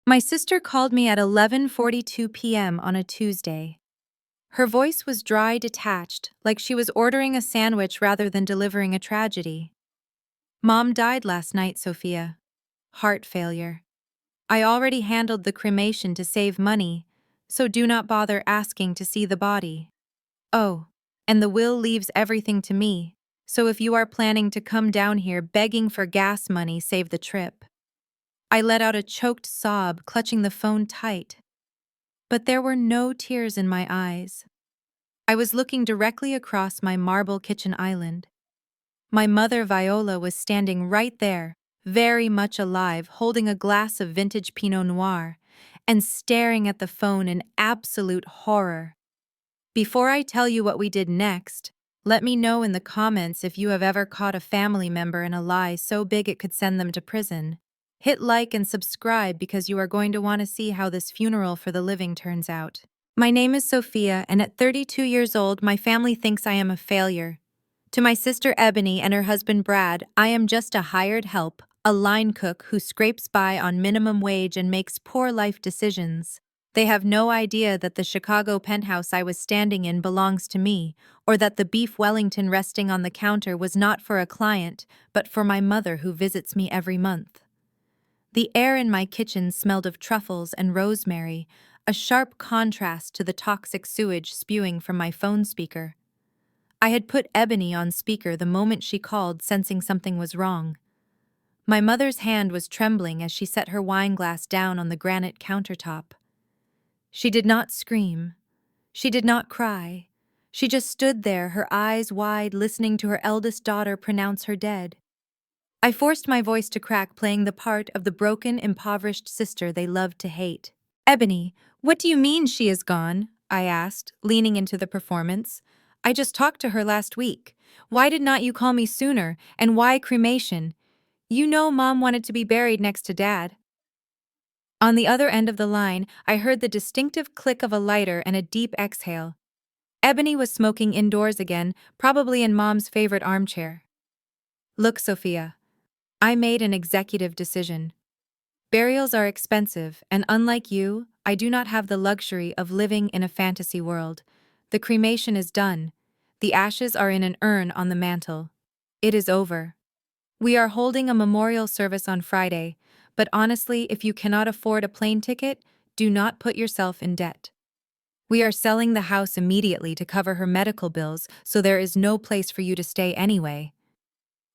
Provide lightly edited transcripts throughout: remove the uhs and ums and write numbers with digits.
My sister called me at 11:42 p.m. on a Tuesday. Her voice was dry, detached, like she was ordering a sandwich rather than delivering a tragedy. Mom died last night, Sophia. Heart failure. I already handled the cremation to save money, so do not bother asking to see the body. Oh, and the will leaves everything to me, so if you are planning to come down here begging for gas money, save the trip. I let out a choked sob, clutching the phone tight. But there were no tears in my eyes. I was looking directly across my marble kitchen island. My mother Viola was standing right there, very much alive, holding a glass of vintage Pinot Noir, and staring at the phone in absolute horror. Before I tell you what we did next, let me know in the comments if you have ever caught a family member in a lie so big it could send them to prison. Hit like and subscribe because you are going to want to see how this funeral for the living turns out. My name is Sophia, and at 32 years old, my family thinks I am a failure. To my sister Ebony and her husband Brad, I am just a hired help, a line cook who scrapes by on minimum wage and makes poor life decisions. They have no idea that the Chicago penthouse I was standing in belongs to me, or that the beef Wellington resting on the counter was not for a client, but for my mother who visits me every month. The air in my kitchen smelled of truffles and rosemary, a sharp contrast to the toxic sewage spewing from my phone speaker. I had put Ebony on speaker the moment she called, sensing something was wrong. My mother's hand was trembling as she set her wine glass down on the granite countertop. She did not scream. She did not cry. She just stood there, her eyes wide, listening to her eldest daughter pronounce her dead. I forced my voice to crack, playing the part of the broken, impoverished sister they loved to hate. Ebony, what do you mean she is gone? I asked, leaning into the performance. I just talked to her last week. Why did not you call me sooner, and why cremation? You know Mom wanted to be buried next to Dad. On the other end of the line, I heard the distinctive click of a lighter and a deep exhale. Ebony was smoking indoors again, probably in Mom's favorite armchair. Look, Sophia. I made an executive decision. Burials are expensive, and unlike you, I do not have the luxury of living in a fantasy world. The cremation is done. The ashes are in an urn on the mantel. It is over. We are holding a memorial service on Friday, but honestly, if you cannot afford a plane ticket, do not put yourself in debt. We are selling the house immediately to cover her medical bills, so there is no place for you to stay anyway.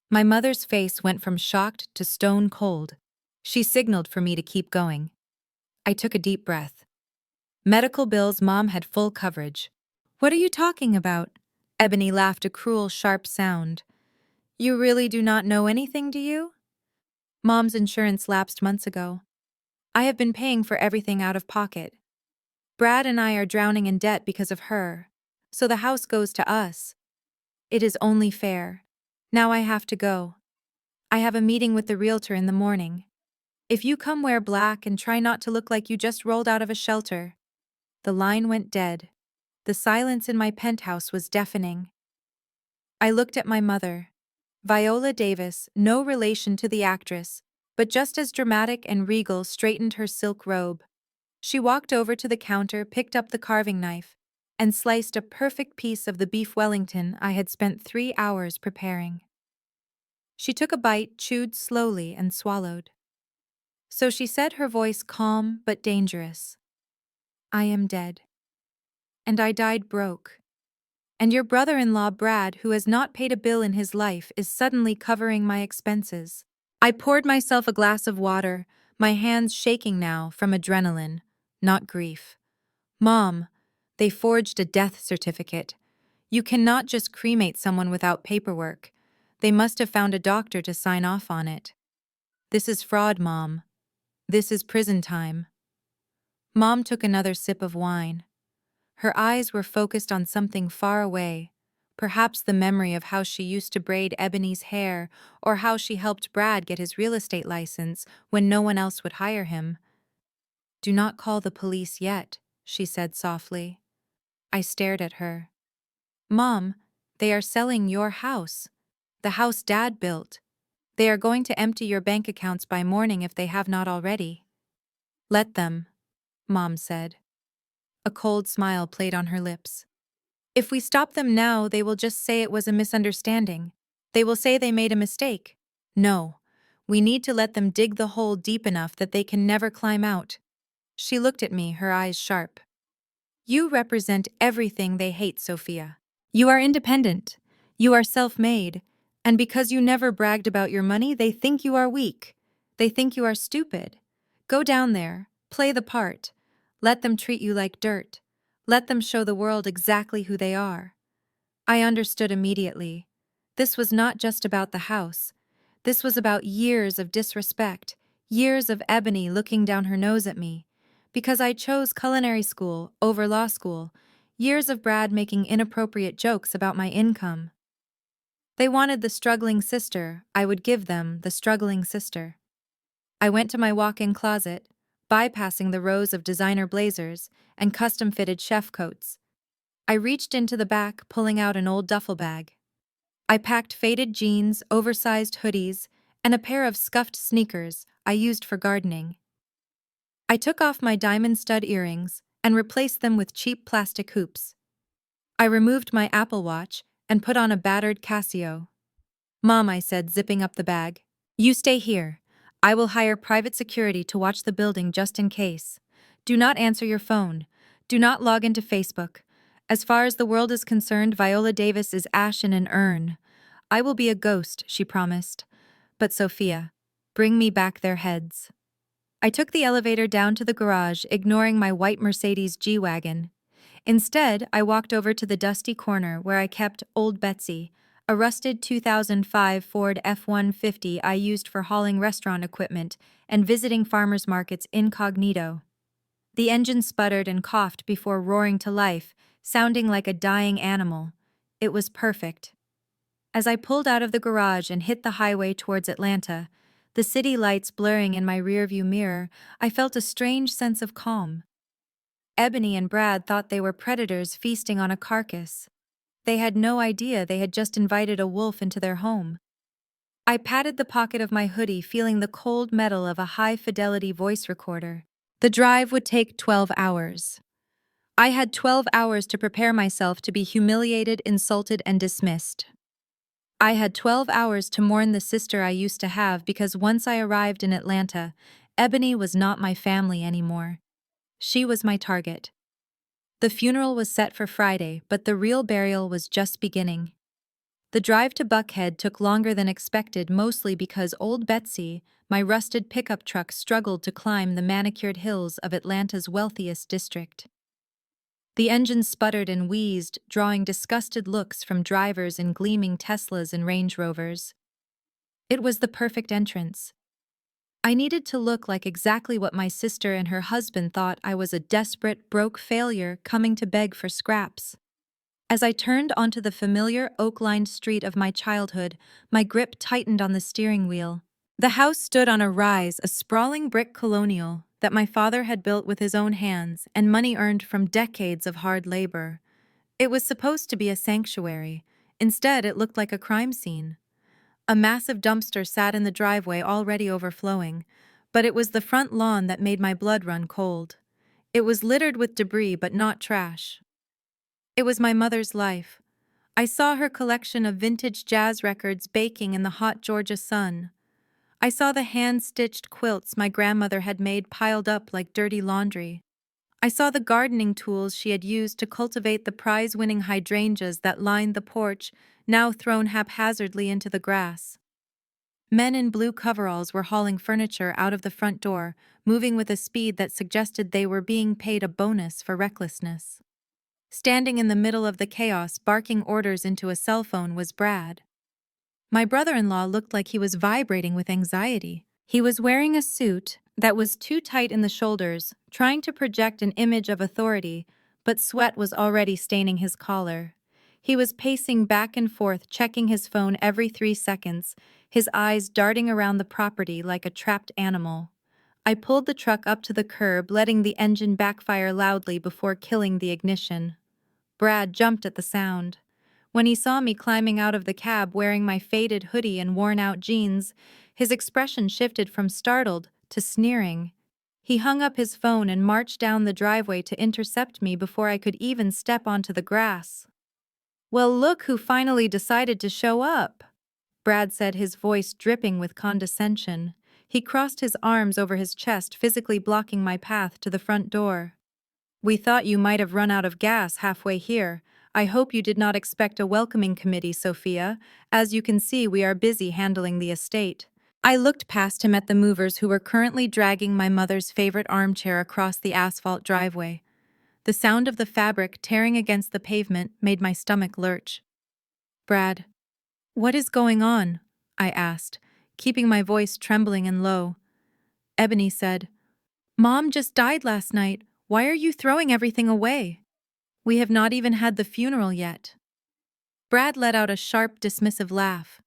My mother's face went from shocked to stone cold. She signaled for me to keep going. I took a deep breath. Medical bills, Mom had full coverage. What are you talking about? Ebony laughed, a cruel, sharp sound. You really do not know anything, do you? Mom's insurance lapsed months ago. I have been paying for everything out of pocket. Brad and I are drowning in debt because of her, so the house goes to us. It is only fair. Now I have to go. I have a meeting with the realtor in the morning. If you come, wear black and try not to look like you just rolled out of a shelter. The line went dead. The silence in my penthouse was deafening. I looked at my mother. Viola Davis, no relation to the actress, but just as dramatic and regal, straightened her silk robe. She walked over to the counter, picked up the carving knife, and sliced a perfect piece of the beef Wellington I had spent 3 hours preparing. She took a bite, chewed slowly, and swallowed. So she said, her voice calm but dangerous, I am dead. And I died broke. And your brother-in-law Brad, who has not paid a bill in his life, is suddenly covering my expenses. I poured myself a glass of water, my hands shaking now from adrenaline, not grief. Mom, they forged a death certificate. You cannot just cremate someone without paperwork. They must have found a doctor to sign off on it. This is fraud, Mom. This is prison time. Mom took another sip of wine. Her eyes were focused on something far away, perhaps the memory of how she used to braid Ebony's hair or how she helped Brad get his real estate license when no one else would hire him. Do not call the police yet, she said softly. I stared at her. Mom, they are selling your house. The house Dad built. They are going to empty your bank accounts by morning if they have not already. Let them, Mom said. A cold smile played on her lips. If we stop them now, they will just say it was a misunderstanding. They will say they made a mistake. No, we need to let them dig the hole deep enough that they can never climb out. She looked at me, her eyes sharp. You represent everything they hate, Sophia. You are independent. You are self-made. And because you never bragged about your money, they think you are weak. They think you are stupid. Go down there. Play the part. Let them treat you like dirt. Let them show the world exactly who they are. I understood immediately. This was not just about the house. This was about years of disrespect, years of Ebony looking down her nose at me. Because I chose culinary school over law school, years of Brad making inappropriate jokes about my income. They wanted the struggling sister, I would give them the struggling sister. I went to my walk-in closet, bypassing the rows of designer blazers and custom-fitted chef coats. I reached into the back, pulling out an old duffel bag. I packed faded jeans, oversized hoodies, and a pair of scuffed sneakers I used for gardening. I took off my diamond stud earrings and replaced them with cheap plastic hoops. I removed my Apple Watch and put on a battered Casio. Mom, I said, zipping up the bag. You stay here. I will hire private security to watch the building just in case. Do not answer your phone. Do not log into Facebook. As far as the world is concerned, Viola Davis is ash in an urn. I will be a ghost, she promised. But Sophia, bring me back their heads. I took the elevator down to the garage, ignoring my white Mercedes G-Wagon. Instead, I walked over to the dusty corner where I kept Old Betsy, a rusted 2005 Ford F-150 I used for hauling restaurant equipment and visiting farmers markets incognito. The engine sputtered and coughed before roaring to life, sounding like a dying animal. It was perfect. As I pulled out of the garage and hit the highway towards Atlanta, the city lights blurring in my rearview mirror, I felt a strange sense of calm. Ebony and Brad thought they were predators feasting on a carcass. They had no idea they had just invited a wolf into their home. I patted the pocket of my hoodie, feeling the cold metal of a high-fidelity voice recorder. The drive would take 12 hours. I had 12 hours to prepare myself to be humiliated, insulted, and dismissed. I had 12 hours to mourn the sister I used to have because once I arrived in Atlanta, Ebony was not my family anymore. She was my target. The funeral was set for Friday, but the real burial was just beginning. The drive to Buckhead took longer than expected, mostly because Old Betsy, my rusted pickup truck, struggled to climb the manicured hills of Atlanta's wealthiest district. The engine sputtered and wheezed, drawing disgusted looks from drivers in gleaming Teslas and Range Rovers. It was the perfect entrance. I needed to look like exactly what my sister and her husband thought. I was a desperate, broke failure coming to beg for scraps. As I turned onto the familiar oak-lined street of my childhood, my grip tightened on the steering wheel. The house stood on a rise, a sprawling brick colonial that my father had built with his own hands and money earned from decades of hard labor. It was supposed to be a sanctuary. Instead, it looked like a crime scene. A massive dumpster sat in the driveway, already overflowing, but it was the front lawn that made my blood run cold. It was littered with debris, but not trash. It was my mother's life. I saw her collection of vintage jazz records baking in the hot Georgia sun. I saw the hand-stitched quilts my grandmother had made piled up like dirty laundry. I saw the gardening tools she had used to cultivate the prize-winning hydrangeas that lined the porch, now thrown haphazardly into the grass. Men in blue coveralls were hauling furniture out of the front door, moving with a speed that suggested they were being paid a bonus for recklessness. Standing in the middle of the chaos, barking orders into a cell phone, was Brad. My brother-in-law looked like he was vibrating with anxiety. He was wearing a suit that was too tight in the shoulders, trying to project an image of authority, but sweat was already staining his collar. He was pacing back and forth, checking his phone every 3 seconds, his eyes darting around the property like a trapped animal. I pulled the truck up to the curb, letting the engine backfire loudly before killing the ignition. Brad jumped at the sound. When he saw me climbing out of the cab wearing my faded hoodie and worn-out jeans, his expression shifted from startled to sneering. He hung up his phone and marched down the driveway to intercept me before I could even step onto the grass. "Well, look who finally decided to show up," Brad said, his voice dripping with condescension. He crossed his arms over his chest, physically blocking my path to the front door. "We thought you might have run out of gas halfway here. I hope you did not expect a welcoming committee, Sophia. As you can see, we are busy handling the estate." I looked past him at the movers who were currently dragging my mother's favorite armchair across the asphalt driveway. The sound of the fabric tearing against the pavement made my stomach lurch. "Brad, what is going on?" I asked, keeping my voice trembling and low. Ebony said, "Mom just died last night. Why are you throwing everything away? We have not even had the funeral yet." Brad let out a sharp, dismissive laugh.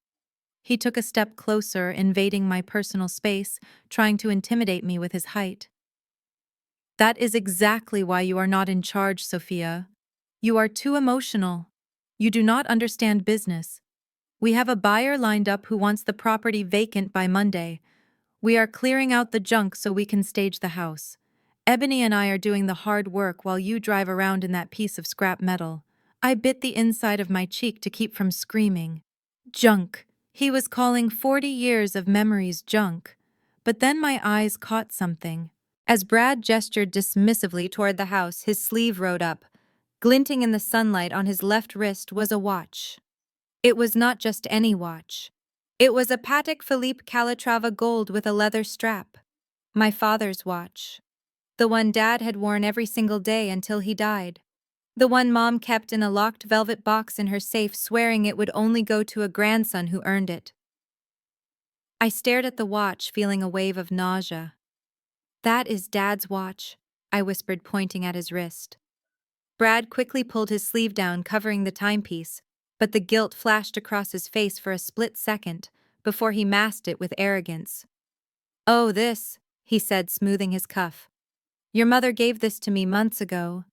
He took a step closer, invading my personal space, trying to intimidate me with his height. "That is exactly why you are not in charge, Sophia. You are too emotional. You do not understand business. We have a buyer lined up who wants the property vacant by Monday. We are clearing out the junk so we can stage the house. Ebony and I are doing the hard work while you drive around in that piece of scrap metal." I bit the inside of my cheek to keep from screaming. Junk. He was calling 40 years of memories junk. But then my eyes caught something. As Brad gestured dismissively toward the house, his sleeve rode up. Glinting in the sunlight on his left wrist was a watch. It was not just any watch. It was a Patek Philippe Calatrava gold with a leather strap. My father's watch. The one Dad had worn every single day until he died. The one Mom kept in a locked velvet box in her safe, swearing it would only go to a grandson who earned it. I stared at the watch, feeling a wave of nausea. "That is Dad's watch," I whispered, pointing at his wrist. Brad quickly pulled his sleeve down, covering the timepiece, but the guilt flashed across his face for a split second before he masked it with arrogance. "Oh, this," he said, smoothing his cuff. "Your mother gave this to me months ago.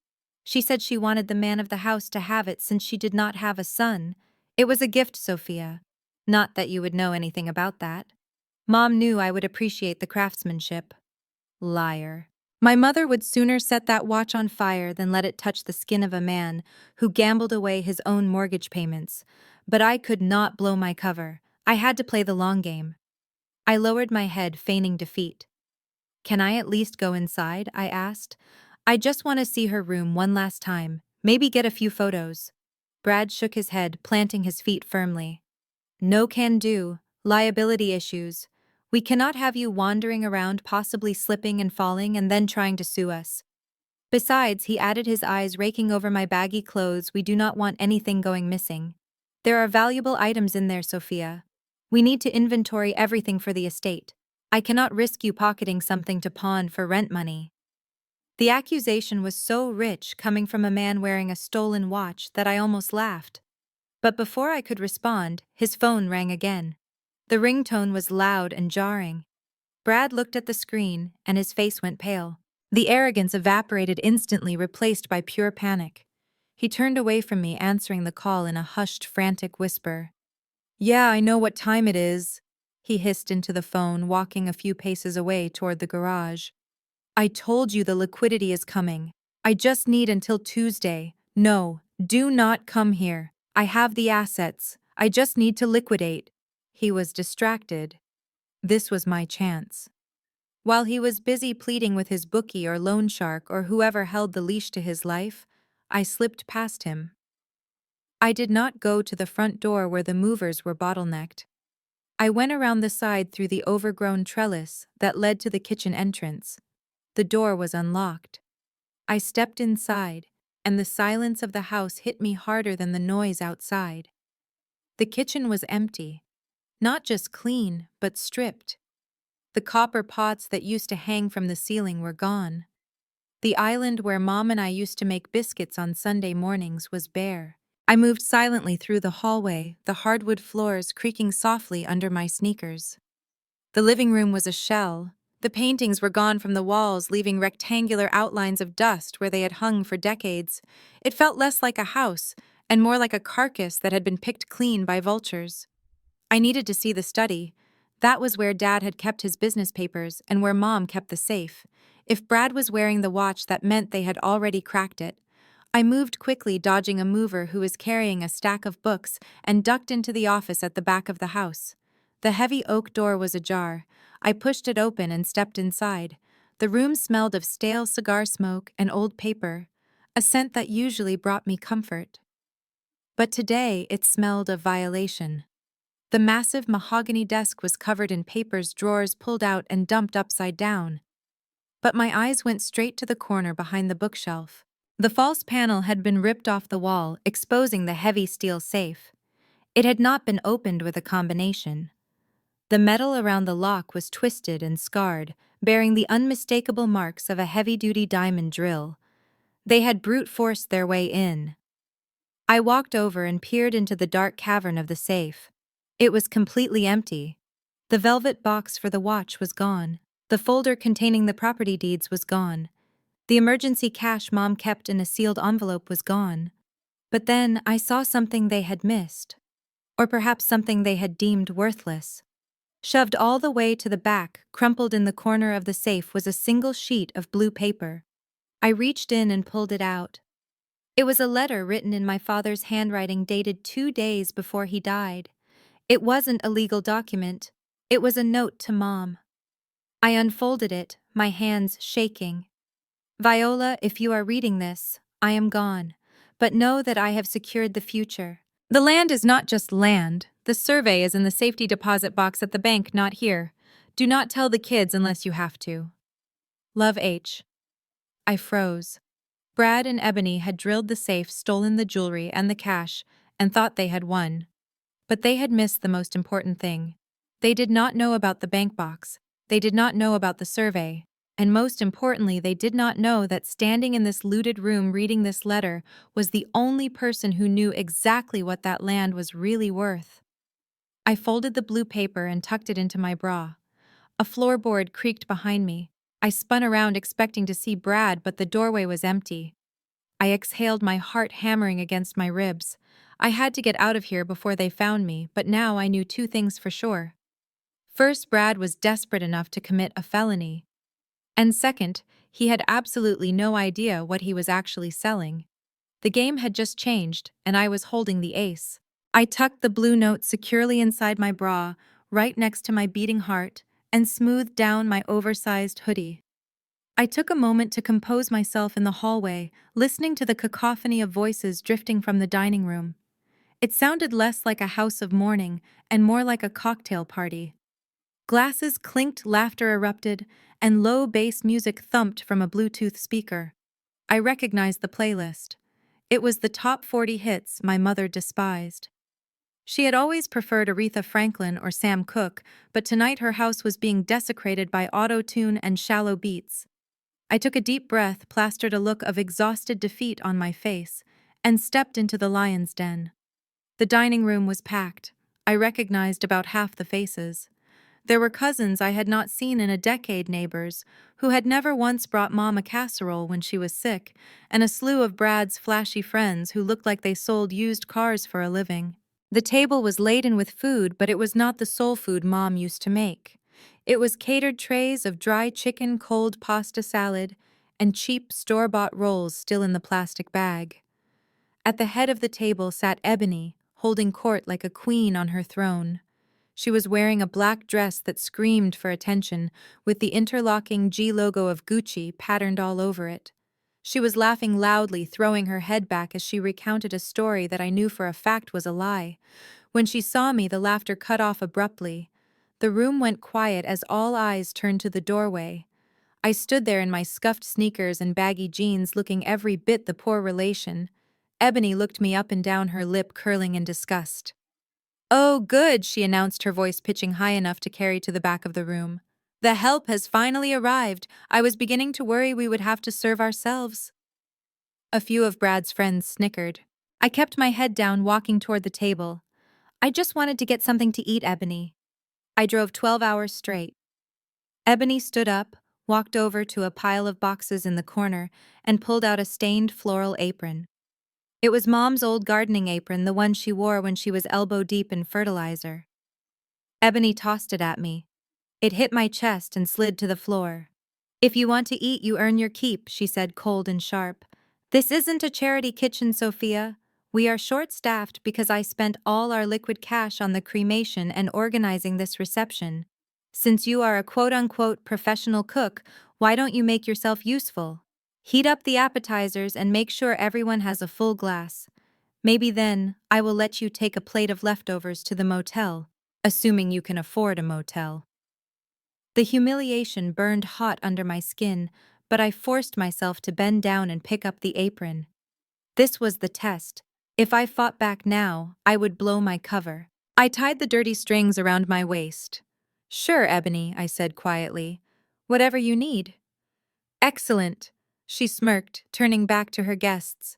She said she wanted the man of the house to have it since she did not have a son. It was a gift, Sophia. Not that you would know anything about that. Mom knew I would appreciate the craftsmanship." Liar. My mother would sooner set that watch on fire than let it touch the skin of a man who gambled away his own mortgage payments. But I could not blow my cover. I had to play the long game. I lowered my head, feigning defeat. "Can I at least go inside?" I asked. "I just want to see her room one last time, maybe get a few photos." Brad shook his head, planting his feet firmly. "No can do. Liability issues. We cannot have you wandering around, possibly slipping and falling and then trying to sue us." Besides, he added, his eyes raking over my baggy clothes, "we do not want anything going missing. There are valuable items in there, Sophia. We need to inventory everything for the estate. I cannot risk you pocketing something to pawn for rent money." The accusation was so rich, coming from a man wearing a stolen watch, that I almost laughed. But before I could respond, his phone rang again. The ringtone was loud and jarring. Brad looked at the screen, and his face went pale. The arrogance evaporated instantly, replaced by pure panic. He turned away from me, answering the call in a hushed, frantic whisper. "Yeah, I know what time it is," he hissed into the phone, walking a few paces away toward the garage. "I told you the liquidity is coming. I just need until Tuesday. No, do not come here. I have the assets. I just need to liquidate." He was distracted. This was my chance. While he was busy pleading with his bookie or loan shark or whoever held the leash to his life, I slipped past him. I did not go to the front door where the movers were bottlenecked. I went around the side through the overgrown trellis that led to the kitchen entrance. The door was unlocked. I stepped inside, and the silence of the house hit me harder than the noise outside. The kitchen was empty. Not just clean, but stripped. The copper pots that used to hang from the ceiling were gone. The island where Mom and I used to make biscuits on Sunday mornings was bare. I moved silently through the hallway, the hardwood floors creaking softly under my sneakers. The living room was a shell. The paintings were gone from the walls, leaving rectangular outlines of dust where they had hung for decades. It felt less like a house, and more like a carcass that had been picked clean by vultures. I needed to see the study. That was where Dad had kept his business papers and where Mom kept the safe. If Brad was wearing the watch, that meant they had already cracked it. I moved quickly, dodging a mover who was carrying a stack of books, and ducked into the office at the back of the house. The heavy oak door was ajar. I pushed it open and stepped inside. The room smelled of stale cigar smoke and old paper, a scent that usually brought me comfort. But today it smelled of violation. The massive mahogany desk was covered in papers, drawers pulled out and dumped upside down. But my eyes went straight to the corner behind the bookshelf. The false panel had been ripped off the wall, exposing the heavy steel safe. It had not been opened with a combination. The metal around the lock was twisted and scarred, bearing the unmistakable marks of a heavy-duty diamond drill. They had brute forced their way in. I walked over and peered into the dark cavern of the safe. It was completely empty. The velvet box for the watch was gone. The folder containing the property deeds was gone. The emergency cash Mom kept in a sealed envelope was gone. But then I saw something they had missed. Or perhaps something they had deemed worthless. Shoved all the way to the back, crumpled in the corner of the safe, was a single sheet of blue paper. I reached in and pulled it out. It was a letter written in my father's handwriting, dated 2 days before he died. It wasn't a legal document. It was a note to Mom. I unfolded it, my hands shaking. Viola, if you are reading this, I am gone. But know that I have secured the future. The land is not just land. The survey is in the safety deposit box at the bank, not here. Do not tell the kids unless you have to. Love, H. I froze. Brad and Ebony had drilled the safe, stolen the jewelry and the cash, and thought they had won. But they had missed the most important thing. They did not know about the bank box. They did not know about the survey. And most importantly, they did not know that standing in this looted room reading this letter was the only person who knew exactly what that land was really worth. I folded the blue paper and tucked it into my bra. A floorboard creaked behind me. I spun around expecting to see Brad, but the doorway was empty. I exhaled, my heart hammering against my ribs. I had to get out of here before they found me, but now I knew 2 things for sure. First, Brad was desperate enough to commit a felony. And second, he had absolutely no idea what he was actually selling. The game had just changed, and I was holding the ace. I tucked the blue note securely inside my bra, right next to my beating heart, and smoothed down my oversized hoodie. I took a moment to compose myself in the hallway, listening to the cacophony of voices drifting from the dining room. It sounded less like a house of mourning and more like a cocktail party. Glasses clinked, laughter erupted, and low bass music thumped from a Bluetooth speaker. I recognized the playlist. It was the top 40 hits my mother despised. She had always preferred Aretha Franklin or Sam Cooke, but tonight her house was being desecrated by auto-tune and shallow beats. I took a deep breath, plastered a look of exhausted defeat on my face, and stepped into the lion's den. The dining room was packed. I recognized about half the faces. There were cousins I had not seen in a decade, neighbors who had never once brought Mom a casserole when she was sick, and a slew of Brad's flashy friends who looked like they sold used cars for a living. The table was laden with food, but it was not the soul food Mom used to make. It was catered trays of dry chicken, cold pasta salad, and cheap store-bought rolls still in the plastic bag. At the head of the table sat Ebony, holding court like a queen on her throne. She was wearing a black dress that screamed for attention, with the interlocking G logo of Gucci patterned all over it. She was laughing loudly, throwing her head back as she recounted a story that I knew for a fact was a lie. When she saw me, the laughter cut off abruptly. The room went quiet as all eyes turned to the doorway. I stood there in my scuffed sneakers and baggy jeans, looking every bit the poor relation. Ebony looked me up and down, her lip curling in disgust. "Oh, good," she announced, her voice pitching high enough to carry to the back of the room. "The help has finally arrived. I was beginning to worry we would have to serve ourselves." A few of Brad's friends snickered. I kept my head down, walking toward the table. "I just wanted to get something to eat, Ebony. I drove 12 hours straight." Ebony stood up, walked over to a pile of boxes in the corner, and pulled out a stained floral apron. It was Mom's old gardening apron, the one she wore when she was elbow-deep in fertilizer. Ebony tossed it at me. It hit my chest and slid to the floor. If you want to eat, you earn your keep, she said, cold and sharp. This isn't a charity kitchen, Sophia. We are short-staffed because I spent all our liquid cash on the cremation and organizing this reception. Since you are a quote-unquote professional cook, why don't you make yourself useful? Heat up the appetizers and make sure everyone has a full glass. Maybe then I will let you take a plate of leftovers to the motel, assuming you can afford a motel. The humiliation burned hot under my skin, but I forced myself to bend down and pick up the apron. This was the test. If I fought back now, I would blow my cover. I tied the dirty strings around my waist. Sure, Ebony, I said quietly. Whatever you need. Excellent, she smirked, turning back to her guests.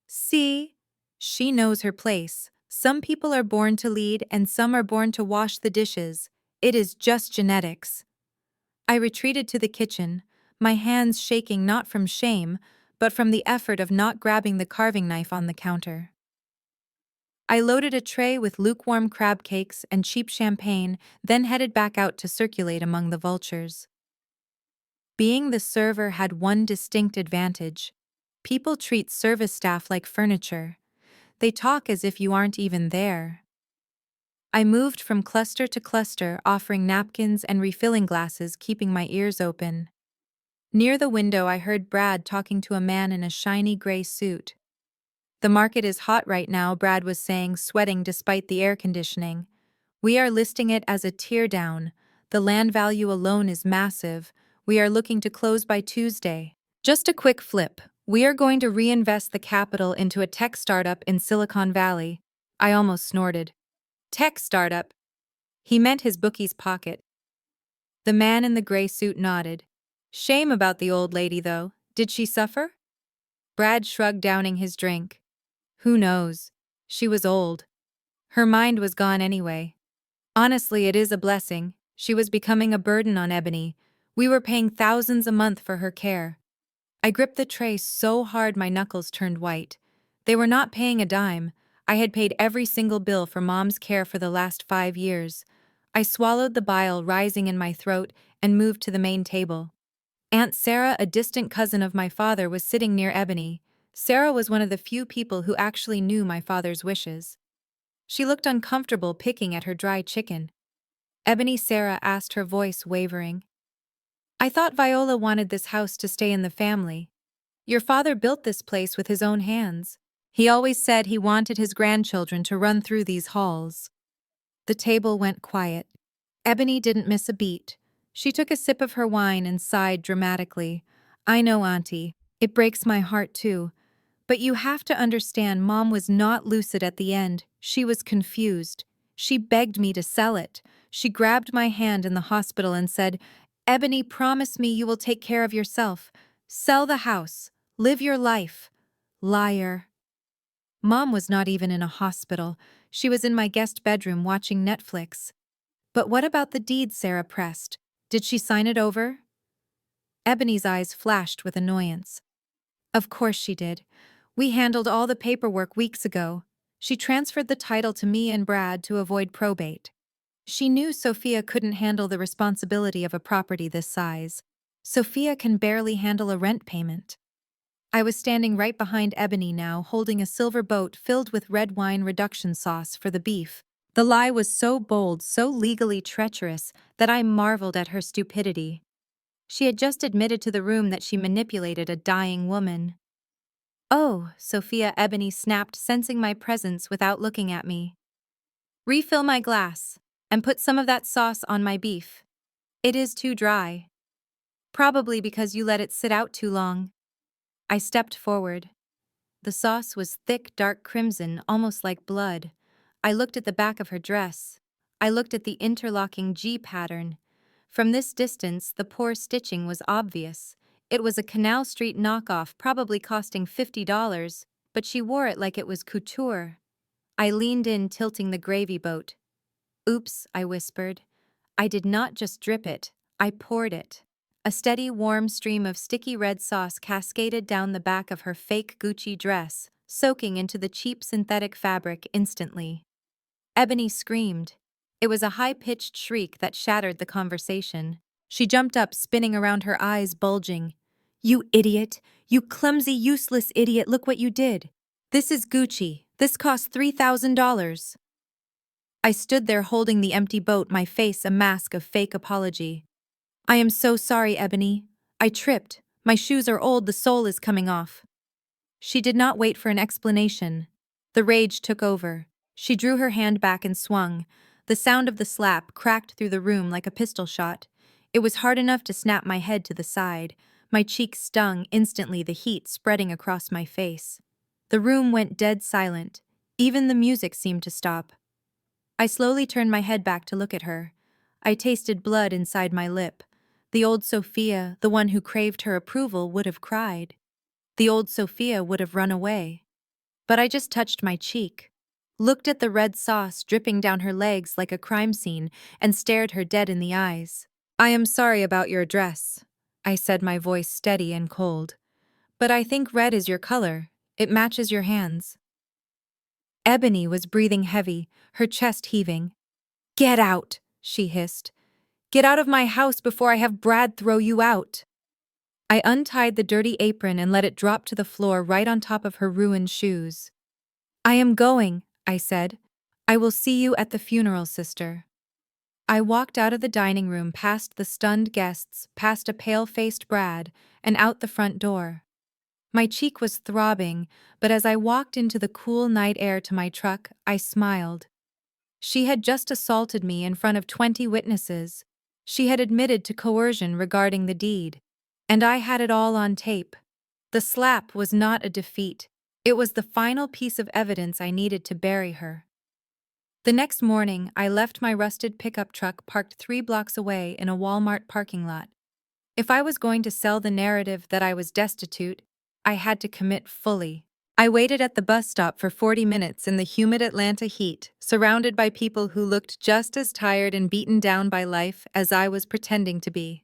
See? She knows her place. Some people are born to lead and some are born to wash the dishes. It is just genetics. I retreated to the kitchen, my hands shaking not from shame, but from the effort of not grabbing the carving knife on the counter. I loaded a tray with lukewarm crab cakes and cheap champagne, then headed back out to circulate among the vultures. Being the server had one distinct advantage. People treat service staff like furniture. They talk as if you aren't even there. I moved from cluster to cluster, offering napkins and refilling glasses, keeping my ears open. Near the window, I heard Brad talking to a man in a shiny gray suit. The market is hot right now, Brad was saying, sweating despite the air conditioning. We are listing it as a teardown. The land value alone is massive. We are looking to close by Tuesday. Just a quick flip. We are going to reinvest the capital into a tech startup in Silicon Valley. I almost snorted. Tech startup? He meant his bookie's pocket. The man in the gray suit nodded. Shame about the old lady, though. Did she suffer? Brad shrugged, downing his drink. Who knows? She was old. Her mind was gone anyway. Honestly, it is a blessing. She was becoming a burden on Ebony. We were paying thousands a month for her care. I gripped the tray so hard my knuckles turned white. They were not paying a dime. I had paid every single bill for Mom's care for the last 5 years. I swallowed the bile rising in my throat and moved to the main table. Aunt Sarah, a distant cousin of my father, was sitting near Ebony. Sarah was one of the few people who actually knew my father's wishes. She looked uncomfortable picking at her dry chicken. Ebony, Sarah asked, her voice wavering. I thought Viola wanted this house to stay in the family. Your father built this place with his own hands. He always said he wanted his grandchildren to run through these halls. The table went quiet. Ebony didn't miss a beat. She took a sip of her wine and sighed dramatically. I know, Auntie. It breaks my heart too. But you have to understand, Mom was not lucid at the end. She was confused. She begged me to sell it. She grabbed my hand in the hospital and said, Ebony, promise me you will take care of yourself. Sell the house. Live your life. Liar. Mom was not even in a hospital. She was in my guest bedroom watching Netflix. But what about the deed? Sarah pressed. Did she sign it over? Ebony's eyes flashed with annoyance. Of course she did. We handled all the paperwork weeks ago. She transferred the title to me and Brad to avoid probate. She knew Sophia couldn't handle the responsibility of a property this size. Sophia can barely handle a rent payment. I was standing right behind Ebony now, holding a silver boat filled with red wine reduction sauce for the beef. The lie was so bold, so legally treacherous, that I marveled at her stupidity. She had just admitted to the room that she manipulated a dying woman. Oh, Sophia, Ebony snapped, sensing my presence without looking at me. Refill my glass, and put some of that sauce on my beef. It is too dry. Probably because you let it sit out too long. I stepped forward. The sauce was thick, dark crimson, almost like blood. I looked at the back of her dress. I looked at the interlocking G pattern. From this distance, the poor stitching was obvious. It was a Canal Street knockoff, probably costing $50, but she wore it like it was couture. I leaned in, tilting the gravy boat. Oops, I whispered. I did not just drip it, I poured it. A steady, warm stream of sticky red sauce cascaded down the back of her fake Gucci dress, soaking into the cheap synthetic fabric instantly. Ebony screamed. It was a high-pitched shriek that shattered the conversation. She jumped up, spinning around, her eyes bulging. "You idiot! You clumsy, useless idiot, look what you did! This is Gucci. This cost $3,000. I stood there holding the empty boat, my face a mask of fake apology. "I am so sorry, Ebony. I tripped. My shoes are old, the sole is coming off." She did not wait for an explanation. The rage took over. She drew her hand back and swung. The sound of the slap cracked through the room like a pistol shot. It was hard enough to snap my head to the side. My cheeks stung instantly, the heat spreading across my face. The room went dead silent. Even the music seemed to stop. I slowly turned my head back to look at her. I tasted blood inside my lip. The old Sophia, the one who craved her approval, would have cried. The old Sophia would have run away. But I just touched my cheek, looked at the red sauce dripping down her legs like a crime scene, and stared her dead in the eyes. "I am sorry about your dress," I said, my voice steady and cold. "But I think red is your color. It matches your hands." Ebony was breathing heavy, her chest heaving. "Get out," she hissed. "Get out of my house before I have Brad throw you out." I untied the dirty apron and let it drop to the floor right on top of her ruined shoes. "I am going," I said. "I will see you at the funeral, sister." I walked out of the dining room, past the stunned guests, past a pale-faced Brad, and out the front door. My cheek was throbbing, but as I walked into the cool night air to my truck, I smiled. She had just assaulted me in front of 20 witnesses. She had admitted to coercion regarding the deed. And I had it all on tape. The slap was not a defeat. It was the final piece of evidence I needed to bury her. The next morning, I left my rusted pickup truck parked 3 blocks away in a Walmart parking lot. If I was going to sell the narrative that I was destitute, I had to commit fully. I waited at the bus stop for 40 minutes in the humid Atlanta heat, surrounded by people who looked just as tired and beaten down by life as I was pretending to be.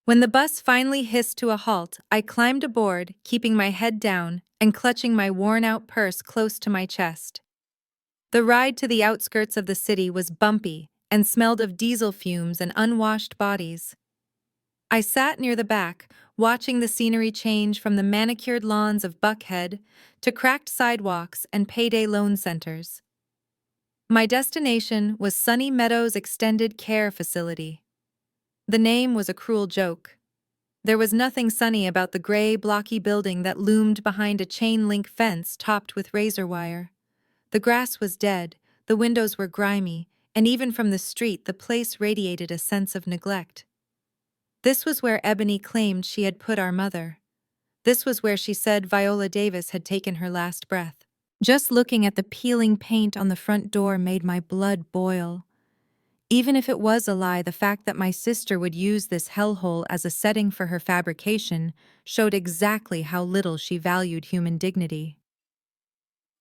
When the bus finally hissed to a halt, I climbed aboard, keeping my head down and clutching my worn-out purse close to my chest. The ride to the outskirts of the city was bumpy and smelled of diesel fumes and unwashed bodies. I sat near the back, watching the scenery change from the manicured lawns of Buckhead to cracked sidewalks and payday loan centers. My destination was Sunny Meadows Extended Care Facility. The name was a cruel joke. There was nothing sunny about the gray, blocky building that loomed behind a chain-link fence topped with razor wire. The grass was dead, the windows were grimy, and even from the street the place radiated a sense of neglect. This was where Ebony claimed she had put our mother. This was where she said Viola Davis had taken her last breath. Just looking at the peeling paint on the front door made my blood boil. Even if it was a lie, the fact that my sister would use this hellhole as a setting for her fabrication showed exactly how little she valued human dignity.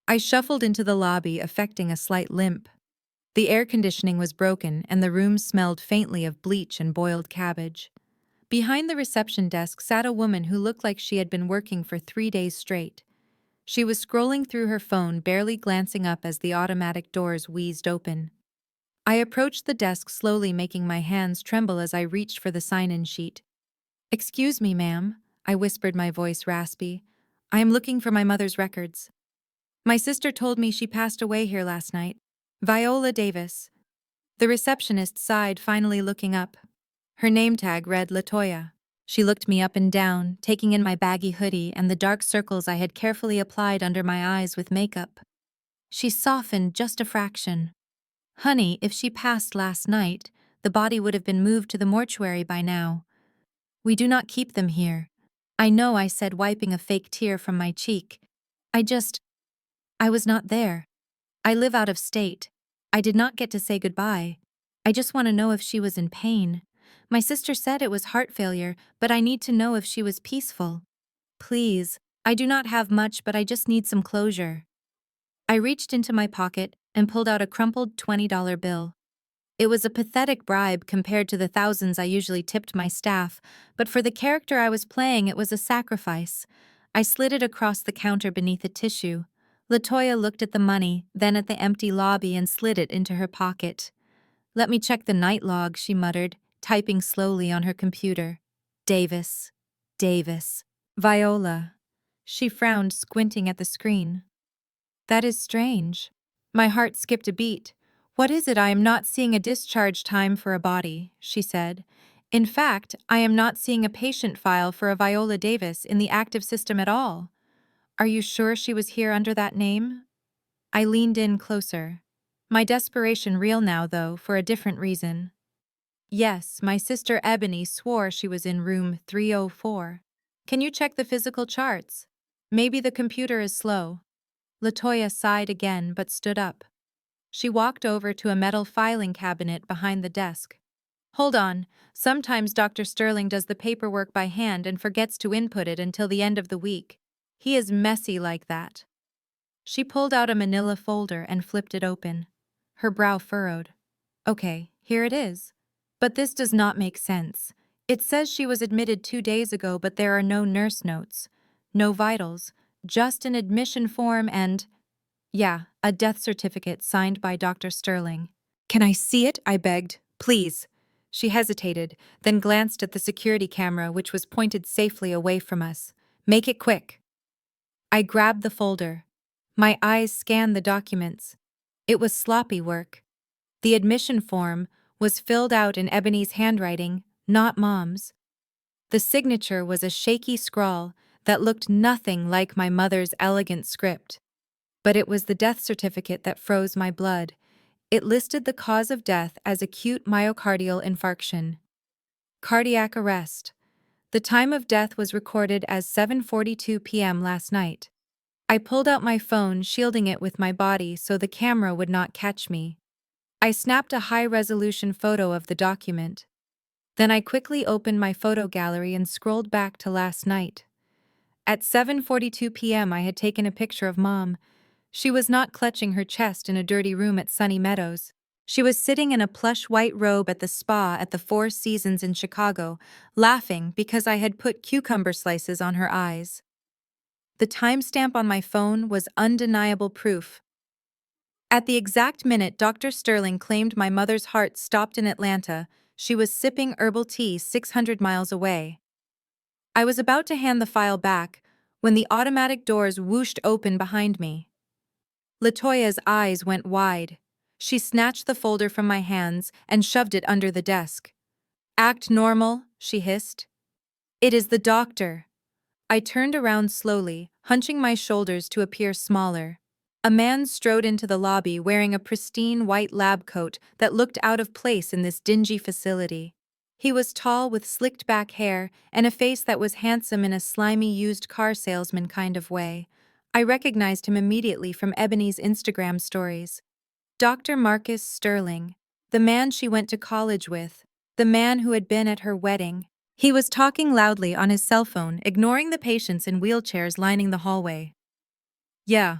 I shuffled into the lobby, affecting a slight limp. The air conditioning was broken, and the room smelled faintly of bleach and boiled cabbage. Behind the reception desk sat a woman who looked like she had been working for 3 days straight. She was scrolling through her phone, barely glancing up as the automatic doors wheezed open. I approached the desk slowly, making my hands tremble as I reached for the sign-in sheet. "Excuse me, ma'am," I whispered, my voice raspy. "I am looking for my mother's records. My sister told me she passed away here last night. Viola Davis." The receptionist sighed, finally looking up. Her name tag read LaToya. She looked me up and down, taking in my baggy hoodie and the dark circles I had carefully applied under my eyes with makeup. She softened just a fraction. "Honey, if she passed last night, the body would have been moved to the mortuary by now. We do not keep them here." "I know," I said, wiping a fake tear from my cheek. I was not there. I live out of state. I did not get to say goodbye. I just want to know if she was in pain. My sister said it was heart failure, but I need to know if she was peaceful. Please, I do not have much, but I just need some closure." I reached into my pocket and pulled out a crumpled $20 bill. It was a pathetic bribe compared to the thousands I usually tipped my staff, but for the character I was playing, it was a sacrifice. I slid it across the counter beneath a tissue. LaToya looked at the money, then at the empty lobby, and slid it into her pocket. "Let me check the night log," she muttered, typing slowly on her computer. Davis. Davis. Viola. She frowned, squinting at the screen. That is strange. My heart skipped a beat. What is it? I am not seeing a discharge time for a body, she said. In fact, I am not seeing a patient file for a Viola Davis in the active system at all. Are you sure she was here under that name? I leaned in closer. My desperation real now, though, for a different reason. Yes, my sister Ebony swore she was in room 304. Can you check the physical charts? Maybe the computer is slow. Latoya sighed again but stood up. She walked over to a metal filing cabinet behind the desk. Hold on, sometimes Dr. Sterling does the paperwork by hand and forgets to input it until the end of the week. He is messy like that. She pulled out a manila folder and flipped it open. Her brow furrowed. Okay, here it is. But this does not make sense. It says she was admitted 2 days ago, but there are no nurse notes, no vitals, just an admission form and, yeah, a death certificate signed by Dr. Sterling. Can I see it? I begged. Please. She hesitated, then glanced at the security camera, which was pointed safely away from us. Make it quick. I grabbed the folder. My eyes scanned the documents. It was sloppy work. The admission form was filled out in Ebony's handwriting, not Mom's. The signature was a shaky scrawl that looked nothing like my mother's elegant script. But it was the death certificate that froze my blood. It listed the cause of death as acute myocardial infarction. Cardiac arrest. The time of death was recorded as 7:42 p.m. last night. I pulled out my phone, shielding it with my body so the camera would not catch me. I snapped a high-resolution photo of the document. Then I quickly opened my photo gallery and scrolled back to last night. At 7:42 p.m. I had taken a picture of Mom. She was not clutching her chest in a dirty room at Sunny Meadows. She was sitting in a plush white robe at the spa at the Four Seasons in Chicago, laughing because I had put cucumber slices on her eyes. The timestamp on my phone was undeniable proof. At the exact minute Dr. Sterling claimed my mother's heart stopped in Atlanta, she was sipping herbal tea 600 miles away. I was about to hand the file back when the automatic doors whooshed open behind me. Latoya's eyes went wide. She snatched the folder from my hands and shoved it under the desk. Act normal, she hissed. It is the doctor. I turned around slowly, hunching my shoulders to appear smaller. A man strode into the lobby wearing a pristine white lab coat that looked out of place in this dingy facility. He was tall with slicked back hair and a face that was handsome in a slimy used car salesman kind of way. I recognized him immediately from Ebony's Instagram stories. Dr. Marcus Sterling, the man she went to college with, the man who had been at her wedding. He was talking loudly on his cell phone, ignoring the patients in wheelchairs lining the hallway. Yeah.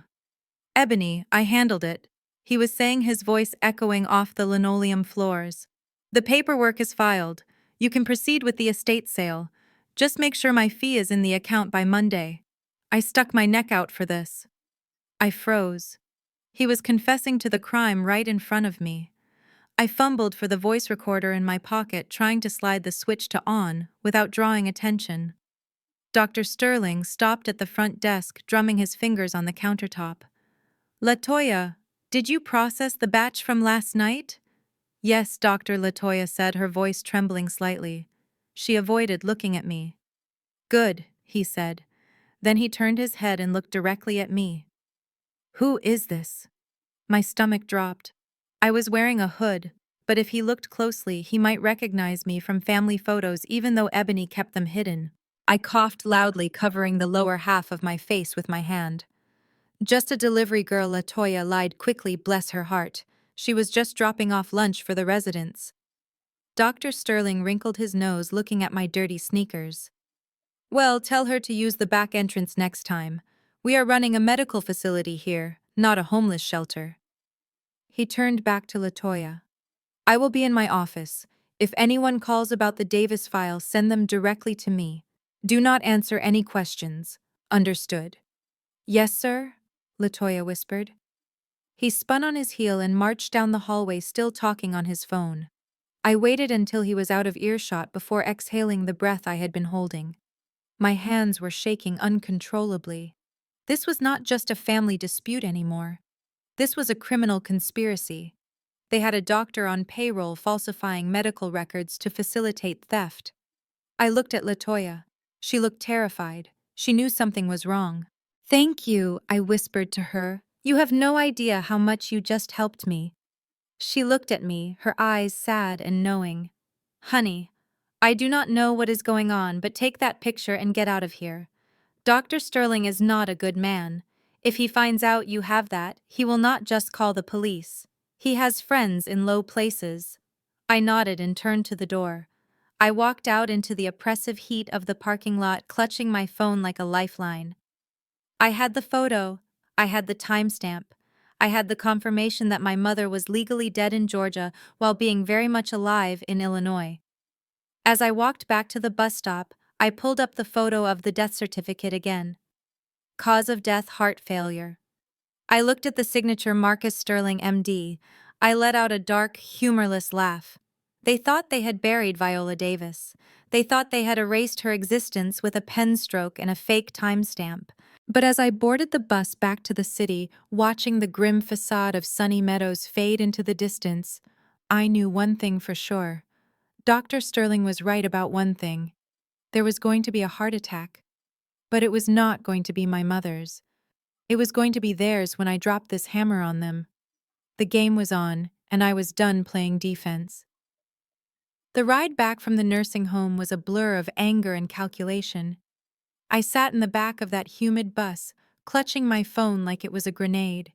Ebony, I handled it, he was saying, his voice echoing off the linoleum floors. The paperwork is filed. You can proceed with the estate sale. Just make sure my fee is in the account by Monday. I stuck my neck out for this. I froze. He was confessing to the crime right in front of me. I fumbled for the voice recorder in my pocket, trying to slide the switch to on without drawing attention. Dr. Sterling stopped at the front desk, drumming his fingers on the countertop. Latoya, did you process the batch from last night? Yes, Dr. Latoya said, her voice trembling slightly. She avoided looking at me. Good, he said. Then he turned his head and looked directly at me. Who is this? My stomach dropped. I was wearing a hood, but if he looked closely, he might recognize me from family photos even though Ebony kept them hidden. I coughed loudly, covering the lower half of my face with my hand. Just a delivery girl, Latoya lied quickly, bless her heart. She was just dropping off lunch for the residents. Dr. Sterling wrinkled his nose, looking at my dirty sneakers. Well, tell her to use the back entrance next time. We are running a medical facility here, not a homeless shelter. He turned back to Latoya. I will be in my office. If anyone calls about the Davis file, send them directly to me. Do not answer any questions. Understood? Yes, sir, Latoya whispered. He spun on his heel and marched down the hallway, still talking on his phone. I waited until he was out of earshot before exhaling the breath I had been holding. My hands were shaking uncontrollably. This was not just a family dispute anymore. This was a criminal conspiracy. They had a doctor on payroll falsifying medical records to facilitate theft. I looked at Latoya. She looked terrified. She knew something was wrong. "Thank you," I whispered to her. "You have no idea how much you just helped me." She looked at me, her eyes sad and knowing. "Honey, I do not know what is going on, but take that picture and get out of here. Dr. Sterling is not a good man. If he finds out you have that, he will not just call the police. He has friends in low places." I nodded and turned to the door. I walked out into the oppressive heat of the parking lot, clutching my phone like a lifeline. I had the photo. I had the timestamp. I had the confirmation that my mother was legally dead in Georgia while being very much alive in Illinois. As I walked back to the bus stop, I pulled up the photo of the death certificate again. Cause of death: heart failure. I looked at the signature: Marcus Sterling, MD. I let out a dark, humorless laugh. They thought they had buried Viola Davis. They thought they had erased her existence with a pen stroke and a fake timestamp. But as I boarded the bus back to the city, watching the grim facade of Sunny Meadows fade into the distance, I knew one thing for sure. Dr. Sterling was right about one thing. There was going to be a heart attack. But it was not going to be my mother's. It was going to be theirs when I dropped this hammer on them. The game was on, and I was done playing defense. The ride back from the nursing home was a blur of anger and calculation. I sat in the back of that humid bus, clutching my phone like it was a grenade.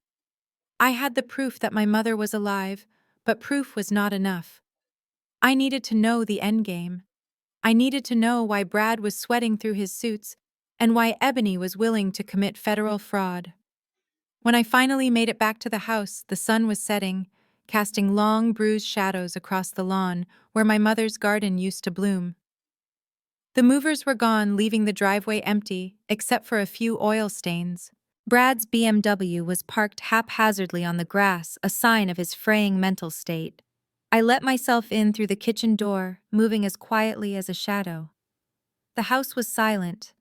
I had the proof that my mother was alive, but proof was not enough. I needed to know the endgame. I needed to know why Brad was sweating through his suits and why Ebony was willing to commit federal fraud. When I finally made it back to the house, the sun was setting, casting long, bruised shadows across the lawn where my mother's garden used to bloom. The movers were gone, leaving the driveway empty, except for a few oil stains. Brad's BMW was parked haphazardly on the grass, a sign of his fraying mental state. I let myself in through the kitchen door, moving as quietly as a shadow. The house was silent,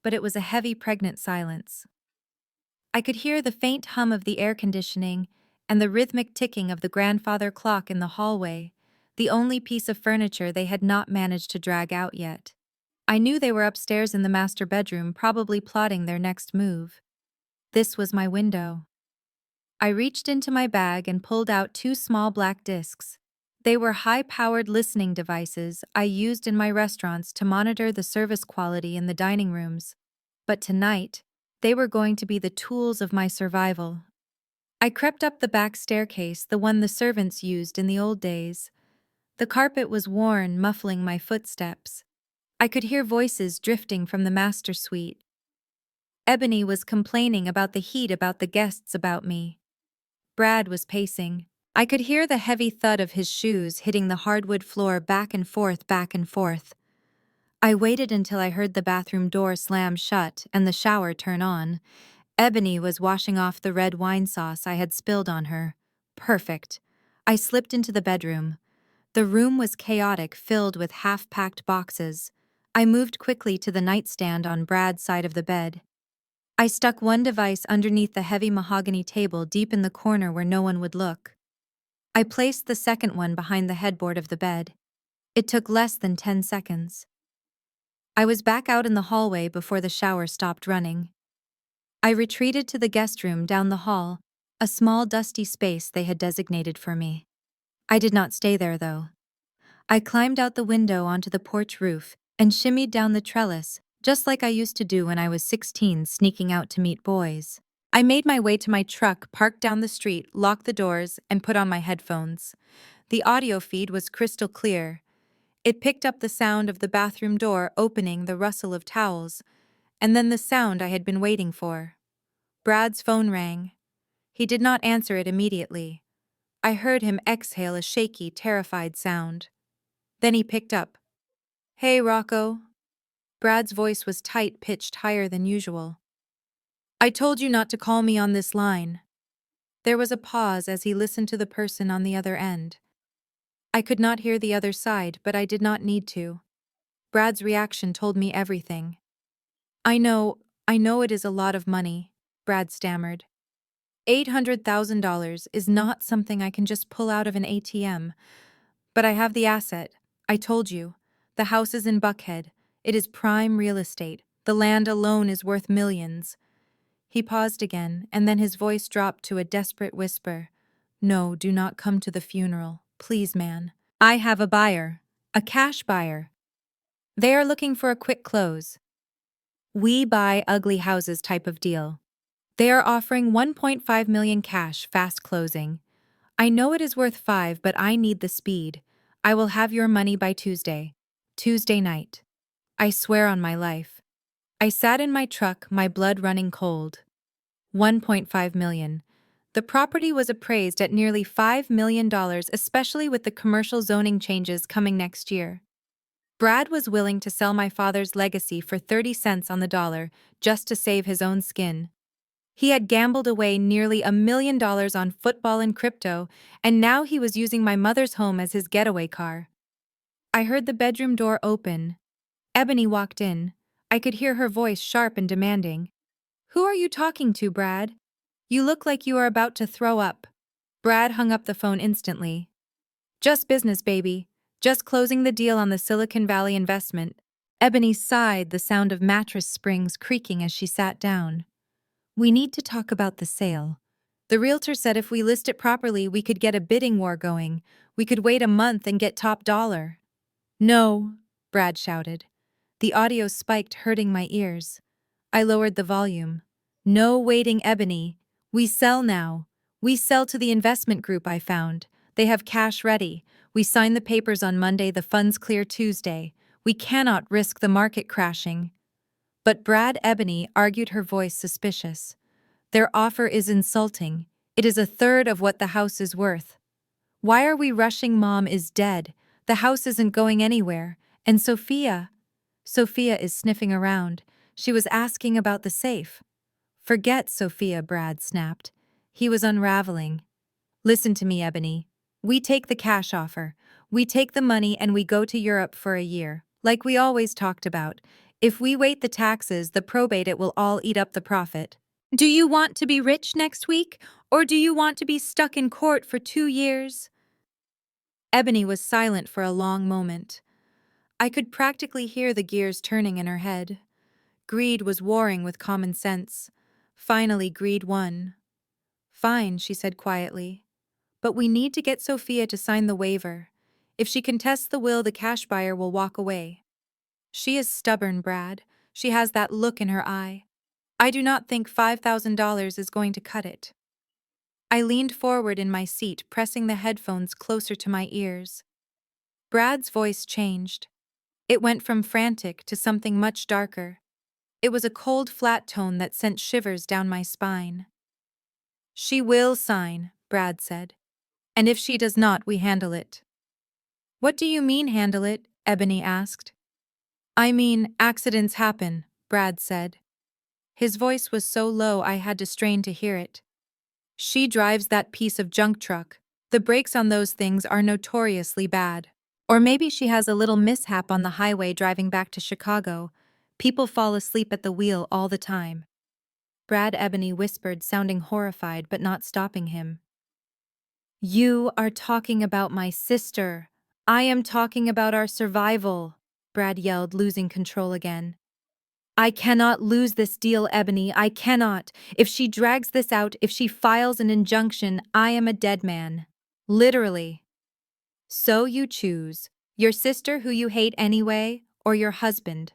but it was a heavy, pregnant silence. I could hear the faint hum of the air conditioning and the rhythmic ticking of the grandfather clock in the hallway, the only piece of furniture they had not managed to drag out yet. I knew they were upstairs in the master bedroom, probably plotting their next move. This was my window. I reached into my bag and pulled out two small black discs. They were high-powered listening devices I used in my restaurants to monitor the service quality in the dining rooms. But tonight, they were going to be the tools of my survival. I crept up the back staircase, the one the servants used in the old days. The carpet was worn, muffling my footsteps. I could hear voices drifting from the master suite. Ebony was complaining about the heat, about the guests, about me. Brad was pacing. I could hear the heavy thud of his shoes hitting the hardwood floor, back and forth, back and forth. I waited until I heard the bathroom door slam shut and the shower turn on. Ebony was washing off the red wine sauce I had spilled on her. Perfect. I slipped into the bedroom. The room was chaotic, filled with half-packed boxes. I moved quickly to the nightstand on Brad's side of the bed. I stuck one device underneath the heavy mahogany table deep in the corner where no one would look. I placed the second one behind the headboard of the bed. It took less than 10 seconds. I was back out in the hallway before the shower stopped running. I retreated to the guest room down the hall, a small dusty space they had designated for me. I did not stay there, though. I climbed out the window onto the porch roof and shimmied down the trellis, just like I used to do when I was 16, sneaking out to meet boys. I made my way to my truck, parked down the street, locked the doors, and put on my headphones. The audio feed was crystal clear. It picked up the sound of the bathroom door opening, the rustle of towels, and then the sound I had been waiting for. Brad's phone rang. He did not answer it immediately. I heard him exhale a shaky, terrified sound. Then he picked up. "Hey, Rocco." Brad's voice was tight, pitched higher than usual. "I told you not to call me on this line." There was a pause as he listened to the person on the other end. I could not hear the other side, but I did not need to. Brad's reaction told me everything. I know it is a lot of money, Brad stammered. $800,000 is not something I can just pull out of an ATM. But I have the asset. I told you. The house is in Buckhead. It is prime real estate. The land alone is worth millions. He paused again, and then his voice dropped to a desperate whisper. No, do not come to the funeral. Please, man. I have a buyer. A cash buyer. They are looking for a quick close. We buy ugly houses type of deal. They are offering 1.5 million cash, fast closing. I know it is worth 5, but I need the speed. I will have your money by Tuesday. Tuesday night. I swear on my life. I sat in my truck, my blood running cold. 1.5 million. The property was appraised at nearly $5 million, especially with the commercial zoning changes coming next year. Brad was willing to sell my father's legacy for 30 cents on the dollar just to save his own skin. He had gambled away nearly $1 million on football and crypto, and now he was using my mother's home as his getaway car. I heard the bedroom door open. Ebony walked in. I could hear her voice sharp and demanding. Who are you talking to, Brad? You look like you are about to throw up. Brad hung up the phone instantly. Just business, baby. Just closing the deal on the Silicon Valley investment. Ebony sighed, the sound of mattress springs creaking as she sat down. We need to talk about the sale. The realtor said if we list it properly, we could get a bidding war going. We could wait a month and get top dollar. No, Brad shouted. The audio spiked, hurting my ears. I lowered the volume. No waiting, Ebony. We sell now. We sell to the investment group I found. They have cash ready. We sign the papers on Monday, the funds clear Tuesday. We cannot risk the market crashing. But Brad, Ebony argued, her voice suspicious. Their offer is insulting. It is a third of what the house is worth. Why are we rushing? Mom is dead. The house isn't going anywhere. And Sophia is sniffing around. She was asking about the safe. Forget Sophia, Brad snapped. He was unraveling. Listen to me, Ebony. We take the cash offer. We take the money and we go to Europe for a year, like we always talked about. If we wait the taxes, the probate, it will all eat up the profit. Do you want to be rich next week, or do you want to be stuck in court for 2 years? Ebony was silent for a long moment. I could practically hear the gears turning in her head. Greed was warring with common sense. Finally, greed won. Fine, she said quietly. But we need to get Sophia to sign the waiver. If she contests the will, the cash buyer will walk away. She is stubborn, Brad. She has that look in her eye. I do not think $5,000 is going to cut it. I leaned forward in my seat, pressing the headphones closer to my ears. Brad's voice changed. It went from frantic to something much darker. It was a cold, flat tone that sent shivers down my spine. She will sign, Brad said. And if she does not, we handle it. What do you mean, handle it? Ebony asked. I mean, accidents happen, Brad said. His voice was so low I had to strain to hear it. She drives that piece of junk truck. The brakes on those things are notoriously bad. Or maybe she has a little mishap on the highway driving back to Chicago. People fall asleep at the wheel all the time. Brad, Ebony whispered, sounding horrified but not stopping him. You are talking about my sister. I am talking about our survival, Brad yelled, losing control again. I cannot lose this deal, Ebony. I cannot. If she drags this out, if she files an injunction, I am a dead man. Literally. So you choose. Your sister, who you hate anyway, or your husband.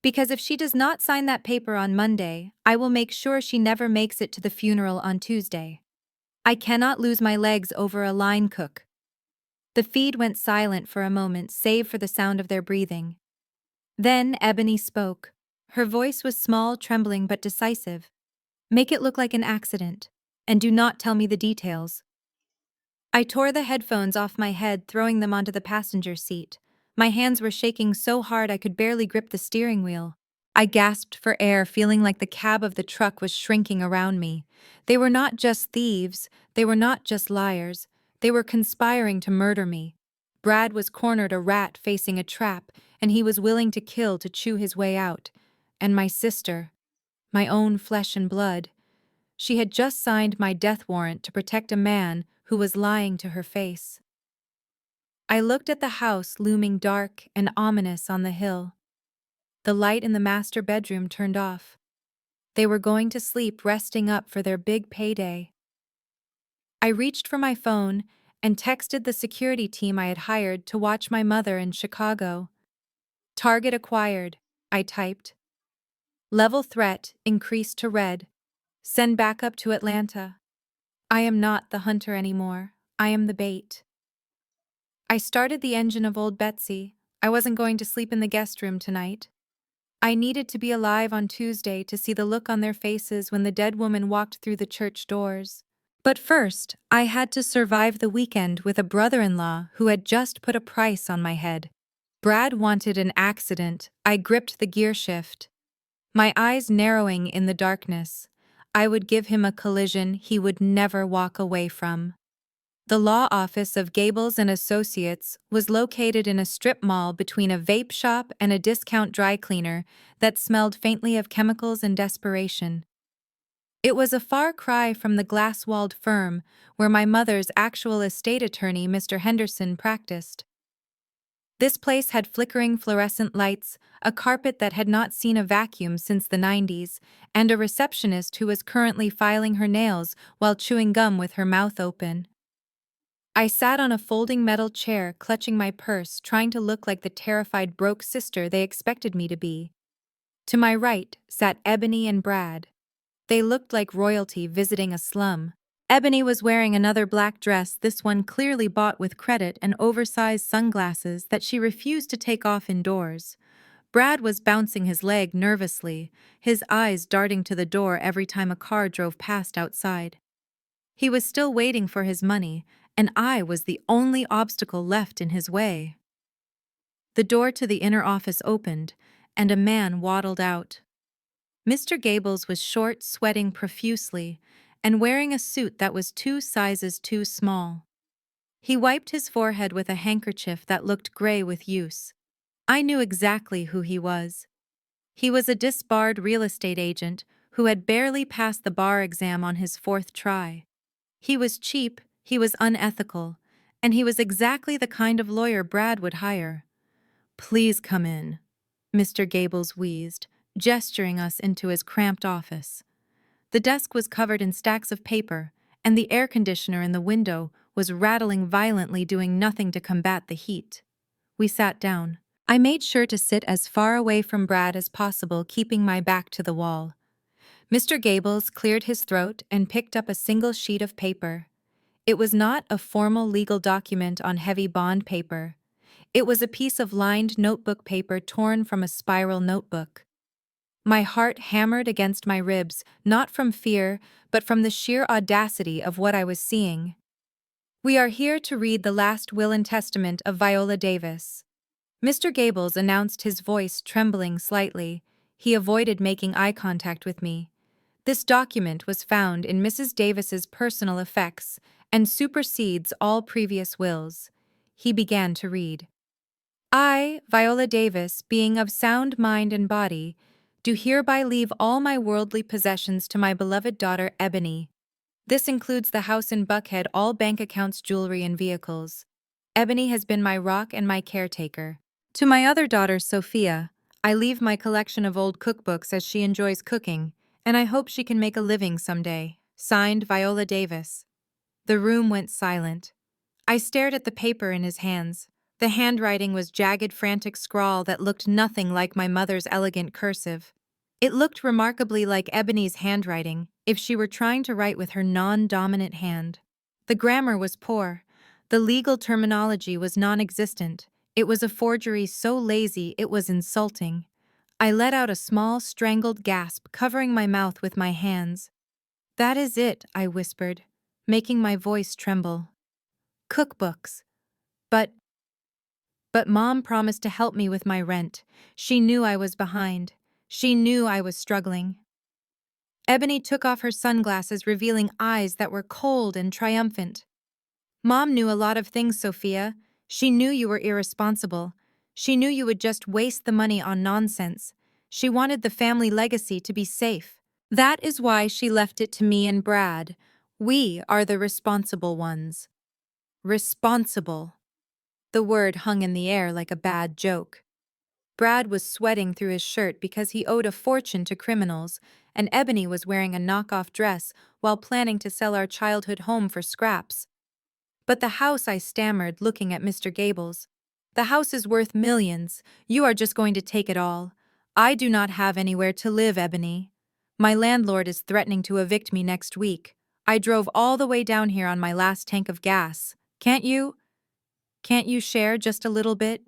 Because if she does not sign that paper on Monday, I will make sure she never makes it to the funeral on Tuesday. I cannot lose my legs over a line cook. The feed went silent for a moment, save for the sound of their breathing. Then Ebony spoke. Her voice was small, trembling, but decisive. Make it look like an accident, and do not tell me the details. I tore the headphones off my head, throwing them onto the passenger seat. My hands were shaking so hard I could barely grip the steering wheel. I gasped for air, feeling like the cab of the truck was shrinking around me. They were not just thieves, they were not just liars, they were conspiring to murder me. Brad was cornered a rat facing a trap, and he was willing to kill to chew his way out. And my sister, my own flesh and blood, she had just signed my death warrant to protect a man who was lying to her face. I looked at the house looming dark and ominous on the hill. The light in the master bedroom turned off. They were going to sleep, resting up for their big payday. I reached for my phone and texted the security team I had hired to watch my mother in Chicago. Target acquired, I typed. Level threat increased to red. Send backup to Atlanta. I am not the hunter anymore. I am the bait. I started the engine of Old Betsy. I wasn't going to sleep in the guest room tonight. I needed to be alive on Tuesday to see the look on their faces when the dead woman walked through the church doors. But first, I had to survive the weekend with a brother-in-law who had just put a price on my head. Brad wanted an accident. I gripped the gear shift, my eyes narrowing in the darkness. I would give him a collision he would never walk away from. The law office of Gables and Associates was located in a strip mall between a vape shop and a discount dry cleaner that smelled faintly of chemicals and desperation. It was a far cry from the glass-walled firm where my mother's actual estate attorney, Mr. Henderson, practiced. This place had flickering fluorescent lights, a carpet that had not seen a vacuum since the 90s, and a receptionist who was currently filing her nails while chewing gum with her mouth open. I sat on a folding metal chair, clutching my purse, trying to look like the terrified broke sister they expected me to be. To my right sat Ebony and Brad. They looked like royalty visiting a slum. Ebony was wearing another black dress, this one clearly bought with credit, and oversized sunglasses that she refused to take off indoors. Brad was bouncing his leg nervously, his eyes darting to the door every time a car drove past outside. He was still waiting for his money, and I was the only obstacle left in his way. The door to the inner office opened, and a man waddled out. Mr. Gables was short, sweating profusely, and wearing a suit that was 2 sizes too small. He wiped his forehead with a handkerchief that looked gray with use. I knew exactly who he was. He was a disbarred real estate agent who had barely passed the bar exam on his 4th try. He was cheap, he was unethical, and he was exactly the kind of lawyer Brad would hire. "Please come in," Mr. Gables wheezed, gesturing us into his cramped office. The desk was covered in stacks of paper, and the air conditioner in the window was rattling violently, doing nothing to combat the heat. We sat down. I made sure to sit as far away from Brad as possible, keeping my back to the wall. Mr. Gables cleared his throat and picked up a single sheet of paper. It was not a formal legal document on heavy bond paper. It was a piece of lined notebook paper torn from a spiral notebook. My heart hammered against my ribs, not from fear, but from the sheer audacity of what I was seeing. "We are here to read the last will and testament of Viola Davis." Mr. Gables announced, his voice trembling slightly. He avoided making eye contact with me. This document was found in Mrs. Davis's personal effects and supersedes all previous wills. He began to read. "I, Viola Davis, being of sound mind and body, do hereby leave all my worldly possessions to my beloved daughter Ebony. This includes the house in Buckhead, all bank accounts, jewelry, and vehicles. Ebony has been my rock and my caretaker. To my other daughter, Sophia, I leave my collection of old cookbooks as she enjoys cooking, and I hope she can make a living someday. Signed, Viola Davis." The room went silent. I stared at the paper in his hands. The handwriting was jagged, frantic scrawl that looked nothing like my mother's elegant cursive. It looked remarkably like Ebony's handwriting, if she were trying to write with her non-dominant hand. The grammar was poor. The legal terminology was non-existent. It was a forgery so lazy it was insulting. I let out a small, strangled gasp, covering my mouth with my hands. "That is it," I whispered, making my voice tremble. "Cookbooks. But Mom promised to help me with my rent. She knew I was behind. She knew I was struggling." Ebony took off her sunglasses, revealing eyes that were cold and triumphant. "Mom knew a lot of things, Sophia. She knew you were irresponsible. She knew you would just waste the money on nonsense. She wanted the family legacy to be safe. That is why she left it to me and Brad. We are the responsible ones. Responsible. The word hung in the air like a bad joke. Brad was sweating through his shirt because he owed a fortune to criminals, and Ebony was wearing a knockoff dress while planning to sell our childhood home for scraps. But the house, I stammered, looking at Mr. Gables. The house is worth millions. You are just going to take it all. I do not have anywhere to live, Ebony. My landlord is threatening to evict me next week. I drove all the way down here on my last tank of gas. Can't you share just a little bit?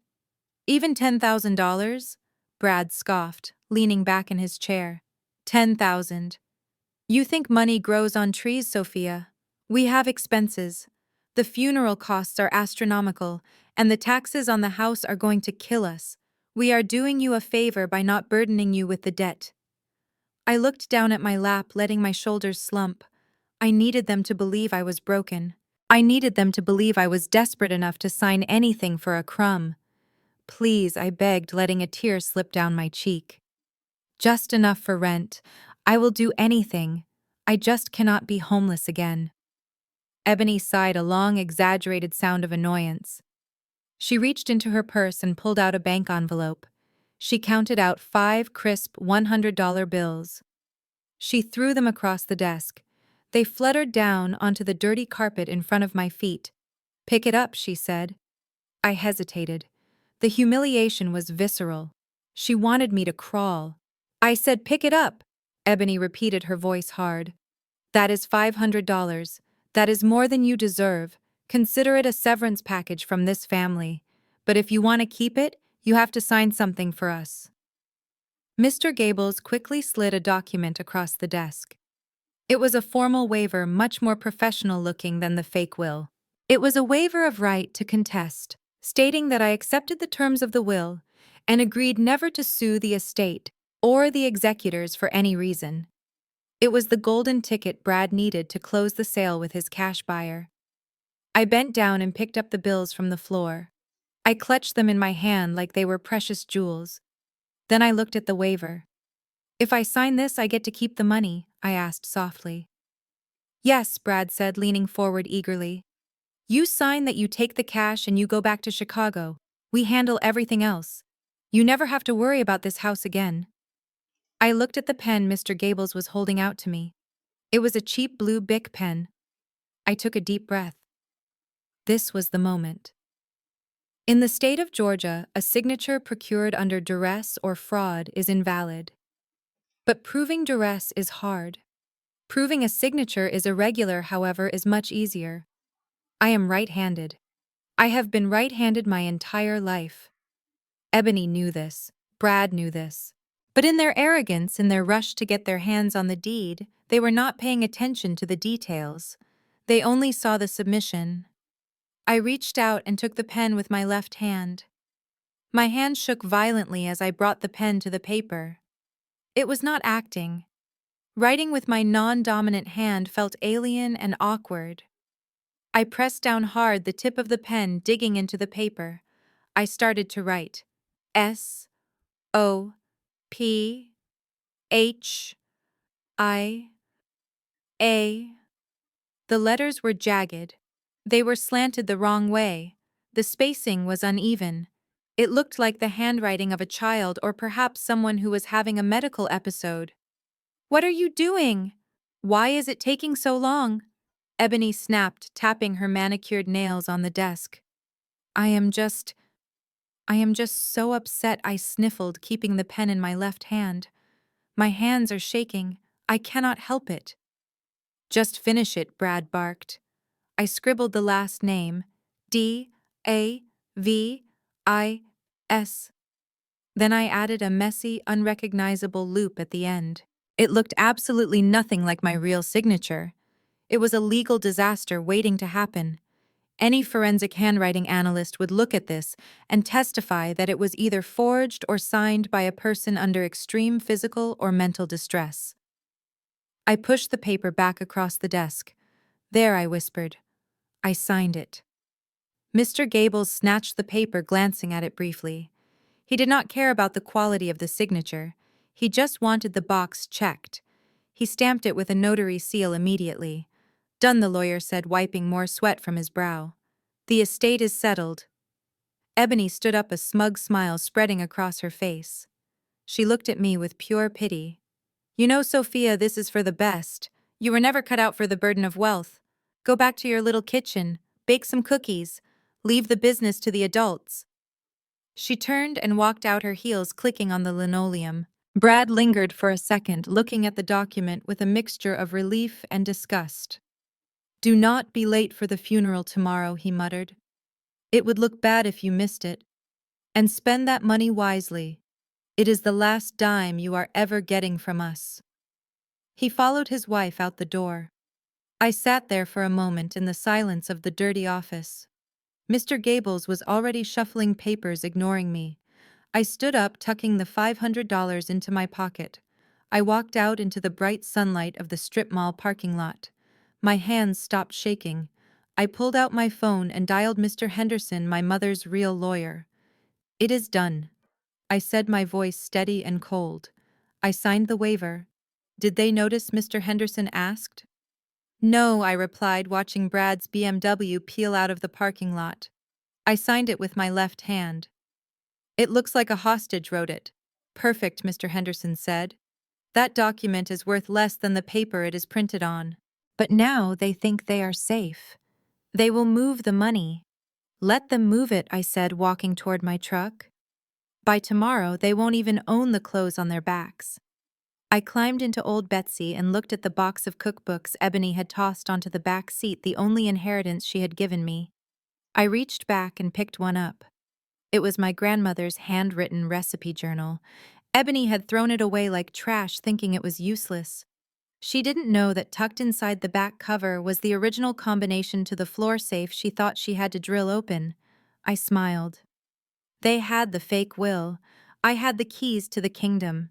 Even $10,000? Brad scoffed, leaning back in his chair. 10,000. You think money grows on trees, Sophia? We have expenses. The funeral costs are astronomical, and the taxes on the house are going to kill us. We are doing you a favor by not burdening you with the debt. I looked down at my lap, letting my shoulders slump. I needed them to believe I was broken. I needed them to believe I was desperate enough to sign anything for a crumb. Please, I begged, letting a tear slip down my cheek. Just enough for rent. I will do anything. I just cannot be homeless again. Ebony sighed a long, exaggerated sound of annoyance. She reached into her purse and pulled out a bank envelope. She counted out 5 crisp $100 bills. She threw them across the desk. They fluttered down onto the dirty carpet in front of my feet. "Pick it up," she said. I hesitated. The humiliation was visceral. She wanted me to crawl. I said, "Pick it up." Ebony repeated, her voice hard. "That is $500. That is more than you deserve. Consider it a severance package from this family. But if you want to keep it, you have to sign something for us." Mr. Gables quickly slid a document across the desk. It was a formal waiver, much more professional looking than the fake will. It was a waiver of right to contest, stating that I accepted the terms of the will and agreed never to sue the estate or the executors for any reason. It was the golden ticket Brad needed to close the sale with his cash buyer. I bent down and picked up the bills from the floor. I clutched them in my hand like they were precious jewels. Then I looked at the waiver. "If I sign this, I get to keep the money?" I asked softly. "Yes," Brad said, leaning forward eagerly. "You sign that you take the cash and you go back to Chicago. We handle everything else. You never have to worry about this house again." I looked at the pen Mr. Gables was holding out to me. It was a cheap blue Bic pen. I took a deep breath. This was the moment. In the state of Georgia, a signature procured under duress or fraud is invalid. But proving duress is hard. Proving a signature is irregular, however, is much easier. I am right-handed. I have been right-handed my entire life. Ebony knew this. Brad knew this. But in their arrogance, in their rush to get their hands on the deed, they were not paying attention to the details. They only saw the submission. I reached out and took the pen with my left hand. My hand shook violently as I brought the pen to the paper. It was not acting. Writing with my non-dominant hand felt alien and awkward. I pressed down hard, the tip of the pen digging into the paper. I started to write. S-O-P-H-I-A. The letters were jagged. They were slanted the wrong way. The spacing was uneven. It looked like the handwriting of a child or perhaps someone who was having a medical episode. "What are you doing? Why is it taking so long?" Ebony snapped, tapping her manicured nails on the desk. I am just so upset," I sniffled, keeping the pen in my left hand. "My hands are shaking. I cannot help it." "Just finish it," Brad barked. I scribbled the last name, D-A-V-I-S. Then I added a messy, unrecognizable loop at the end. It looked absolutely nothing like my real signature. It was a legal disaster waiting to happen. Any forensic handwriting analyst would look at this and testify that it was either forged or signed by a person under extreme physical or mental distress. I pushed the paper back across the desk. "There," I whispered. "I signed it." Mr. Gables snatched the paper, glancing at it briefly. He did not care about the quality of the signature. He just wanted the box checked. He stamped it with a notary seal immediately. "Done," the lawyer said, wiping more sweat from his brow. "The estate is settled." Ebony stood up, a smug smile spreading across her face. She looked at me with pure pity. "You know, Sophia, this is for the best. You were never cut out for the burden of wealth. Go back to your little kitchen, bake some cookies, leave the business to the adults." She turned and walked out, her heels clicking on the linoleum. Brad lingered for a second, looking at the document with a mixture of relief and disgust. "Do not be late for the funeral tomorrow," he muttered. "It would look bad if you missed it. And spend that money wisely. It is the last dime you are ever getting from us." He followed his wife out the door. I sat there for a moment in the silence of the dirty office. Mr. Gables was already shuffling papers, ignoring me. I stood up, tucking the $500 into my pocket. I walked out into the bright sunlight of the strip mall parking lot. My hands stopped shaking. I pulled out my phone and dialed Mr. Henderson, my mother's real lawyer. "It is done," I said, my voice steady and cold. "I signed the waiver." "Did they notice?" Mr. Henderson asked. "No," I replied, watching Brad's BMW peel out of the parking lot. "I signed it with my left hand." "It looks like a hostage wrote it." "Perfect," Mr. Henderson said. "That document is worth less than the paper it is printed on. But now they think they are safe. They will move the money." "Let them move it," I said, walking toward my truck. "By tomorrow, they won't even own the clothes on their backs." I climbed into old Betsy and looked at the box of cookbooks Ebony had tossed onto the back seat, the only inheritance she had given me. I reached back and picked one up. It was my grandmother's handwritten recipe journal. Ebony had thrown it away like trash, thinking it was useless. She didn't know that tucked inside the back cover was the original combination to the floor safe she thought she had to drill open. I smiled. They had the fake will. I had the keys to the kingdom.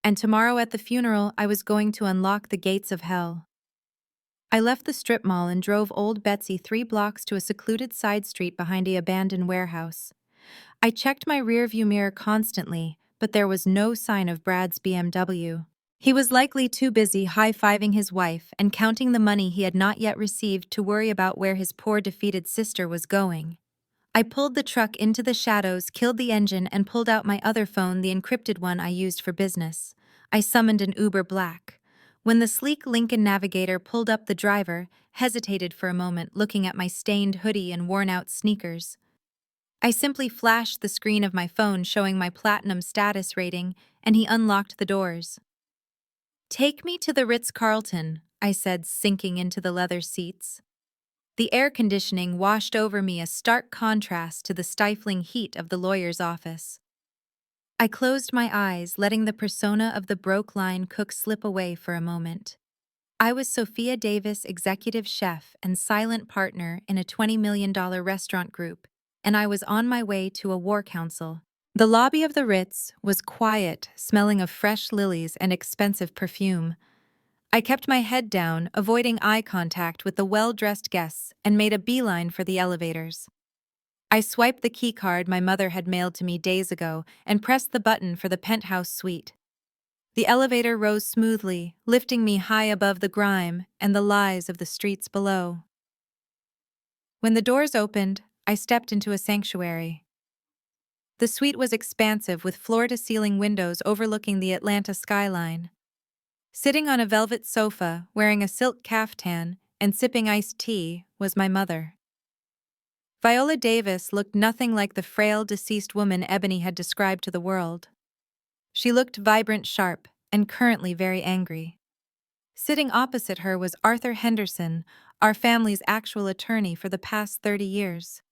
And tomorrow at the funeral, I was going to unlock the gates of hell. I left the strip mall and drove old Betsy 3 blocks to a secluded side street behind an abandoned warehouse. I checked my rearview mirror constantly, but there was no sign of Brad's BMW. He was likely too busy high-fiving his wife and counting the money he had not yet received to worry about where his poor defeated sister was going. I pulled the truck into the shadows, killed the engine, and pulled out my other phone, the encrypted one I used for business. I summoned an Uber Black. When the sleek Lincoln Navigator pulled up, the driver hesitated for a moment, looking at my stained hoodie and worn-out sneakers. I simply flashed the screen of my phone showing my platinum status rating, and he unlocked the doors. "Take me to the Ritz-Carlton," I said, sinking into the leather seats. The air conditioning washed over me, a stark contrast to the stifling heat of the lawyer's office. I closed my eyes, letting the persona of the broke-line cook slip away for a moment. I was Sophia Davis, executive chef and silent partner in a $20 million restaurant group, and I was on my way to a war council. The lobby of the Ritz was quiet, smelling of fresh lilies and expensive perfume. I kept my head down, avoiding eye contact with the well-dressed guests, and made a beeline for the elevators. I swiped the keycard my mother had mailed to me days ago and pressed the button for the penthouse suite. The elevator rose smoothly, lifting me high above the grime and the lies of the streets below. When the doors opened, I stepped into a sanctuary. The suite was expansive, with floor-to-ceiling windows overlooking the Atlanta skyline. Sitting on a velvet sofa, wearing a silk caftan and sipping iced tea, was my mother. Viola Davis looked nothing like the frail, deceased woman Ebony had described to the world. She looked vibrant, sharp, and currently very angry. Sitting opposite her was Arthur Henderson, our family's actual attorney for the past 30 years.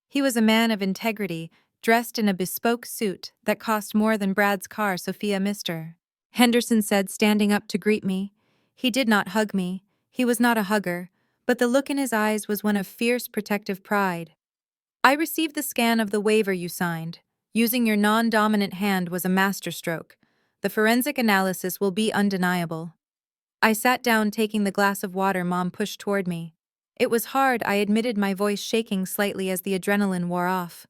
He was a man of integrity, dressed in a bespoke suit that cost more than Brad's car. "Sophia, Mr. Henderson said, standing up to greet me. He did not hug me. He was not a hugger, but the look in his eyes was one of fierce, protective pride. "I received the scan of the waiver you signed. Using your non-dominant hand was a masterstroke. The forensic analysis will be undeniable." I sat down, taking the glass of water Mom pushed toward me. It was hard, I admitted, my voice shaking slightly as the adrenaline wore off.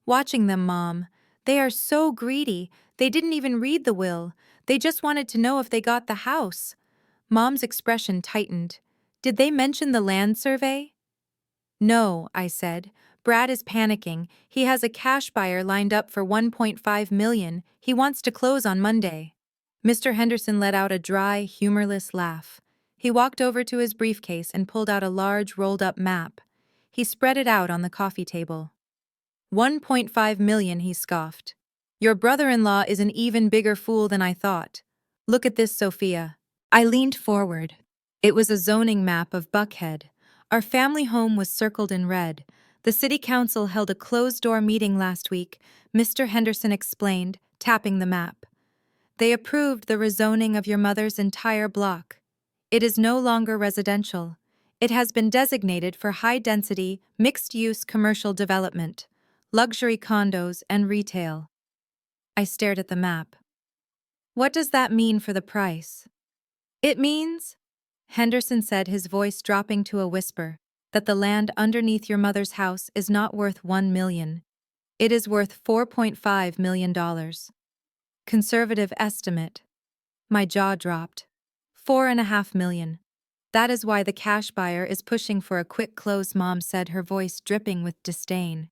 Watching them, Mom. They are so greedy. They didn't even read the will. They just wanted to know if they got the house. Mom's expression tightened. Did they mention the land survey? No, I said. Brad is panicking. He has a cash buyer lined up for 1.5 million. He wants to close on Monday. Mr. Henderson let out a dry, humorless laugh. He walked over to his briefcase and pulled out a large rolled-up map. He spread it out on the coffee table. 1.5 million, he scoffed. Your brother-in-law is an even bigger fool than I thought. Look at this, Sophia. I leaned forward. It was a zoning map of Buckhead. Our family home was circled in red. The city council held a closed-door meeting last week, Mr. Henderson explained, tapping the map. They approved the rezoning of your mother's entire block. It is no longer residential. It has been designated for high-density, mixed-use commercial development, luxury condos, and retail. I stared at the map. What does that mean for the price? It means, Henderson said, his voice dropping to a whisper, that the land underneath your mother's house is not worth 1 million. It is worth $4.5 million. Conservative estimate. My jaw dropped. 4.5 million. That is why the cash buyer is pushing for a quick close, Mom said, her voice dripping with disdain.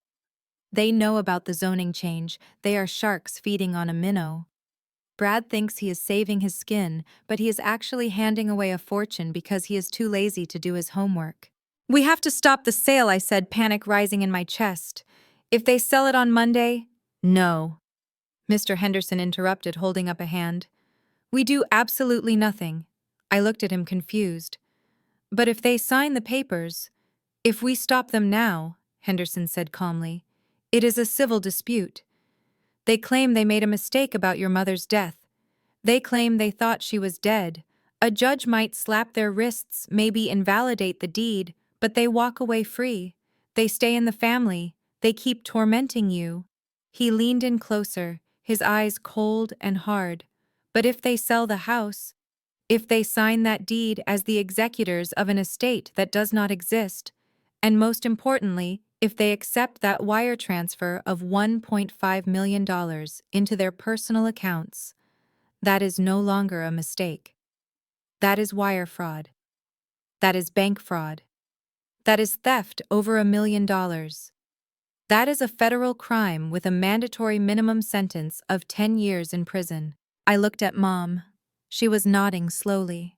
They know about the zoning change. They are sharks feeding on a minnow. Brad thinks he is saving his skin, but he is actually handing away a fortune because he is too lazy to do his homework. We have to stop the sale, I said, panic rising in my chest. If they sell it on Monday? No. Mr. Henderson interrupted, holding up a hand. We do absolutely nothing. I looked at him confused. But if they sign the papers, if we stop them now, Henderson said calmly, it is a civil dispute. They claim they made a mistake about your mother's death. They claim they thought she was dead. A judge might slap their wrists, maybe invalidate the deed, but they walk away free. They stay in the family. They keep tormenting you. He leaned in closer, his eyes cold and hard. But if they sell the house, if they sign that deed as the executors of an estate that does not exist, and most importantly, if they accept that wire transfer of $1.5 million into their personal accounts, that is no longer a mistake. That is wire fraud. That is bank fraud. That is theft over $1 million. That is a federal crime with a mandatory minimum sentence of 10 years in prison. I looked at Mom. She was nodding slowly.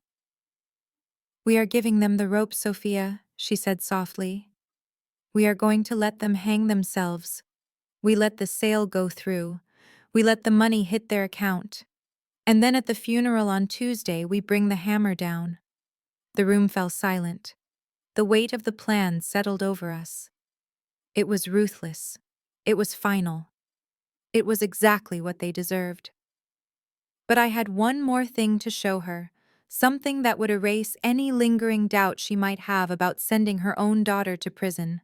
We are giving them the rope, Sophia, she said softly. We are going to let them hang themselves. We let the sale go through. We let the money hit their account. And then at the funeral on Tuesday, we bring the hammer down. The room fell silent. The weight of the plan settled over us. It was ruthless. It was final. It was exactly what they deserved. But I had one more thing to show her, something that would erase any lingering doubt she might have about sending her own daughter to prison.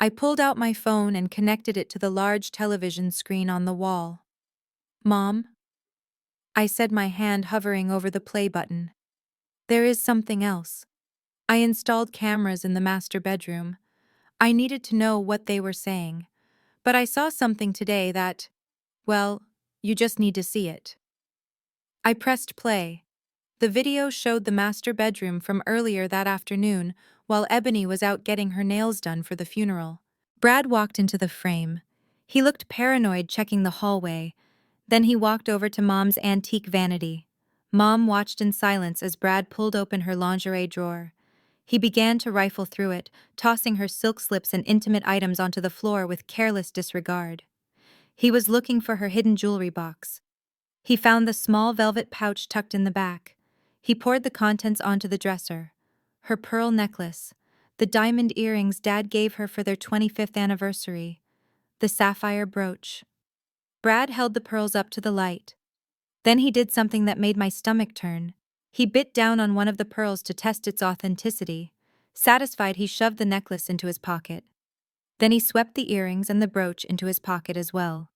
I pulled out my phone and connected it to the large television screen on the wall. Mom? I said, my hand hovering over the play button. There is something else. I installed cameras in the master bedroom. I needed to know what they were saying. But I saw something today that, well, you just need to see it. I pressed play. The video showed the master bedroom from earlier that afternoon while Ebony was out getting her nails done for the funeral. Brad walked into the frame. He looked paranoid, checking the hallway. Then he walked over to Mom's antique vanity. Mom watched in silence as Brad pulled open her lingerie drawer. He began to rifle through it, tossing her silk slips and intimate items onto the floor with careless disregard. He was looking for her hidden jewelry box. He found the small velvet pouch tucked in the back. He poured the contents onto the dresser. Her pearl necklace, the diamond earrings Dad gave her for their 25th anniversary, the sapphire brooch. Brad held the pearls up to the light. Then he did something that made my stomach turn. He bit down on one of the pearls to test its authenticity. Satisfied, he shoved the necklace into his pocket. Then he swept the earrings and the brooch into his pocket as well.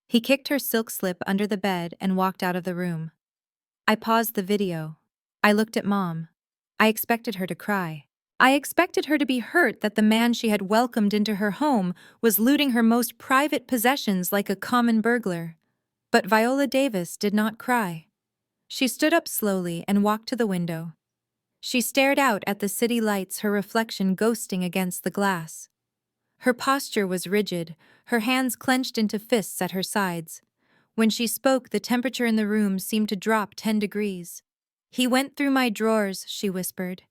He kicked her silk slip under the bed and walked out of the room. I paused the video. I looked at Mom. I expected her to cry. I expected her to be hurt that the man she had welcomed into her home was looting her most private possessions like a common burglar. But Viola Davis did not cry. She stood up slowly and walked to the window. She stared out at the city lights, her reflection ghosting against the glass. Her posture was rigid, her hands clenched into fists at her sides. When she spoke, the temperature in the room seemed to drop 10 degrees. "He went through my drawers," she whispered.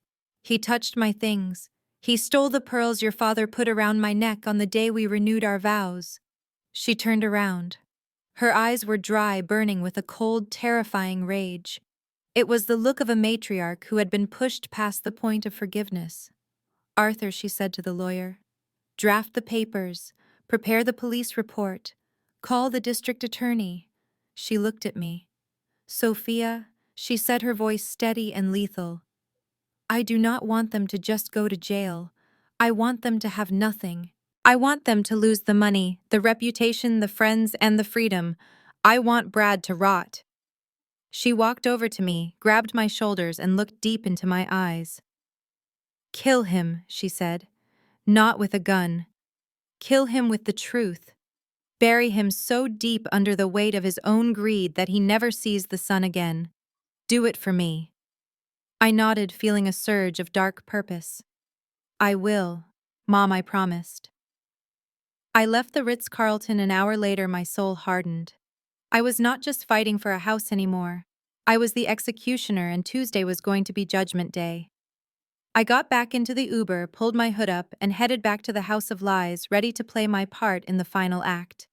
"He touched my things. He stole the pearls your father put around my neck on the day we renewed our vows." She turned around. Her eyes were dry, burning with a cold, terrifying rage. It was the look of a matriarch who had been pushed past the point of forgiveness. "Arthur," she said to the lawyer, "draft the papers, prepare the police report, call the district attorney." She looked at me. "Sophia," she said, her voice steady and lethal, "I do not want them to just go to jail. I want them to have nothing. I want them to lose the money, the reputation, the friends, and the freedom. I want Brad to rot." She walked over to me, grabbed my shoulders, and looked deep into my eyes. "Kill him," she said. "Not with a gun. Kill him with the truth. Bury him so deep under the weight of his own greed that he never sees the sun again. Do it for me." I nodded, feeling a surge of dark purpose. "I will, Mom, I promised." I left the Ritz-Carlton an hour later, my soul hardened. I was not just fighting for a house anymore. I was the executioner, and Tuesday was going to be Judgment Day. I got back into the Uber, pulled my hood up, and headed back to the House of Lies, ready to play my part in the final act.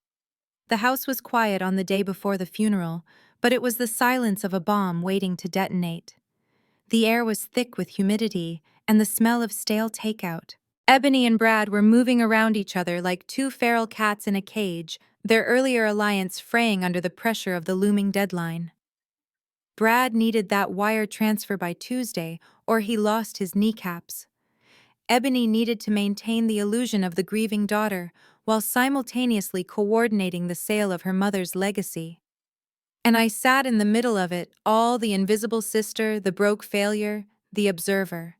The house was quiet on the day before the funeral, but it was the silence of a bomb waiting to detonate. The air was thick with humidity and the smell of stale takeout. Ebony and Brad were moving around each other like two feral cats in a cage, their earlier alliance fraying under the pressure of the looming deadline. Brad needed that wire transfer by Tuesday, or he lost his kneecaps. Ebony needed to maintain the illusion of the grieving daughter, while simultaneously coordinating the sale of her mother's legacy. And I sat in the middle of it all, the invisible sister, the broke failure, the observer.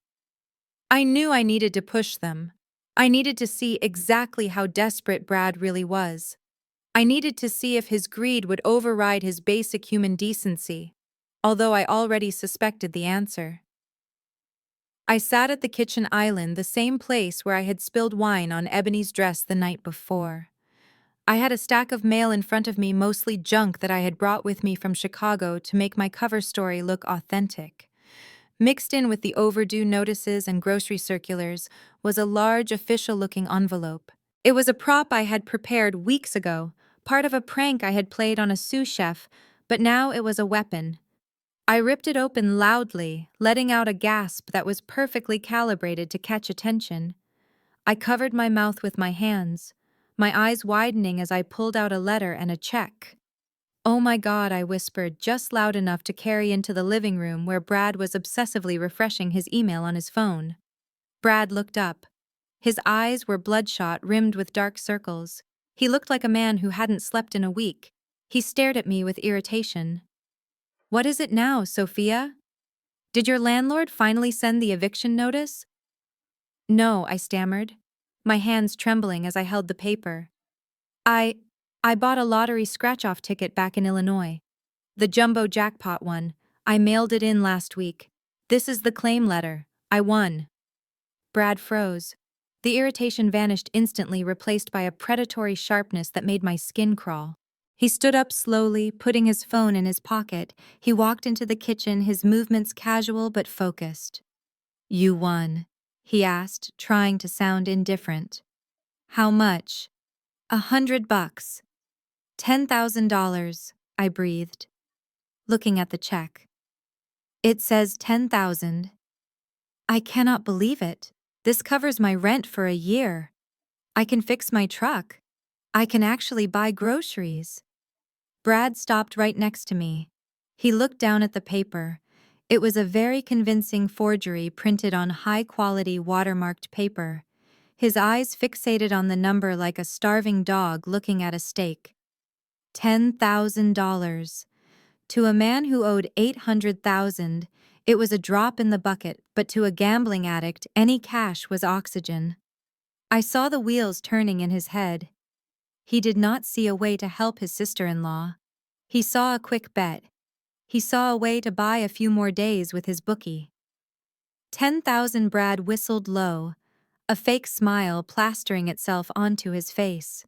I knew I needed to push them. I needed to see exactly how desperate Brad really was. I needed to see if his greed would override his basic human decency, although I already suspected the answer. I sat at the kitchen island, the same place where I had spilled wine on Ebony's dress the night before. I had a stack of mail in front of me, mostly junk that I had brought with me from Chicago to make my cover story look authentic. Mixed in with the overdue notices and grocery circulars was a large, official-looking envelope. It was a prop I had prepared weeks ago, part of a prank I had played on a sous chef, but now it was a weapon. I ripped it open loudly, letting out a gasp that was perfectly calibrated to catch attention. I covered my mouth with my hands, my eyes widening as I pulled out a letter and a check. "Oh my God," I whispered, just loud enough to carry into the living room where Brad was obsessively refreshing his email on his phone. Brad looked up. His eyes were bloodshot, rimmed with dark circles. He looked like a man who hadn't slept in a week. He stared at me with irritation. "What is it now, Sophia? Did your landlord finally send the eviction notice?" "No," I stammered, my hands trembling as I held the paper. I bought a lottery scratch-off ticket back in Illinois. The jumbo jackpot one. I mailed it in last week. This is the claim letter. I won." Brad froze. The irritation vanished instantly, replaced by a predatory sharpness that made my skin crawl. He stood up slowly, putting his phone in his pocket. He walked into the kitchen, his movements casual but focused. "You won?" he asked, trying to sound indifferent. "How much?" $100. $10,000, I breathed, looking at the check. "It says 10,000. I cannot believe it. This covers my rent for a year. I can fix my truck. I can actually buy groceries." Brad stopped right next to me. He looked down at the paper. It was a very convincing forgery printed on high-quality watermarked paper. His eyes fixated on the number like a starving dog looking at a steak. $10,000. To a man who owed $800,000, It was a drop in the bucket, but to a gambling addict, any cash was oxygen. I saw the wheels turning in his head. He did not see a way to help his sister-in-law. He saw a quick bet. He saw a way to buy a few more days with his bookie. 10,000. Brad whistled low, a fake smile plastering itself onto his face.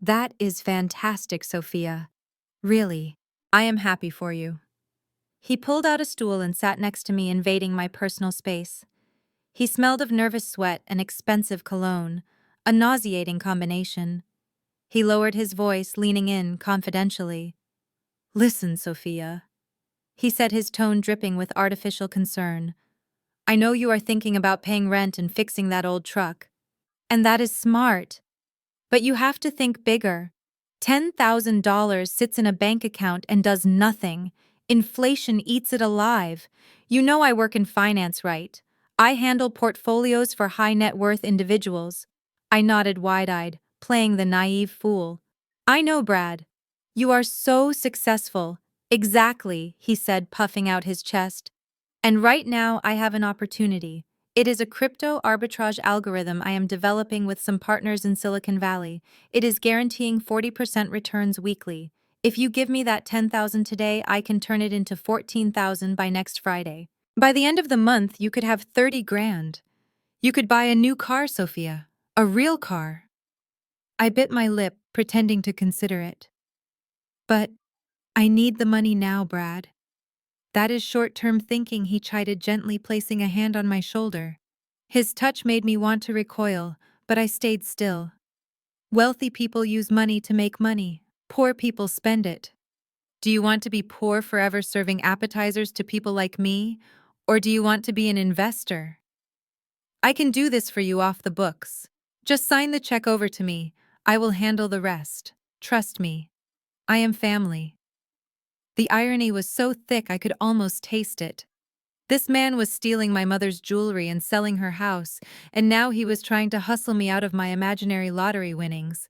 That is fantastic, Sophia. Really, I am happy for you. He pulled out a stool and sat next to me, invading my personal space. He smelled of nervous sweat and expensive cologne, a nauseating combination. He lowered his voice, leaning in confidentially. Listen, Sophia, he said, his tone dripping with artificial concern. I know you are thinking about paying rent and fixing that old truck. And that is smart. But you have to think bigger. $10,000 sits in a bank account and does nothing. Inflation eats it alive. You know I work in finance, right? I handle portfolios for high net worth individuals. I nodded wide-eyed, playing the naive fool. I know, Brad. You are so successful. Exactly, he said, puffing out his chest. And right now I have an opportunity. It is a crypto arbitrage algorithm I am developing with some partners in Silicon Valley. It is guaranteeing 40% returns weekly. If you give me that 10,000 today, I can turn it into 14,000 by next Friday. By the end of the month, you could have 30 grand. You could buy a new car, Sophia. A real car. I bit my lip, pretending to consider it. But I need the money now, Brad. That is short-term thinking, he chided, gently placing a hand on my shoulder. His touch made me want to recoil, but I stayed still. Wealthy people use money to make money. Poor people spend it. Do you want to be poor forever serving appetizers to people like me? Or do you want to be an investor? I can do this for you off the books. Just sign the check over to me. I will handle the rest. Trust me. I am family. The irony was so thick I could almost taste it. This man was stealing my mother's jewelry and selling her house, and now he was trying to hustle me out of my imaginary lottery winnings.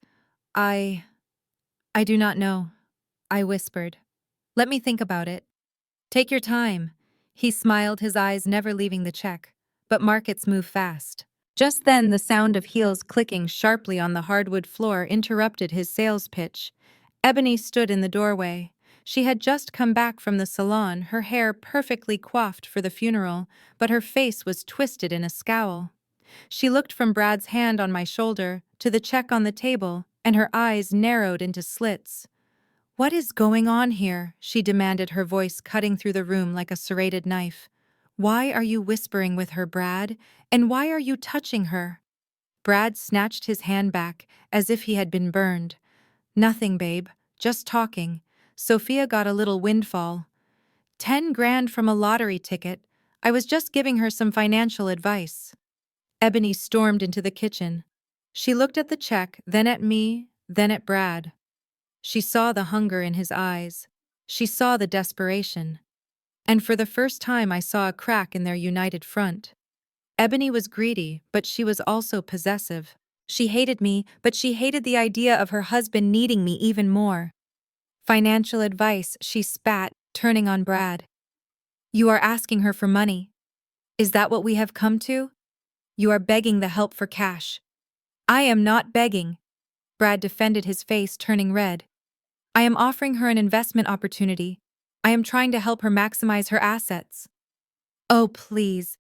I do not know, I whispered. Let me think about it. Take your time. He smiled, his eyes never leaving the check. But markets move fast. Just then, the sound of heels clicking sharply on the hardwood floor interrupted his sales pitch. Ebony stood in the doorway. She had just come back from the salon, her hair perfectly coiffed for the funeral, but her face was twisted in a scowl. She looked from Brad's hand on my shoulder to the check on the table, and her eyes narrowed into slits. What is going on here? She demanded, her voice cutting through the room like a serrated knife. Why are you whispering with her, Brad? And why are you touching her? Brad snatched his hand back, as if he had been burned. Nothing, babe. Just talking. Sophia got a little windfall. 10 grand from a lottery ticket. I was just giving her some financial advice. Ebony stormed into the kitchen. She looked at the check, then at me, then at Brad. She saw the hunger in his eyes. She saw the desperation. And for the first time I saw a crack in their united front. Ebony was greedy, but she was also possessive. She hated me, but she hated the idea of her husband needing me even more. Financial advice, she spat, turning on Brad. You are asking her for money. Is that what we have come to? You are begging the help for cash. I am not begging. Brad defended, his face turning red. I am offering her an investment opportunity. I am trying to help her maximize her assets. Oh, please.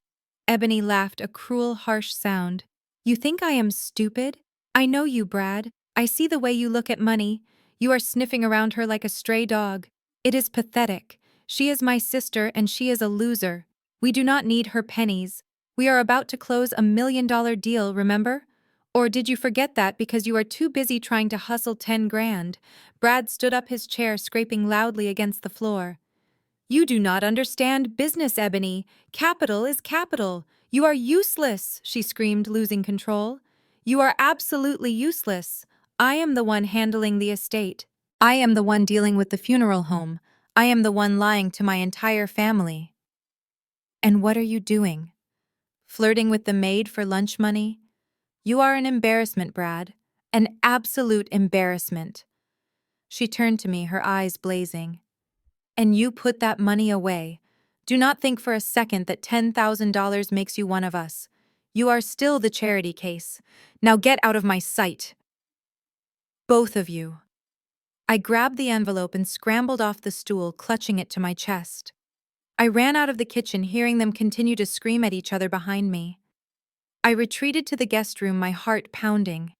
Ebony laughed, a cruel, harsh sound. You think I am stupid? I know you, Brad. I see the way you look at money. You are sniffing around her like a stray dog. It is pathetic. She is my sister and she is a loser. We do not need her pennies. We are about to close $1 million deal, remember? Or did you forget that because you are too busy trying to hustle 10 grand? Brad stood up, his chair scraping loudly against the floor. You do not understand business, Ebony. Capital is capital. You are useless, she screamed, losing control. You are absolutely useless. I am the one handling the estate. I am the one dealing with the funeral home. I am the one lying to my entire family. And what are you doing? Flirting with the maid for lunch money? You are an embarrassment, Brad. An absolute embarrassment. She turned to me, her eyes blazing. And you put that money away. Do not think for a second that $10,000 makes you one of us. You are still the charity case. Now get out of my sight. Both of you. I grabbed the envelope and scrambled off the stool, clutching it to my chest. I ran out of the kitchen, hearing them continue to scream at each other behind me. I retreated to the guest room, my heart pounding.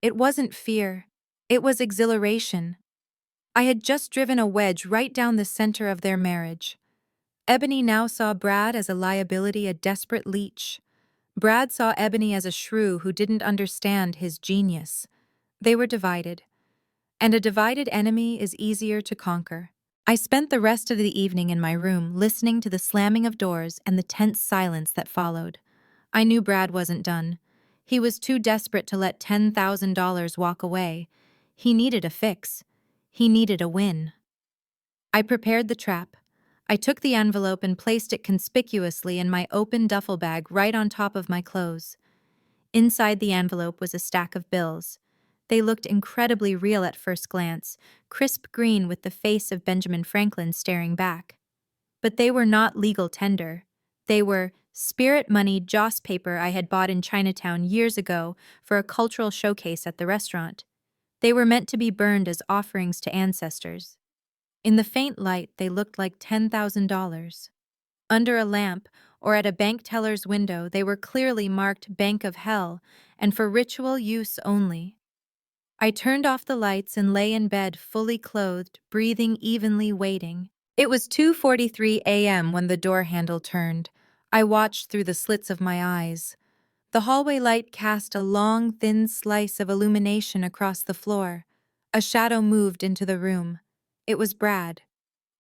It wasn't fear. It was exhilaration. I had just driven a wedge right down the center of their marriage. Ebony now saw Brad as a liability, a desperate leech. Brad saw Ebony as a shrew who didn't understand his genius. They were divided. And a divided enemy is easier to conquer. I spent the rest of the evening in my room listening to the slamming of doors and the tense silence that followed. I knew Brad wasn't done. He was too desperate to let $10,000 walk away. He needed a fix. He needed a win. I prepared the trap. I took the envelope and placed it conspicuously in my open duffel bag right on top of my clothes. Inside the envelope was a stack of bills. They looked incredibly real at first glance, crisp green with the face of Benjamin Franklin staring back. But they were not legal tender. They were spirit money joss paper I had bought in Chinatown years ago for a cultural showcase at the restaurant. They were meant to be burned as offerings to ancestors. In the faint light, they looked like $10,000. Under a lamp or at a bank teller's window, they were clearly marked Bank of Hell and for ritual use only. I turned off the lights and lay in bed fully clothed, breathing evenly, waiting. It was 2:43 a.m. when the door handle turned. I watched through the slits of my eyes. The hallway light cast a long, thin slice of illumination across the floor. A shadow moved into the room. It was Brad.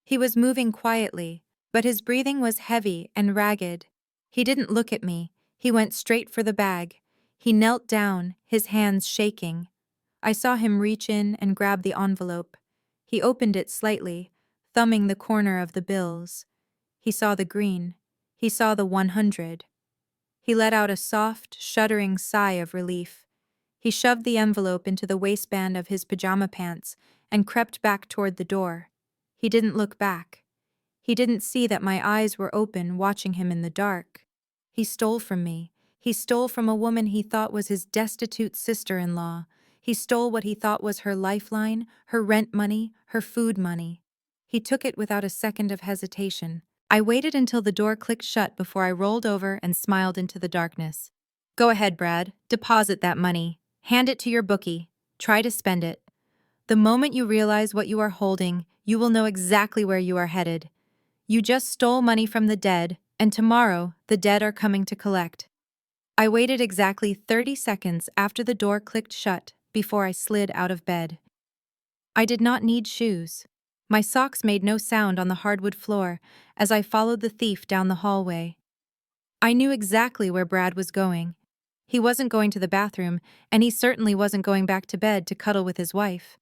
He was moving quietly, but his breathing was heavy and ragged. He didn't look at me. He went straight for the bag. He knelt down, his hands shaking. I saw him reach in and grab the envelope. He opened it slightly, thumbing the corner of the bills. He saw the green. He saw the 100. He let out a soft, shuddering sigh of relief. He shoved the envelope into the waistband of his pajama pants and crept back toward the door. He didn't look back. He didn't see that my eyes were open, watching him in the dark. He stole from me. He stole from a woman he thought was his destitute sister-in-law. He stole what he thought was her lifeline, her rent money, her food money. He took it without a second of hesitation. I waited until the door clicked shut before I rolled over and smiled into the darkness. Go ahead, Brad. Deposit that money. Hand it to your bookie. Try to spend it. The moment you realize what you are holding, you will know exactly where you are headed. You just stole money from the dead, and tomorrow, the dead are coming to collect. I waited exactly 30 seconds after the door clicked shut before I slid out of bed. I did not need shoes. My socks made no sound on the hardwood floor as I followed the thief down the hallway. I knew exactly where Brad was going. He wasn't going to the bathroom, and he certainly wasn't going back to bed to cuddle with his wife.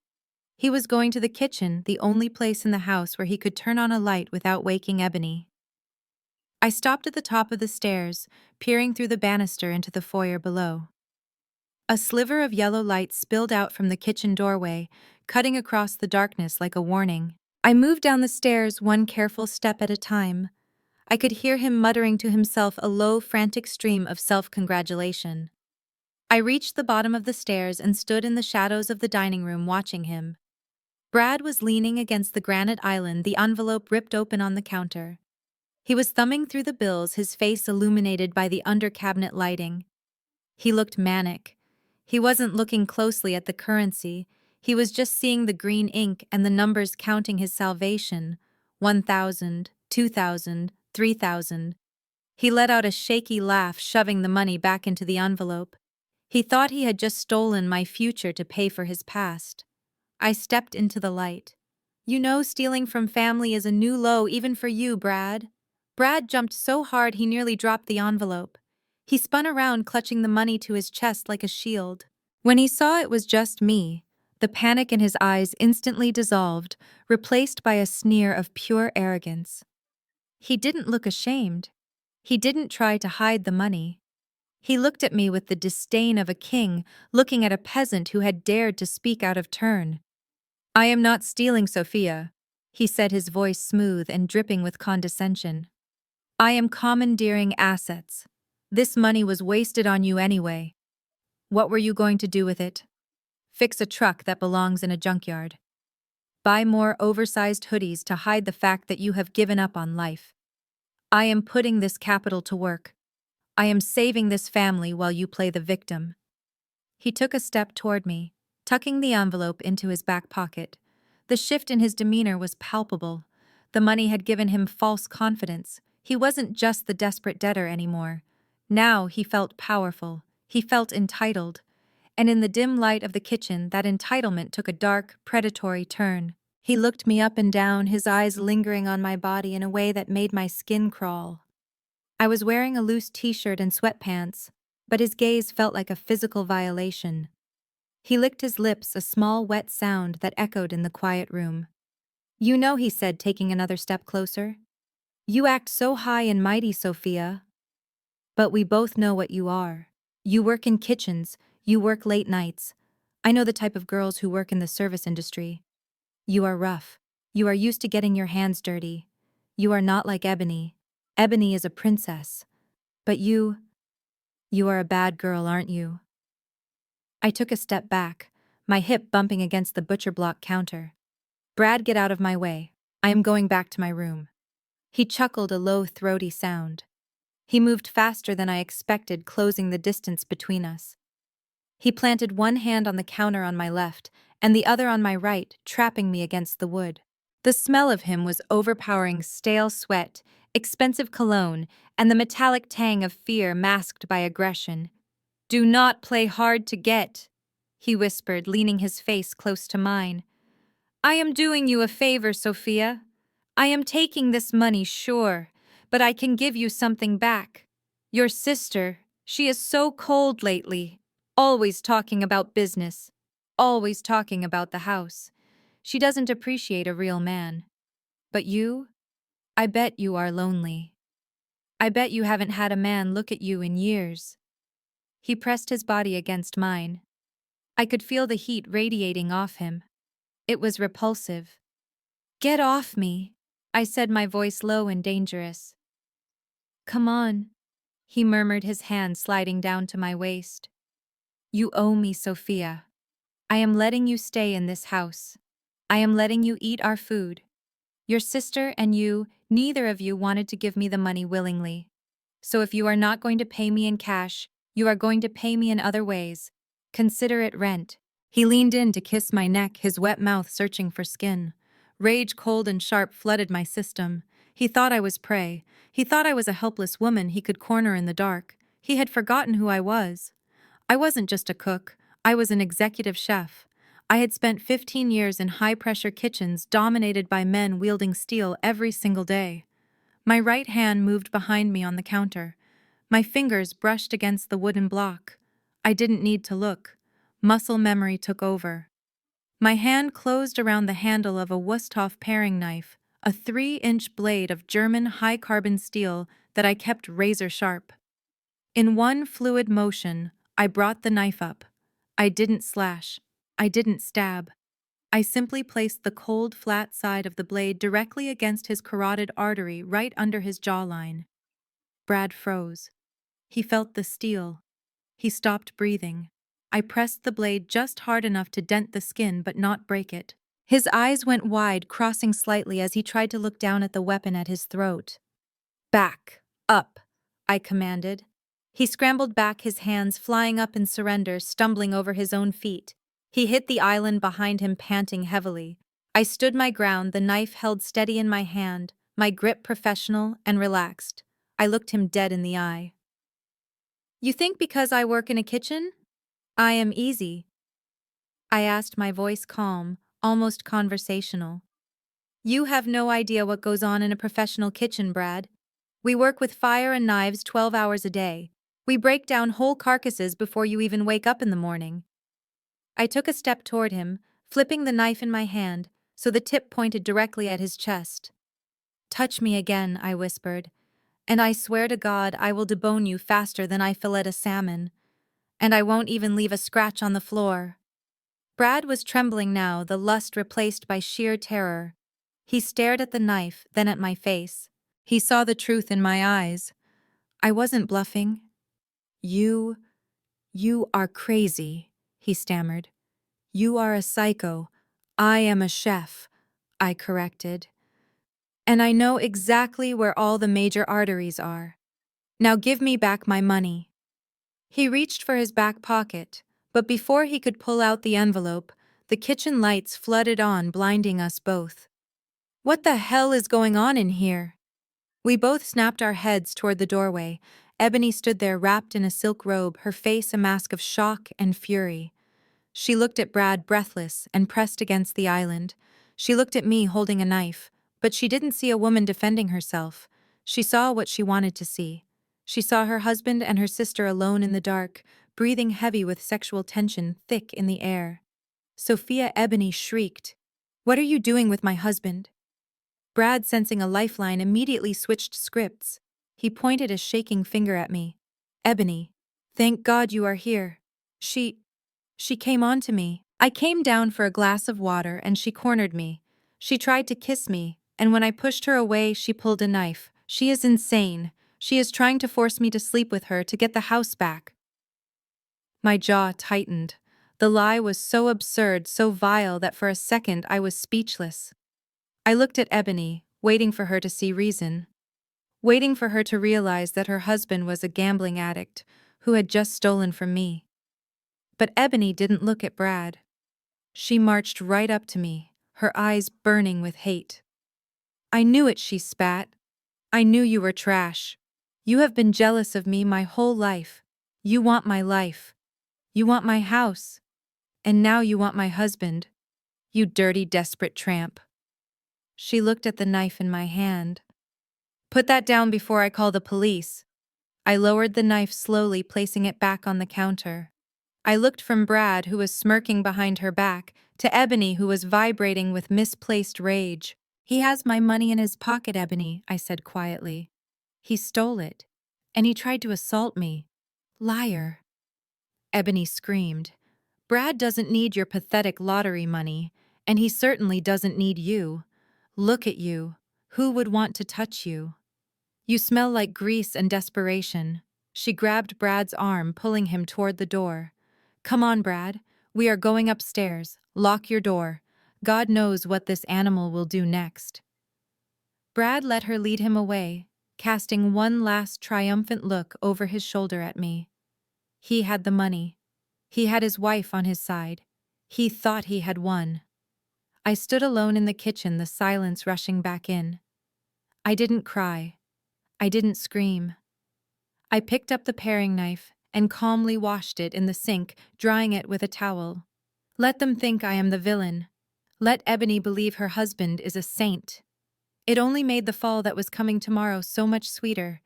He was going to the kitchen, the only place in the house where he could turn on a light without waking Ebony. I stopped at the top of the stairs, peering through the banister into the foyer below. A sliver of yellow light spilled out from the kitchen doorway, cutting across the darkness like a warning. I moved down the stairs one careful step at a time. I could hear him muttering to himself a low, frantic stream of self-congratulation. I reached the bottom of the stairs and stood in the shadows of the dining room watching him. Brad was leaning against the granite island, the envelope ripped open on the counter. He was thumbing through the bills, his face illuminated by the under-cabinet lighting. He looked manic. He wasn't looking closely at the currency. He was just seeing the green ink and the numbers counting his salvation. 1,000, 2,000, 3,000. He let out a shaky laugh, shoving the money back into the envelope. He thought he had just stolen my future to pay for his past. I stepped into the light. You know, stealing from family is a new low even for you, Brad. Brad jumped so hard he nearly dropped the envelope. He spun around, clutching the money to his chest like a shield. When he saw it was just me, the panic in his eyes instantly dissolved, replaced by a sneer of pure arrogance. He didn't look ashamed. He didn't try to hide the money. He looked at me with the disdain of a king looking at a peasant who had dared to speak out of turn. I am not stealing, Sophia, he said, his voice smooth and dripping with condescension. I am commandeering assets. This money was wasted on you anyway. What were you going to do with it? Fix a truck that belongs in a junkyard. Buy more oversized hoodies to hide the fact that you have given up on life. I am putting this capital to work. I am saving this family while you play the victim. He took a step toward me, tucking the envelope into his back pocket. The shift in his demeanor was palpable. The money had given him false confidence. He wasn't just the desperate debtor anymore. Now he felt powerful. He felt entitled. And in the dim light of the kitchen, that entitlement took a dark, predatory turn. He looked me up and down, his eyes lingering on my body in a way that made my skin crawl. I was wearing a loose t-shirt and sweatpants, but his gaze felt like a physical violation. He licked his lips, a small wet sound that echoed in the quiet room. "You know," he said, taking another step closer. "You act so high and mighty, Sophia. But we both know what you are. You work in kitchens, you work late nights. I know the type of girls who work in the service industry. You are rough. You are used to getting your hands dirty. You are not like Ebony. Ebony is a princess. But you are a bad girl, aren't you?" I took a step back, my hip bumping against the butcher block counter. "Brad, get out of my way. I am going back to my room." He chuckled, a low, throaty sound. He moved faster than I expected, closing the distance between us. He planted one hand on the counter on my left and the other on my right, trapping me against the wood. The smell of him was overpowering: stale sweat, expensive cologne, and the metallic tang of fear masked by aggression. "Do not play hard to get," he whispered, leaning his face close to mine. "I am doing you a favor, Sophia. I am taking this money, sure, but I can give you something back. Your sister, she is so cold lately, always talking about business, always talking about the house. She doesn't appreciate a real man. But you? I bet you are lonely. I bet you haven't had a man look at you in years." He pressed his body against mine. I could feel the heat radiating off him. It was repulsive. "Get off me," I said, my voice low and dangerous. "Come on," he murmured, his hand sliding down to my waist. "You owe me, Sophia. I am letting you stay in this house. I am letting you eat our food. Your sister and you, neither of you wanted to give me the money willingly. So if you are not going to pay me in cash, you are going to pay me in other ways. Consider it rent." He leaned in to kiss my neck, his wet mouth searching for skin. Rage, cold and sharp, flooded my system. He thought I was prey. He thought I was a helpless woman he could corner in the dark. He had forgotten who I was. I wasn't just a cook. I was an executive chef. I had spent 15 years in high-pressure kitchens dominated by men wielding steel every single day. My right hand moved behind me on the counter. My fingers brushed against the wooden block. I didn't need to look. Muscle memory took over. My hand closed around the handle of a Wusthof paring knife, a 3-inch blade of German high-carbon steel that I kept razor-sharp. In one fluid motion, I brought the knife up. I didn't slash. I didn't stab. I simply placed the cold, flat side of the blade directly against his carotid artery right under his jawline. Brad froze. He felt the steel. He stopped breathing. I pressed the blade just hard enough to dent the skin but not break it. His eyes went wide, crossing slightly as he tried to look down at the weapon at his throat. "Back up," I commanded. He scrambled back, his hands flying up in surrender, stumbling over his own feet. He hit the island behind him, panting heavily. I stood my ground, the knife held steady in my hand, my grip professional and relaxed. I looked him dead in the eye. "You think because I work in a kitchen, I am easy?" I asked, my voice calm, almost conversational. "You have no idea what goes on in a professional kitchen, Brad. We work with fire and knives 12 hours a day. We break down whole carcasses before you even wake up in the morning." I took a step toward him, flipping the knife in my hand so the tip pointed directly at his chest. "Touch me again," I whispered, "and I swear to God I will debone you faster than I fillet a salmon. And I won't even leave a scratch on the floor." Brad was trembling now, the lust replaced by sheer terror. He stared at the knife, then at my face. He saw the truth in my eyes. I wasn't bluffing. You, you are crazy, he stammered. You are a psycho. I am a chef, I corrected. And I know exactly where all the major arteries are. Now give me back my money. He reached for his back pocket, but before he could pull out the envelope, the kitchen lights flooded on, blinding us both. What the hell is going on in here? We both snapped our heads toward the doorway. Ebony stood there wrapped in a silk robe, her face a mask of shock and fury. She looked at Brad, breathless and pressed against the island. She looked at me, holding a knife, but she didn't see a woman defending herself. She saw what she wanted to see. She saw her husband and her sister alone in the dark, breathing heavy with sexual tension thick in the air. Sophia Ebony shrieked, "What are you doing with my husband?" Brad, sensing a lifeline, immediately switched scripts. He pointed a shaking finger at me. "Ebony, thank God you are here. She came on to me. I came down for a glass of water and she cornered me. She tried to kiss me, and when I pushed her away, she pulled a knife. She is insane. She is trying to force me to sleep with her to get the house back." My jaw tightened. The lie was so absurd, so vile that for a second I was speechless. I looked at Ebony, waiting for her to see reason. Waiting for her to realize that her husband was a gambling addict who had just stolen from me. But Ebony didn't look at Brad. She marched right up to me, her eyes burning with hate. "I knew it," she spat. "I knew you were trash. You have been jealous of me my whole life. You want my life. You want my house. And now you want my husband. You dirty, desperate tramp." She looked at the knife in my hand. "Put that down before I call the police." I lowered the knife slowly, placing it back on the counter. I looked from Brad, who was smirking behind her back, to Ebony, who was vibrating with misplaced rage. "He has my money in his pocket, Ebony," I said quietly. "He stole it. And he tried to assault me. Liar." Ebony screamed. "Brad doesn't need your pathetic lottery money, and he certainly doesn't need you. Look at you. Who would want to touch you? You smell like grease and desperation." She grabbed Brad's arm, pulling him toward the door. "Come on, Brad. We are going upstairs. Lock your door. God knows what this animal will do next." Brad let her lead him away, casting one last triumphant look over his shoulder at me. He had the money. He had his wife on his side. He thought he had won. I stood alone in the kitchen, the silence rushing back in. I didn't cry. I didn't scream. I picked up the paring knife and calmly washed it in the sink, drying it with a towel. Let them think I am the villain. Let Ebony believe her husband is a saint. It only made the fall that was coming tomorrow so much sweeter.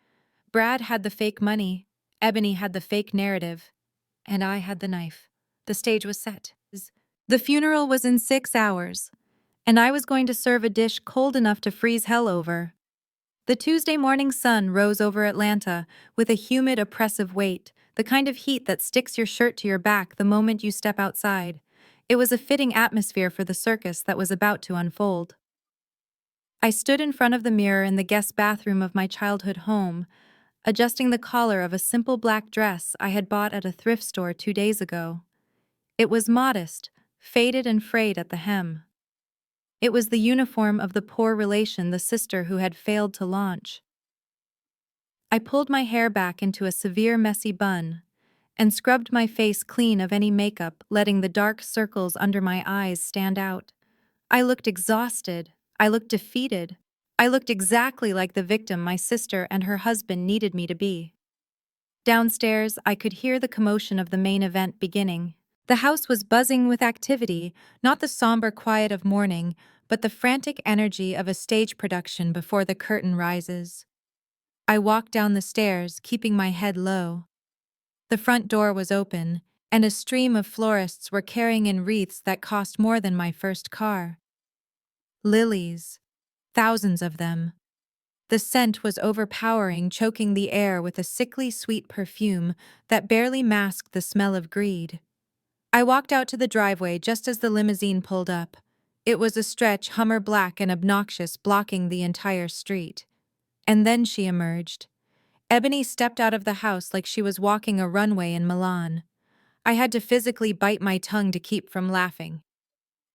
Brad had the fake money, Ebony had the fake narrative, and I had the knife. The stage was set. The funeral was in 6 hours, and I was going to serve a dish cold enough to freeze hell over. The Tuesday morning sun rose over Atlanta with a humid, oppressive weight, the kind of heat that sticks your shirt to your back the moment you step outside. It was a fitting atmosphere for the circus that was about to unfold. I stood in front of the mirror in the guest bathroom of my childhood home, adjusting the collar of a simple black dress I had bought at a thrift store 2 days ago. It was modest, faded and frayed at the hem. It was the uniform of the poor relation, the sister who had failed to launch. I pulled my hair back into a severe, messy bun and scrubbed my face clean of any makeup, letting the dark circles under my eyes stand out. I looked exhausted. I looked defeated. I looked exactly like the victim my sister and her husband needed me to be. Downstairs, I could hear the commotion of the main event beginning. The house was buzzing with activity, not the somber quiet of mourning, but the frantic energy of a stage production before the curtain rises. I walked down the stairs, keeping my head low. The front door was open, and a stream of florists were carrying in wreaths that cost more than my first car. Lilies. Thousands of them. The scent was overpowering, choking the air with a sickly sweet perfume that barely masked the smell of greed. I walked out to the driveway just as the limousine pulled up. It was a stretch Hummer, black and obnoxious, blocking the entire street. And then she emerged. Ebony stepped out of the house like she was walking a runway in Milan. I had to physically bite my tongue to keep from laughing.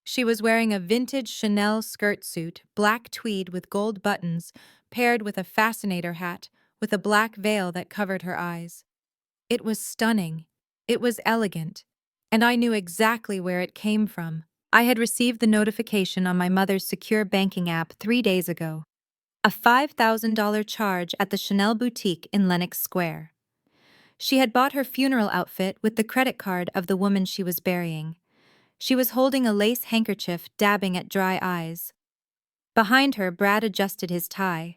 She was wearing a vintage Chanel skirt suit, black tweed with gold buttons, paired with a fascinator hat, with a black veil that covered her eyes. It was stunning. It was elegant. And I knew exactly where it came from. I had received the notification on my mother's secure banking app 3 days ago. A $5,000 charge at the Chanel boutique in Lenox Square. She had bought her funeral outfit with the credit card of the woman she was burying. She was holding a lace handkerchief, dabbing at dry eyes. Behind her, Brad adjusted his tie.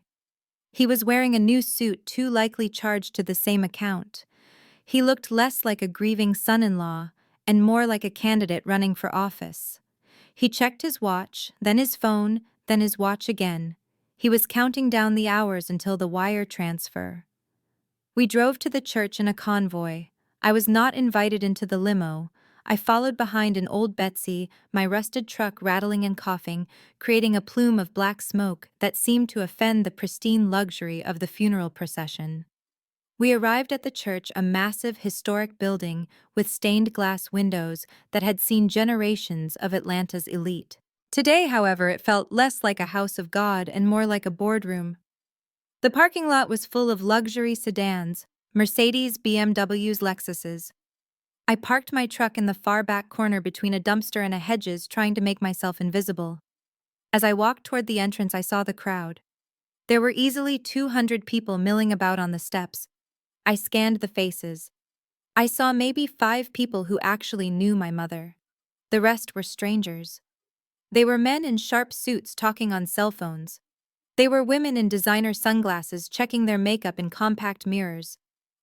He was wearing a new suit too likely charged to the same account. He looked less like a grieving son-in-law and more like a candidate running for office. He checked his watch, then his phone, then his watch again. He was counting down the hours until the wire transfer. We drove to the church in a convoy. I was not invited into the limo. I followed behind an old Betsy, my rusted truck rattling and coughing, creating a plume of black smoke that seemed to offend the pristine luxury of the funeral procession. We arrived at the church, a massive historic building with stained glass windows that had seen generations of Atlanta's elite. Today, however, it felt less like a house of God and more like a boardroom. The parking lot was full of luxury sedans, Mercedes, BMWs, Lexuses. I parked my truck in the far back corner between a dumpster and a hedges, trying to make myself invisible. As I walked toward the entrance, I saw the crowd. There were easily 200 people milling about on the steps. I scanned the faces. I saw maybe 5 people who actually knew my mother. The rest were strangers. They were men in sharp suits talking on cell phones. They were women in designer sunglasses checking their makeup in compact mirrors.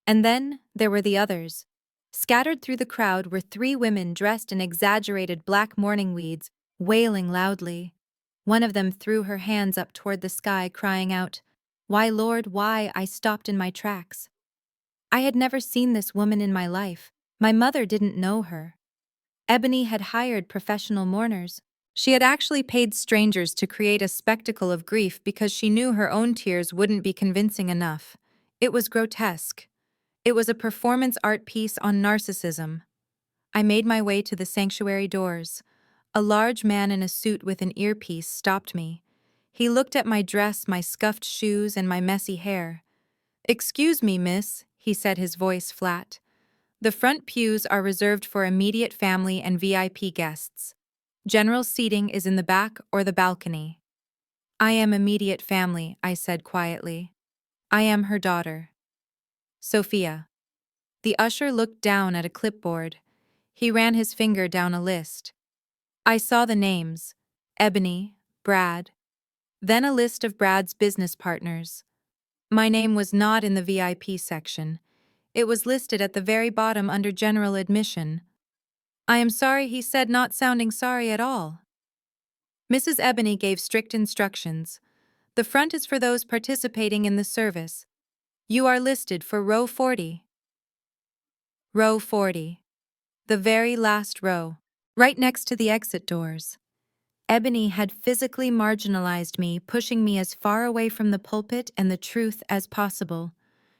And then there were the others. Scattered through the crowd were 3 women dressed in exaggerated black mourning weeds, wailing loudly. One of them threw her hands up toward the sky, crying out, "Why, Lord, why?" I stopped in my tracks. I had never seen this woman in my life. My mother didn't know her. Ebony had hired professional mourners. She had actually paid strangers to create a spectacle of grief because she knew her own tears wouldn't be convincing enough. It was grotesque. It was a performance art piece on narcissism. I made my way to the sanctuary doors. A large man in a suit with an earpiece stopped me. He looked at my dress, my scuffed shoes, and my messy hair. "Excuse me, miss," he said, his voice flat. "The front pews are reserved for immediate family and VIP guests. General seating is in the back or the balcony." "I am immediate family," I said quietly. "I am her daughter. Sophia." The usher looked down at a clipboard. He ran his finger down a list. I saw the names: Ebony, Brad, then a list of Brad's business partners. My name was not in the VIP section. It was listed at the very bottom under general admission. "I am sorry," he said, not sounding sorry at all. Mrs. Ebony gave strict instructions. "The front is for those participating in the service. You are listed for row 40. Row 40. The very last row, right next to the exit doors." Ebony had physically marginalized me, pushing me as far away from the pulpit and the truth as possible.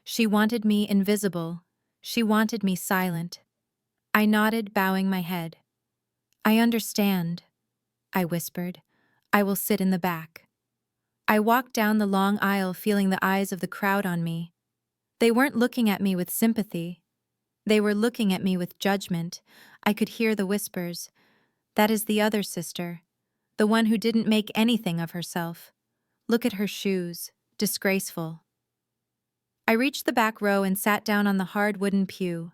She wanted me invisible. She wanted me silent. I nodded, bowing my head. "I understand," I whispered. "I will sit in the back." I walked down the long aisle, feeling the eyes of the crowd on me. They weren't looking at me with sympathy. They were looking at me with judgment. I could hear the whispers. "That is the other sister. The one who didn't make anything of herself. Look at her shoes. Disgraceful." I reached the back row and sat down on the hard wooden pew.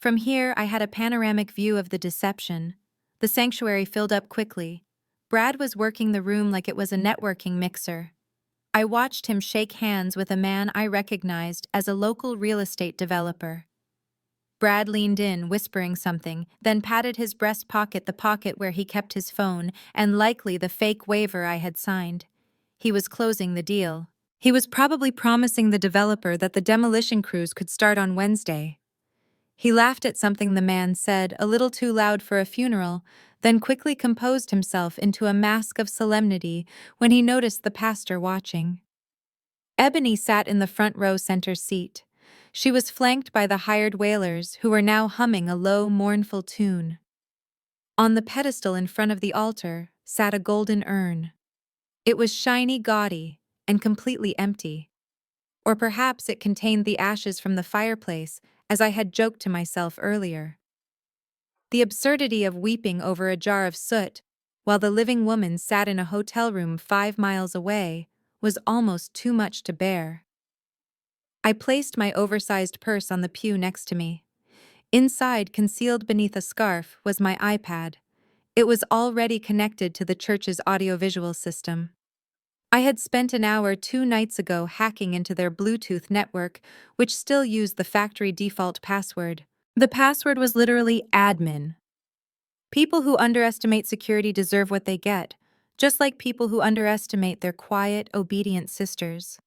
From here, I had a panoramic view of the deception. The sanctuary filled up quickly. Brad was working the room like it was a networking mixer. I watched him shake hands with a man I recognized as a local real estate developer. Brad leaned in, whispering something, then patted his breast pocket, the pocket where he kept his phone, and likely the fake waiver I had signed. He was closing the deal. He was probably promising the developer that the demolition crews could start on Wednesday. He laughed at something the man said, a little too loud for a funeral, then quickly composed himself into a mask of solemnity when he noticed the pastor watching. Ebony sat in the front row center seat. She was flanked by the hired wailers who were now humming a low, mournful tune. On the pedestal in front of the altar sat a golden urn. It was shiny, gaudy, and completely empty. Or perhaps it contained the ashes from the fireplace, as I had joked to myself earlier. The absurdity of weeping over a jar of soot, while the living woman sat in a hotel room 5 miles away, was almost too much to bear. I placed my oversized purse on the pew next to me. Inside, concealed beneath a scarf, was my iPad. It was already connected to the church's audiovisual system. I had spent an hour 2 nights ago hacking into their Bluetooth network, which still used the factory default password. The password was literally admin. People who underestimate security deserve what they get, just like people who underestimate their quiet, obedient sisters.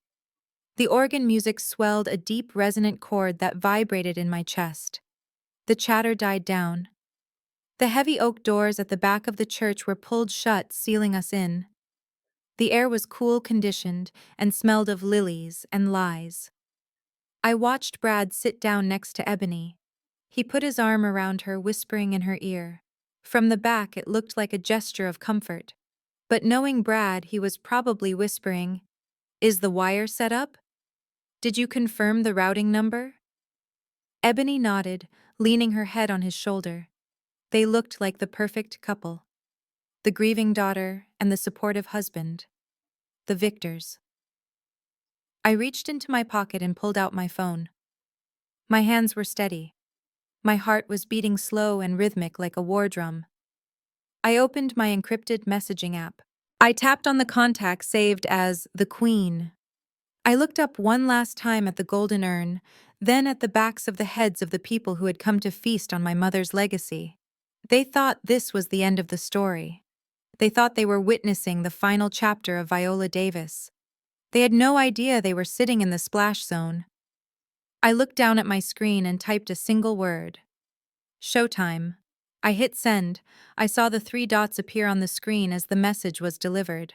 The organ music swelled a deep, resonant chord that vibrated in my chest. The chatter died down. The heavy oak doors at the back of the church were pulled shut, sealing us in. The air was cool, conditioned, and smelled of lilies and lies. I watched Brad sit down next to Ebony. He put his arm around her, whispering in her ear. From the back, it looked like a gesture of comfort. But knowing Brad, he was probably whispering, "Is the wire set up? Did you confirm the routing number?" Ebony nodded, leaning her head on his shoulder. They looked like the perfect couple. The grieving daughter and the supportive husband. The victors. I reached into my pocket and pulled out my phone. My hands were steady. My heart was beating slow and rhythmic like a war drum. I opened my encrypted messaging app. I tapped on the contact saved as the Queen. I looked up one last time at the golden urn, then at the backs of the heads of the people who had come to feast on my mother's legacy. They thought this was the end of the story. They thought they were witnessing the final chapter of Viola Davis. They had no idea they were sitting in the splash zone. I looked down at my screen and typed a single word. Showtime. I hit send. I saw the 3 dots appear on the screen as the message was delivered.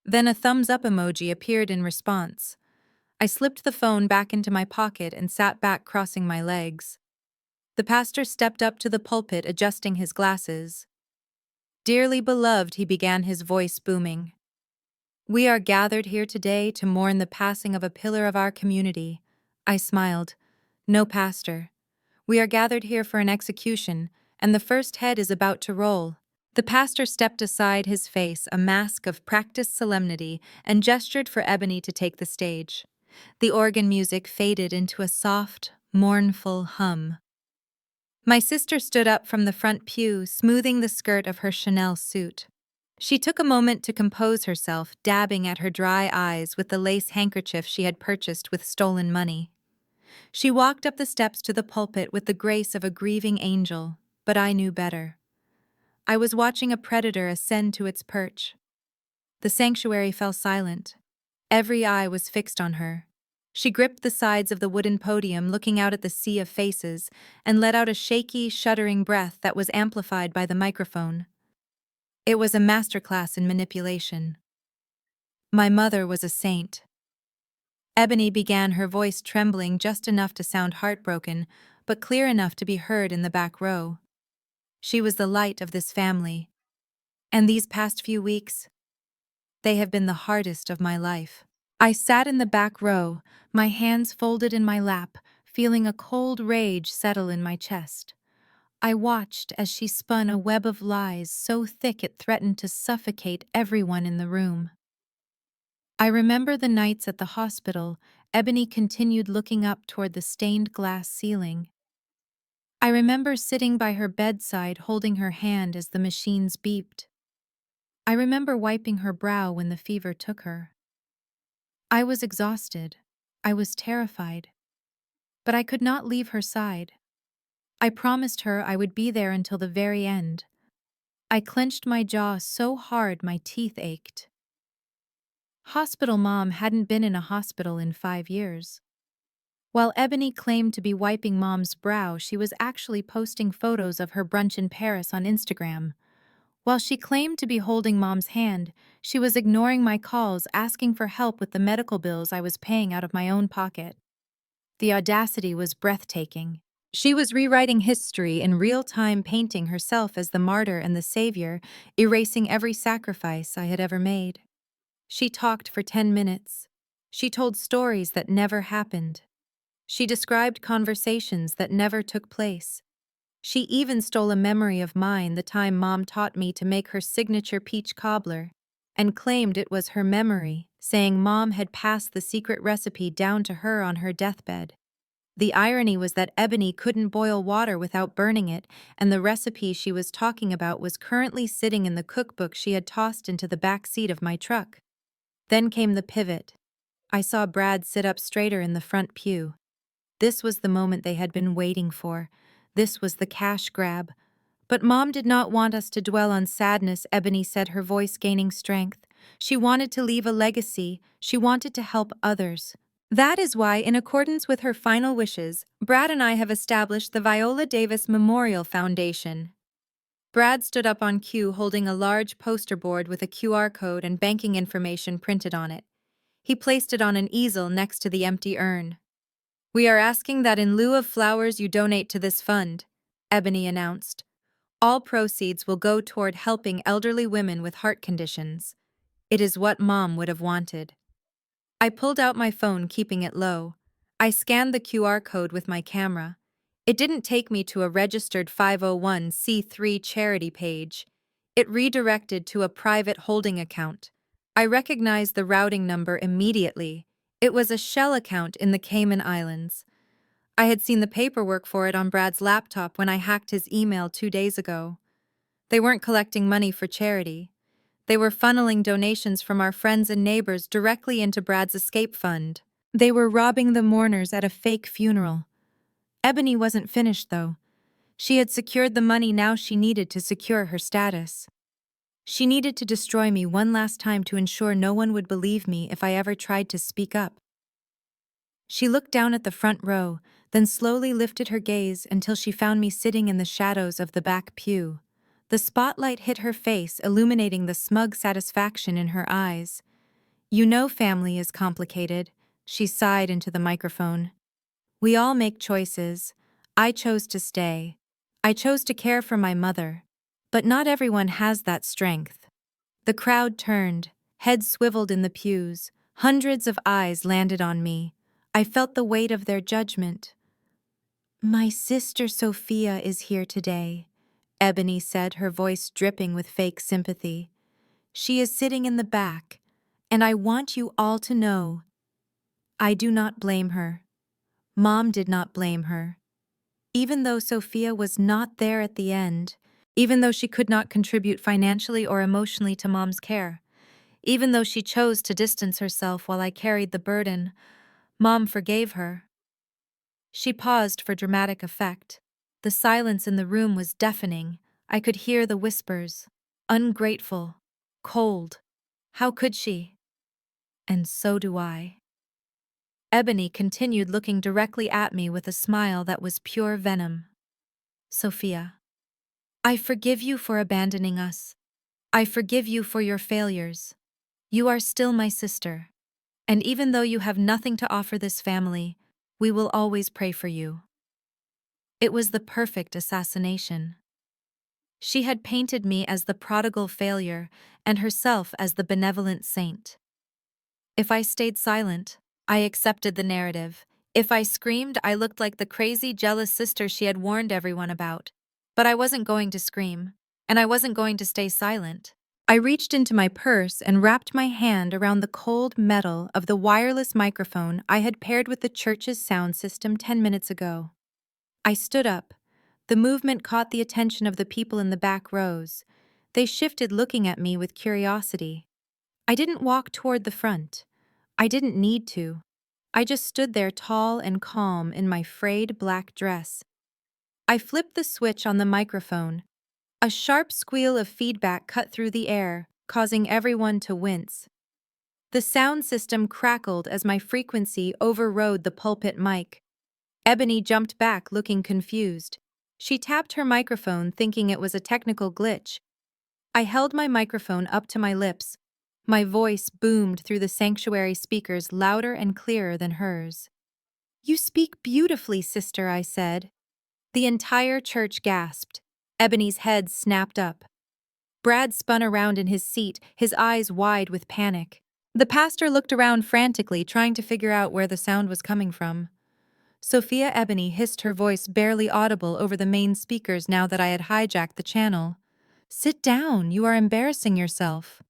Then a thumbs up emoji appeared in response. I slipped the phone back into my pocket and sat back, crossing my legs. The pastor stepped up to the pulpit, adjusting his glasses. "Dearly beloved," he began, his voice booming. "We are gathered here today to mourn the passing of a pillar of our community." I smiled. "No, pastor. We are gathered here for an execution, and the first head is about to roll." The pastor stepped aside, his face a mask of practiced solemnity, and gestured for Ebony to take the stage. The organ music faded into a soft, mournful hum. My sister stood up from the front pew, smoothing the skirt of her Chanel suit. She took a moment to compose herself, dabbing at her dry eyes with the lace handkerchief she had purchased with stolen money. She walked up the steps to the pulpit with the grace of a grieving angel, but I knew better. I was watching a predator ascend to its perch. The sanctuary fell silent. Every eye was fixed on her. She gripped the sides of the wooden podium, looking out at the sea of faces, and let out a shaky, shuddering breath that was amplified by the microphone. It was a masterclass in manipulation. My mother was a saint. Ebony began, her voice trembling just enough to sound heartbroken, but clear enough to be heard in the back row. She was the light of this family. And these past few weeks, they have been the hardest of my life. I sat in the back row, my hands folded in my lap, feeling a cold rage settle in my chest. I watched as she spun a web of lies so thick it threatened to suffocate everyone in the room. I remember the nights at the hospital. Ebony continued looking up toward the stained glass ceiling. I remember sitting by her bedside, holding her hand as the machines beeped. I remember wiping her brow when the fever took her. I was exhausted. I was terrified. But I could not leave her side. I promised her I would be there until the very end. I clenched my jaw so hard my teeth ached. Hospital Mom hadn't been in a hospital in 5 years. While Ebony claimed to be wiping Mom's brow, she was actually posting photos of her brunch in Paris on Instagram. While she claimed to be holding Mom's hand, she was ignoring my calls asking for help with the medical bills I was paying out of my own pocket. The audacity was breathtaking. She was rewriting history in real time, painting herself as the martyr and the savior, erasing every sacrifice I had ever made. She talked for 10 minutes. She told stories that never happened. She described conversations that never took place. She even stole a memory of mine the time Mom taught me to make her signature peach cobbler, and claimed it was her memory, saying Mom had passed the secret recipe down to her on her deathbed. The irony was that Ebony couldn't boil water without burning it, and the recipe she was talking about was currently sitting in the cookbook she had tossed into the back seat of my truck. Then came the pivot. I saw Brad sit up straighter in the front pew. This was the moment they had been waiting for. This was the cash grab. But Mom did not want us to dwell on sadness, Ebony said, her voice gaining strength. She wanted to leave a legacy. She wanted to help others. That is why, in accordance with her final wishes, Brad and I have established the Viola Davis Memorial Foundation. Brad stood up on cue holding a large poster board with a QR code and banking information printed on it. He placed it on an easel next to the empty urn. "We are asking that in lieu of flowers you donate to this fund," Ebony announced. "All proceeds will go toward helping elderly women with heart conditions. It is what Mom would have wanted." I pulled out my phone, keeping it low. I scanned the QR code with my camera. It didn't take me to a registered 501c3 charity page. It redirected to a private holding account. I recognized the routing number immediately. It was a shell account in the Cayman Islands. I had seen the paperwork for it on Brad's laptop when I hacked his email 2 days ago. They weren't collecting money for charity. They were funneling donations from our friends and neighbors directly into Brad's escape fund. They were robbing the mourners at a fake funeral. Ebony wasn't finished, though. She had secured the money, now she needed to secure her status. She needed to destroy me one last time to ensure no one would believe me if I ever tried to speak up. She looked down at the front row, then slowly lifted her gaze until she found me sitting in the shadows of the back pew. The spotlight hit her face, illuminating the smug satisfaction in her eyes. "You know family is complicated," she sighed into the microphone. "We all make choices. I chose to stay. I chose to care for my mother. But not everyone has that strength." The crowd turned, heads swiveled in the pews. Hundreds of eyes landed on me. I felt the weight of their judgment. "My sister Sophia is here today," Ebony said, her voice dripping with fake sympathy. "She is sitting in the back, and I want you all to know, I do not blame her. Mom did not blame her. Even though Sophia was not there at the end, even though she could not contribute financially or emotionally to Mom's care, even though she chose to distance herself while I carried the burden, Mom forgave her." She paused for dramatic effect. The silence in the room was deafening. I could hear the whispers. Ungrateful. Cold. How could she? And so do I. Ebony continued, looking directly at me with a smile that was pure venom. "Sophia, I forgive you for abandoning us. I forgive you for your failures. You are still my sister. And even though you have nothing to offer this family, we will always pray for you." It was the perfect assassination. She had painted me as the prodigal failure and herself as the benevolent saint. If I stayed silent, I accepted the narrative. If I screamed, I looked like the crazy, jealous sister she had warned everyone about. But I wasn't going to scream, and I wasn't going to stay silent. I reached into my purse and wrapped my hand around the cold metal of the wireless microphone I had paired with the church's sound system 10 minutes ago. I stood up. The movement caught the attention of the people in the back rows. They shifted, looking at me with curiosity. I didn't walk toward the front. I didn't need to. I just stood there, tall and calm in my frayed black dress. I flipped the switch on the microphone. A sharp squeal of feedback cut through the air, causing everyone to wince. The sound system crackled as my frequency overrode the pulpit mic. Ebony jumped back, looking confused. She tapped her microphone, thinking it was a technical glitch. I held my microphone up to my lips. My voice boomed through the sanctuary speakers louder and clearer than hers. "You speak beautifully, sister," I said. The entire church gasped. Ebony's head snapped up. Brad spun around in his seat, his eyes wide with panic. The pastor looked around frantically, trying to figure out where the sound was coming from. Sophia Ebony hissed, her voice barely audible over the main speakers now that I had hijacked the channel. "Sit down, you are embarrassing yourself."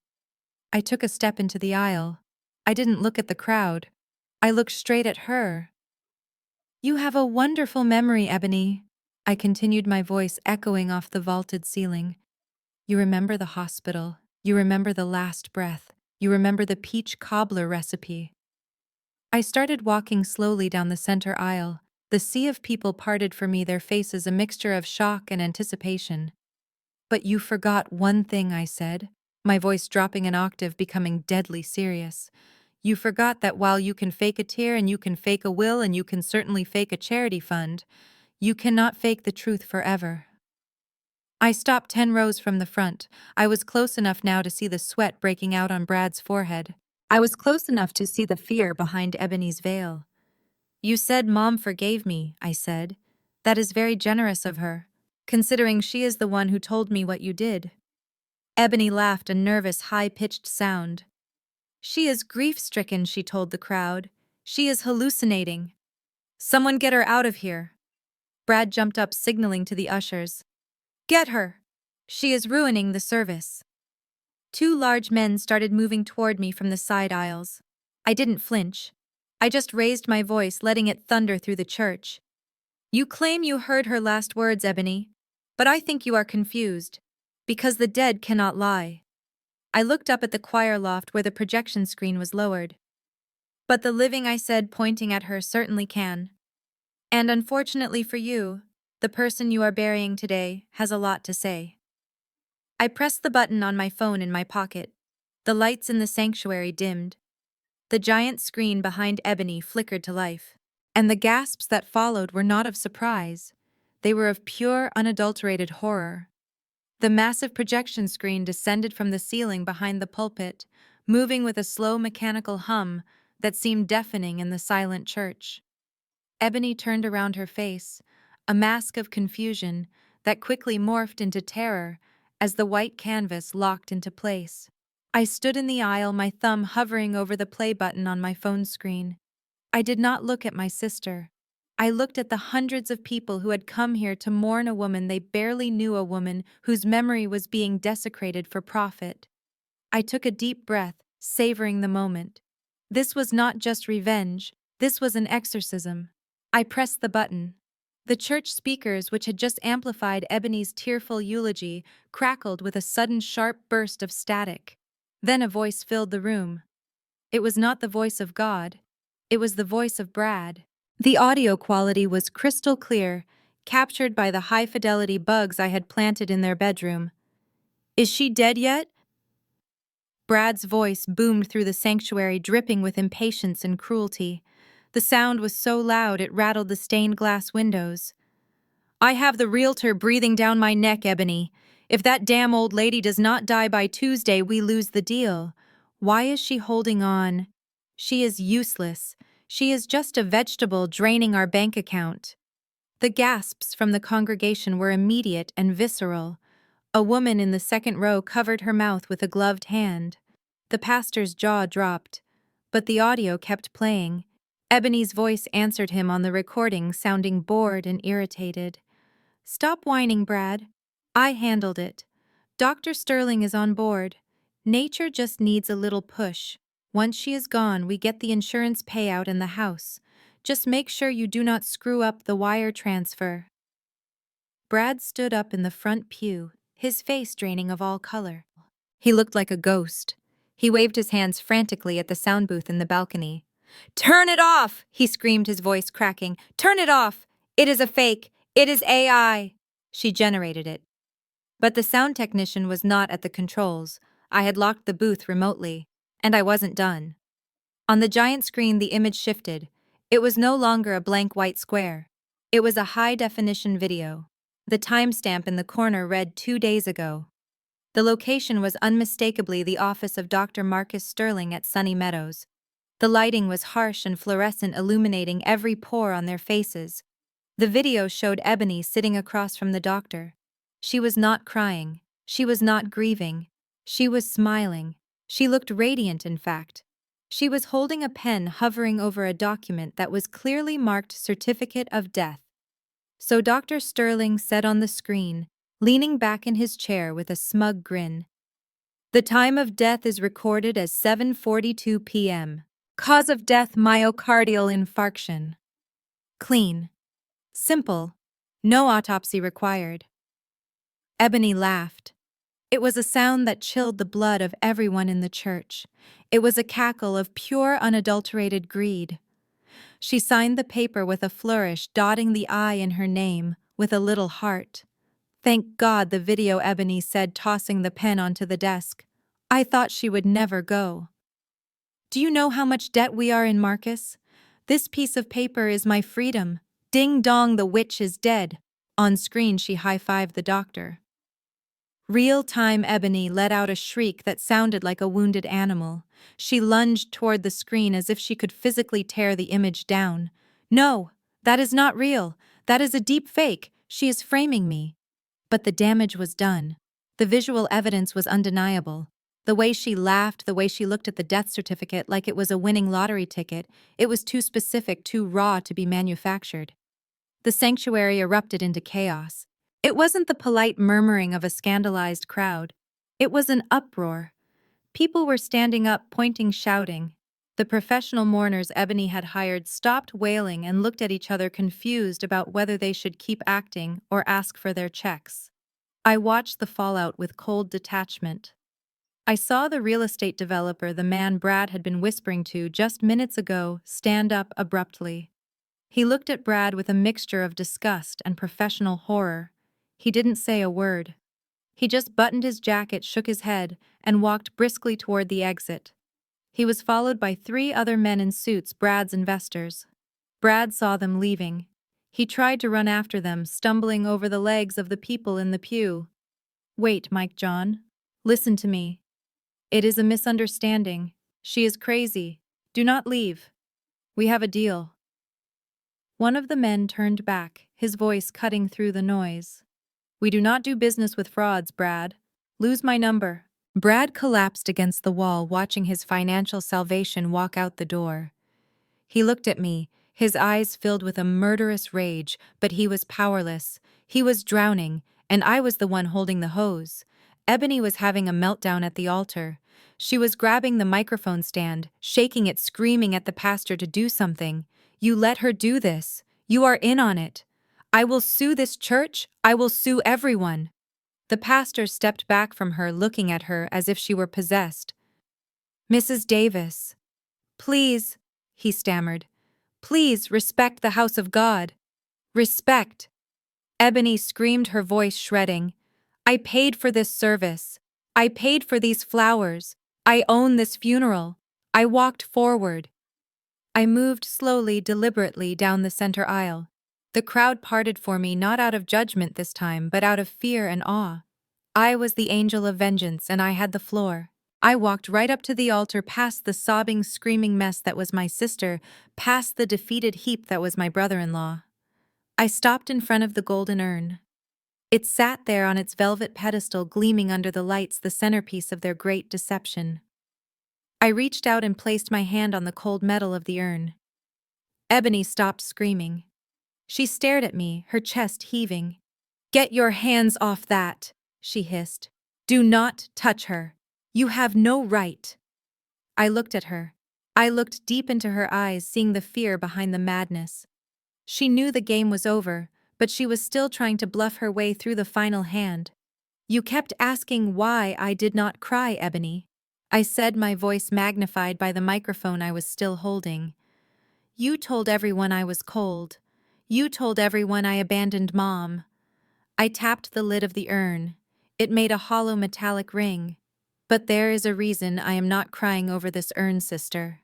I took a step into the aisle. I didn't look at the crowd. I looked straight at her. "You have a wonderful memory, Ebony," I continued, my voice echoing off the vaulted ceiling. "You remember the hospital. You remember the last breath. You remember the peach cobbler recipe." I started walking slowly down the center aisle. The sea of people parted for me, their faces a mixture of shock and anticipation. "But you forgot one thing," I said, my voice dropping an octave, becoming deadly serious. "You forgot that while you can fake a tear and you can fake a will and you can certainly fake a charity fund, you cannot fake the truth forever." I stopped 10 rows from the front. I was close enough now to see the sweat breaking out on Brad's forehead. I was close enough to see the fear behind Ebony's veil. "You said Mom forgave me," I said. "That is very generous of her, considering she is the one who told me what you did." Ebony laughed, a nervous, high-pitched sound. "She is grief-stricken," she told the crowd. "She is hallucinating. Someone get her out of here." Brad jumped up, signaling to the ushers. "Get her! She is ruining the service." Two large men started moving toward me from the side aisles. I didn't flinch. I just raised my voice, letting it thunder through the church. "You claim you heard her last words, Ebony, but I think you are confused, because the dead cannot lie." I looked up at the choir loft where the projection screen was lowered. "But the living," I said, pointing at her, "certainly can. And unfortunately for you, the person you are burying today has a lot to say." I pressed the button on my phone in my pocket. The lights in the sanctuary dimmed. The giant screen behind Ebony flickered to life. And the gasps that followed were not of surprise. They were of pure, unadulterated horror. The massive projection screen descended from the ceiling behind the pulpit, moving with a slow mechanical hum that seemed deafening in the silent church. Ebony turned around, her face, a mask of confusion that quickly morphed into terror as the white canvas locked into place. I stood in the aisle, my thumb hovering over the play button on my phone screen. I did not look at my sister. I looked at the hundreds of people who had come here to mourn a woman they barely knew, a woman whose memory was being desecrated for profit. I took a deep breath, savoring the moment. This was not just revenge, this was an exorcism. I pressed the button. The church speakers, which had just amplified Ebony's tearful eulogy, crackled with a sudden sharp burst of static. Then a voice filled the room. It was not the voice of God. It was the voice of Brad. The audio quality was crystal clear, captured by the high-fidelity bugs I had planted in their bedroom. "Is she dead yet?" Brad's voice boomed through the sanctuary, dripping with impatience and cruelty. The sound was so loud it rattled the stained glass windows. "I have the realtor breathing down my neck, Ebony. If that damn old lady does not die by Tuesday, we lose the deal. Why is she holding on? She is useless. She is just a vegetable draining our bank account." The gasps from the congregation were immediate and visceral. A woman in the second row covered her mouth with a gloved hand. The pastor's jaw dropped, but the audio kept playing. Ebony's voice answered him on the recording, sounding bored and irritated. "Stop whining, Brad. I handled it. Dr. Sterling is on board. Nature just needs a little push. Once she is gone, we get the insurance payout and the house. Just make sure you do not screw up the wire transfer." Brad stood up in the front pew, his face draining of all color. He looked like a ghost. He waved his hands frantically at the sound booth in the balcony. "Turn it off!" he screamed, his voice cracking. "Turn it off! It is a fake! It is AI! She generated it." But the sound technician was not at the controls. I had locked the booth remotely, and I wasn't done. On the giant screen, the image shifted. It was no longer a blank white square. It was a high-definition video. The timestamp in the corner read 2 days ago. The location was unmistakably the office of Dr. Marcus Sterling at Sunny Meadows. The lighting was harsh and fluorescent, illuminating every pore on their faces. The video showed Ebony sitting across from the doctor. She was not crying. She was not grieving. She was smiling. She looked radiant, in fact. She was holding a pen hovering over a document that was clearly marked Certificate of Death. So Dr. Sterling said on the screen, leaning back in his chair with a smug grin. The time of death is recorded as 7:42 p.m. Cause of death: myocardial infarction. Clean. Simple. No autopsy required. Ebony laughed. It was a sound that chilled the blood of everyone in the church. It was a cackle of pure, unadulterated greed. She signed the paper with a flourish, dotting the I in her name, with a little heart. Thank God, the video, Ebony said, tossing the pen onto the desk. I thought she would never go. Do you know how much debt we are in, Marcus? This piece of paper is my freedom. Ding dong, the witch is dead. On screen, she high-fived the doctor. Real-time, Ebony let out a shriek that sounded like a wounded animal. She lunged toward the screen as if she could physically tear the image down. No, that is not real. That is a deep fake. She is framing me. But the damage was done. The visual evidence was undeniable. The way she laughed, the way she looked at the death certificate like it was a winning lottery ticket, it was too specific, too raw to be manufactured. The sanctuary erupted into chaos. It wasn't the polite murmuring of a scandalized crowd. It was an uproar. People were standing up, pointing, shouting. The professional mourners Ebony had hired stopped wailing and looked at each other, confused about whether they should keep acting or ask for their checks. I watched the fallout with cold detachment. I saw the real estate developer, the man Brad had been whispering to just minutes ago, stand up abruptly. He looked at Brad with a mixture of disgust and professional horror. He didn't say a word. He just buttoned his jacket, shook his head, and walked briskly toward the exit. He was followed by 3 other men in suits, Brad's investors. Brad saw them leaving. He tried to run after them, stumbling over the legs of the people in the pew. Wait, Mike John. Listen to me. It is a misunderstanding. She is crazy. Do not leave. We have a deal. One of the men turned back, his voice cutting through the noise. We do not do business with frauds, Brad. Lose my number. Brad collapsed against the wall, watching his financial salvation walk out the door. He looked at me, his eyes filled with a murderous rage, but he was powerless. He was drowning, and I was the one holding the hose. Ebony was having a meltdown at the altar. She was grabbing the microphone stand, shaking it, screaming at the pastor to do something. You let her do this. You are in on it. I will sue this church. I will sue everyone. The pastor stepped back from her, looking at her as if she were possessed. Mrs. Davis. Please, he stammered. Please respect the house of God. Respect. Ebony screamed, her voice shredding. I paid for this service. I paid for these flowers. I own this funeral. I walked forward. I moved slowly, deliberately down the center aisle. The crowd parted for me, not out of judgment this time, but out of fear and awe. I was the angel of vengeance, and I had the floor. I walked right up to the altar, past the sobbing, screaming mess that was my sister, past the defeated heap that was my brother-in-law. I stopped in front of the golden urn. It sat there on its velvet pedestal, gleaming under the lights, the centerpiece of their great deception. I reached out and placed my hand on the cold metal of the urn. Ebony stopped screaming. She stared at me, her chest heaving. Get your hands off that, she hissed. Do not touch her. You have no right. I looked at her. I looked deep into her eyes, seeing the fear behind the madness. She knew the game was over, but she was still trying to bluff her way through the final hand. You kept asking why I did not cry, Ebony. I said, my voice magnified by the microphone I was still holding. You told everyone I was cold. You told everyone I abandoned Mom. I tapped the lid of the urn. It made a hollow metallic ring. But there is a reason I am not crying over this urn, sister.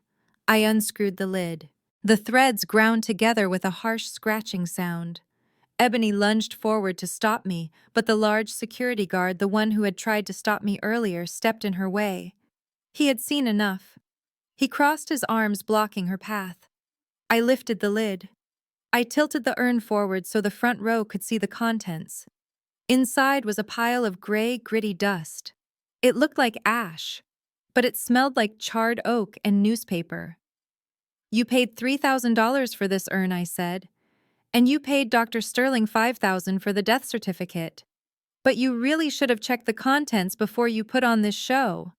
I unscrewed the lid. The threads ground together with a harsh scratching sound. Ebony lunged forward to stop me, but the large security guard, the one who had tried to stop me earlier, stepped in her way. He had seen enough. He crossed his arms, blocking her path. I lifted the lid. I tilted the urn forward so the front row could see the contents. Inside was a pile of gray, gritty dust. It looked like ash, but it smelled like charred oak and newspaper. "You paid $3,000 for this urn," I said. "And you paid Dr. Sterling $5,000 for the death certificate. But you really should have checked the contents before you put on this show."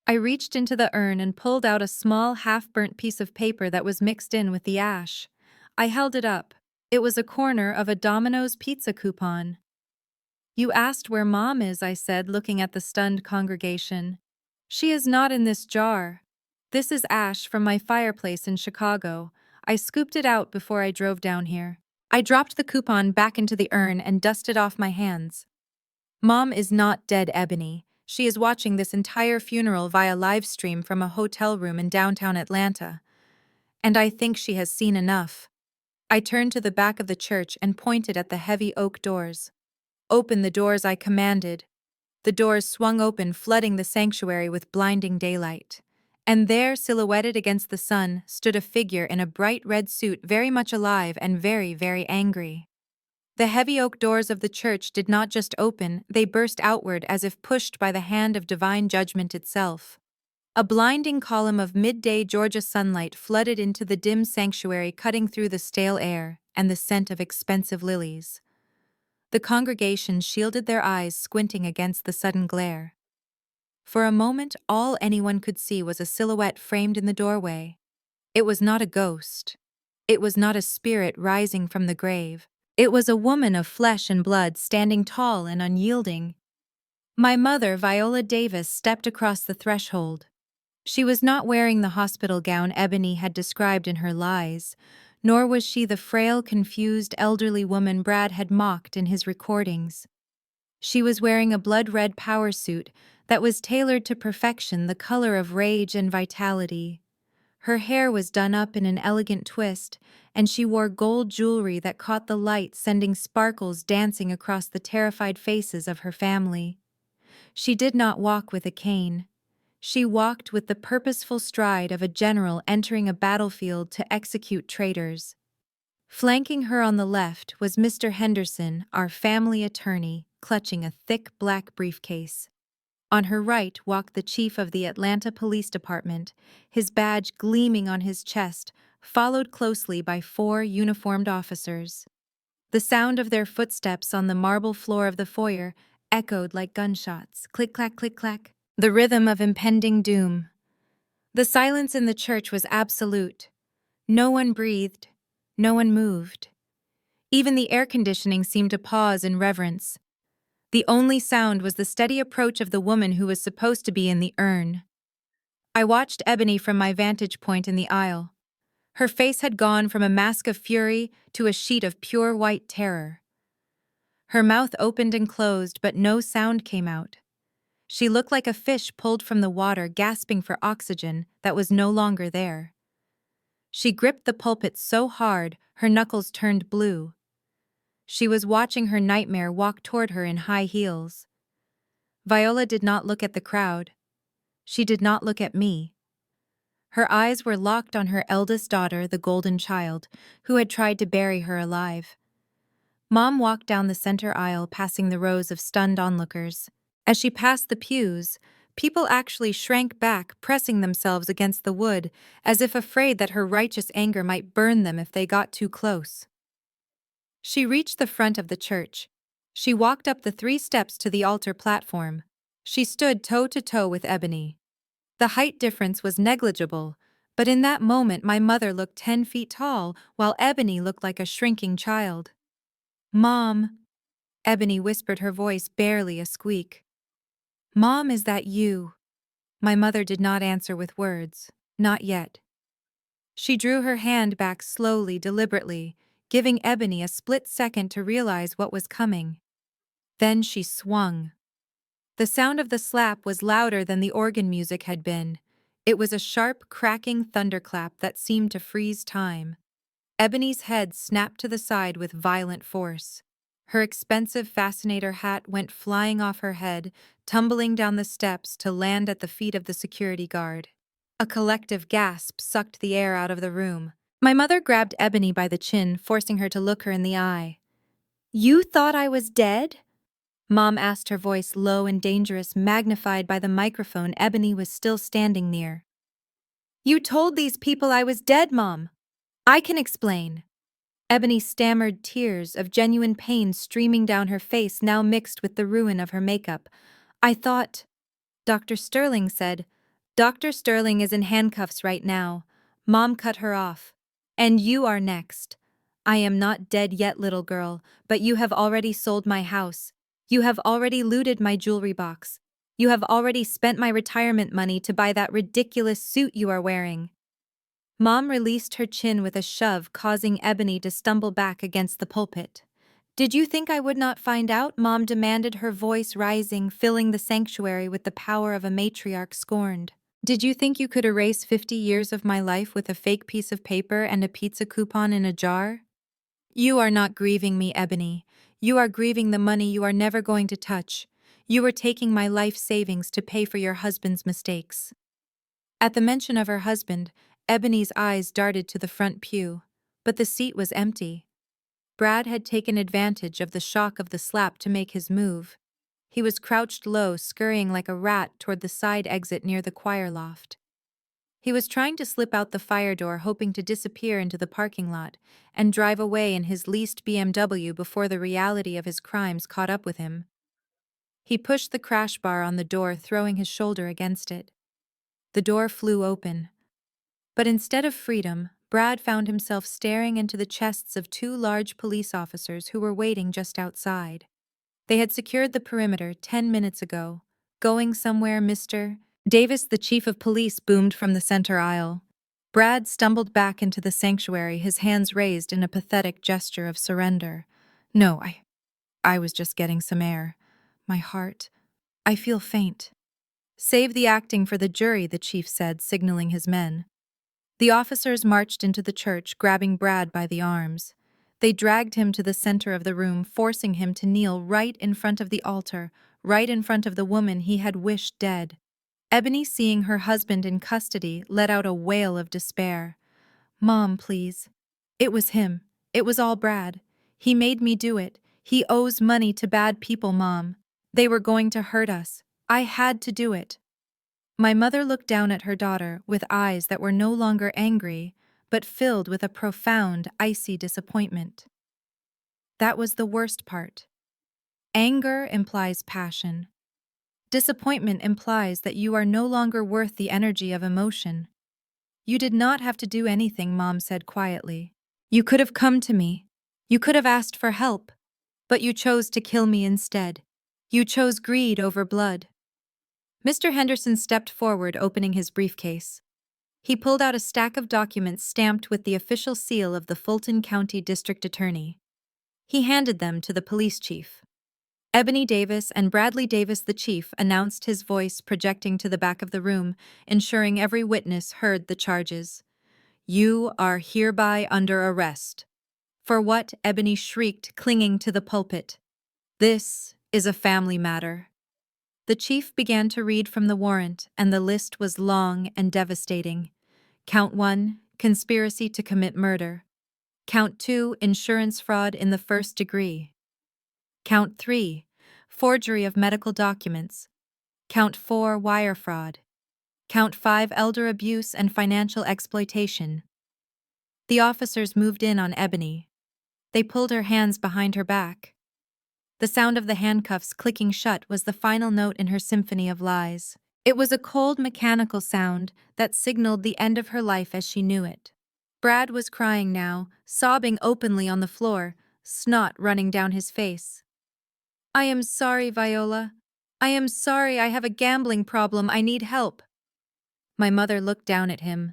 I reached into the urn and pulled out a small, half-burnt piece of paper that was mixed in with the ash. I held it up. It was a corner of a Domino's pizza coupon. "You asked where Mom is," I said, looking at the stunned congregation. "She is not in this jar. This is ash from my fireplace in Chicago. I scooped it out before I drove down here." I dropped the coupon back into the urn and dusted off my hands. "Mom is not dead, Ebony. She is watching this entire funeral via live stream from a hotel room in downtown Atlanta. And I think she has seen enough." I turned to the back of the church and pointed at the heavy oak doors. "Open the doors," I commanded. The doors swung open, flooding the sanctuary with blinding daylight. And there, silhouetted against the sun, stood a figure in a bright red suit, very much alive and very, very angry. The heavy oak doors of the church did not just open, they burst outward as if pushed by the hand of divine judgment itself. A blinding column of midday Georgia sunlight flooded into the dim sanctuary, cutting through the stale air and the scent of expensive lilies. The congregation shielded their eyes, squinting against the sudden glare. For a moment, all anyone could see was a silhouette framed in the doorway. It was not a ghost. It was not a spirit rising from the grave. It was a woman of flesh and blood, standing tall and unyielding. My mother, Viola Davis, stepped across the threshold. She was not wearing the hospital gown Ebony had described in her lies, nor was she the frail, confused, elderly woman Brad had mocked in his recordings. She was wearing a blood-red power suit that was tailored to perfection, the color of rage and vitality. Her hair was done up in an elegant twist, and she wore gold jewelry that caught the light, sending sparkles dancing across the terrified faces of her family. She did not walk with a cane. She walked with the purposeful stride of a general entering a battlefield to execute traitors. Flanking her on the left was Mr. Henderson, our family attorney, clutching a thick black briefcase. On her right walked the chief of the Atlanta Police Department, his badge gleaming on his chest, followed closely by 4 uniformed officers. The sound of their footsteps on the marble floor of the foyer echoed like gunshots, click-clack, click-clack, the rhythm of impending doom. The silence in the church was absolute. No one breathed, no one moved. Even the air conditioning seemed to pause in reverence. The only sound was the steady approach of the woman who was supposed to be in the urn. I watched Ebony from my vantage point in the aisle. Her face had gone from a mask of fury to a sheet of pure white terror. Her mouth opened and closed, but no sound came out. She looked like a fish pulled from the water, gasping for oxygen that was no longer there. She gripped the pulpit so hard, her knuckles turned blue. She was watching her nightmare walk toward her in high heels. Viola did not look at the crowd. She did not look at me. Her eyes were locked on her eldest daughter, the golden child, who had tried to bury her alive. Mom walked down the center aisle, passing the rows of stunned onlookers. As she passed the pews, people actually shrank back, pressing themselves against the wood, as if afraid that her righteous anger might burn them if they got too close. She reached the front of the church. She walked up the 3 steps to the altar platform. She stood toe-to-toe with Ebony. The height difference was negligible, but in that moment my mother looked 10 feet tall, while Ebony looked like a shrinking child. "Mom," Ebony whispered, her voice barely a squeak. "Mom, is that you?" My mother did not answer with words. Not yet. She drew her hand back slowly, deliberately, giving Ebony a split second to realize what was coming. Then she swung. The sound of the slap was louder than the organ music had been. It was a sharp, cracking thunderclap that seemed to freeze time. Ebony's head snapped to the side with violent force. Her expensive fascinator hat went flying off her head, tumbling down the steps to land at the feet of the security guard. A collective gasp sucked the air out of the room. My mother grabbed Ebony by the chin, forcing her to look her in the eye. "You thought I was dead?" Mom asked, her voice low and dangerous, magnified by the microphone Ebony was still standing near. "You told these people I was dead, Mom. I can explain." Ebony stammered, tears of genuine pain streaming down her face, now mixed with the ruin of her makeup. "I thought—" Dr. Sterling said. "Dr. Sterling is in handcuffs right now." Mom cut her off. "And you are next. I am not dead yet, little girl, but you have already sold my house. You have already looted my jewelry box. You have already spent my retirement money to buy that ridiculous suit you are wearing." Mom released her chin with a shove, causing Ebony to stumble back against the pulpit. "Did you think I would not find out?" Mom demanded, her voice rising, filling the sanctuary with the power of a matriarch scorned. "Did you think you could erase 50 years of my life with a fake piece of paper and a pizza coupon in a jar? You are not grieving me, Ebony. You are grieving the money you are never going to touch. You are taking my life savings to pay for your husband's mistakes." At the mention of her husband, Ebony's eyes darted to the front pew, but the seat was empty. Brad had taken advantage of the shock of the slap to make his move. He was crouched low, scurrying like a rat toward the side exit near the choir loft. He was trying to slip out the fire door, hoping to disappear into the parking lot and drive away in his leased BMW before the reality of his crimes caught up with him. He pushed the crash bar on the door, throwing his shoulder against it. The door flew open. But instead of freedom, Brad found himself staring into the chests of two large police officers who were waiting just outside. They had secured the perimeter 10 minutes ago. "Going somewhere, Mr. Davis?" the chief of police boomed from the center aisle. Brad stumbled back into the sanctuary, his hands raised in a pathetic gesture of surrender. "No, I was just getting some air. My heart. I feel faint." "Save the acting for the jury," the chief said, signaling his men. The officers marched into the church, grabbing Brad by the arms. They dragged him to the center of the room, forcing him to kneel right in front of the altar, right in front of the woman he had wished dead. Ebony, seeing her husband in custody, let out a wail of despair. "Mom, please." "It was him. It was all Brad. He made me do it. He owes money to bad people, Mom. They were going to hurt us. I had to do it." My mother looked down at her daughter with eyes that were no longer angry, but filled with a profound, icy disappointment. That was the worst part. Anger implies passion. Disappointment implies that you are no longer worth the energy of emotion. "You did not have to do anything," Mom said quietly. "You could have come to me. You could have asked for help. But you chose to kill me instead. You chose greed over blood." Mr. Henderson stepped forward, opening his briefcase. He pulled out a stack of documents stamped with the official seal of the Fulton County District Attorney. He handed them to the police chief. Ebony Davis and Bradley Davis, the chief, announced, his voice projecting to the back of the room, ensuring every witness heard the charges. "You are hereby under arrest." "For what?" Ebony shrieked, clinging to the pulpit. "This is a family matter." The chief began to read from the warrant, and the list was long and devastating. Count 1, conspiracy to commit murder. Count 2, insurance fraud in the first degree. Count 3, forgery of medical documents. Count 4, wire fraud. Count 5, elder abuse and financial exploitation. The officers moved in on Ebony. They pulled her hands behind her back. The sound of the handcuffs clicking shut was the final note in her symphony of lies. It was a cold, mechanical sound that signaled the end of her life as she knew it. Brad was crying now, sobbing openly on the floor, snot running down his face. "I am sorry, Viola. I am sorry. I have a gambling problem. I need help." My mother looked down at him.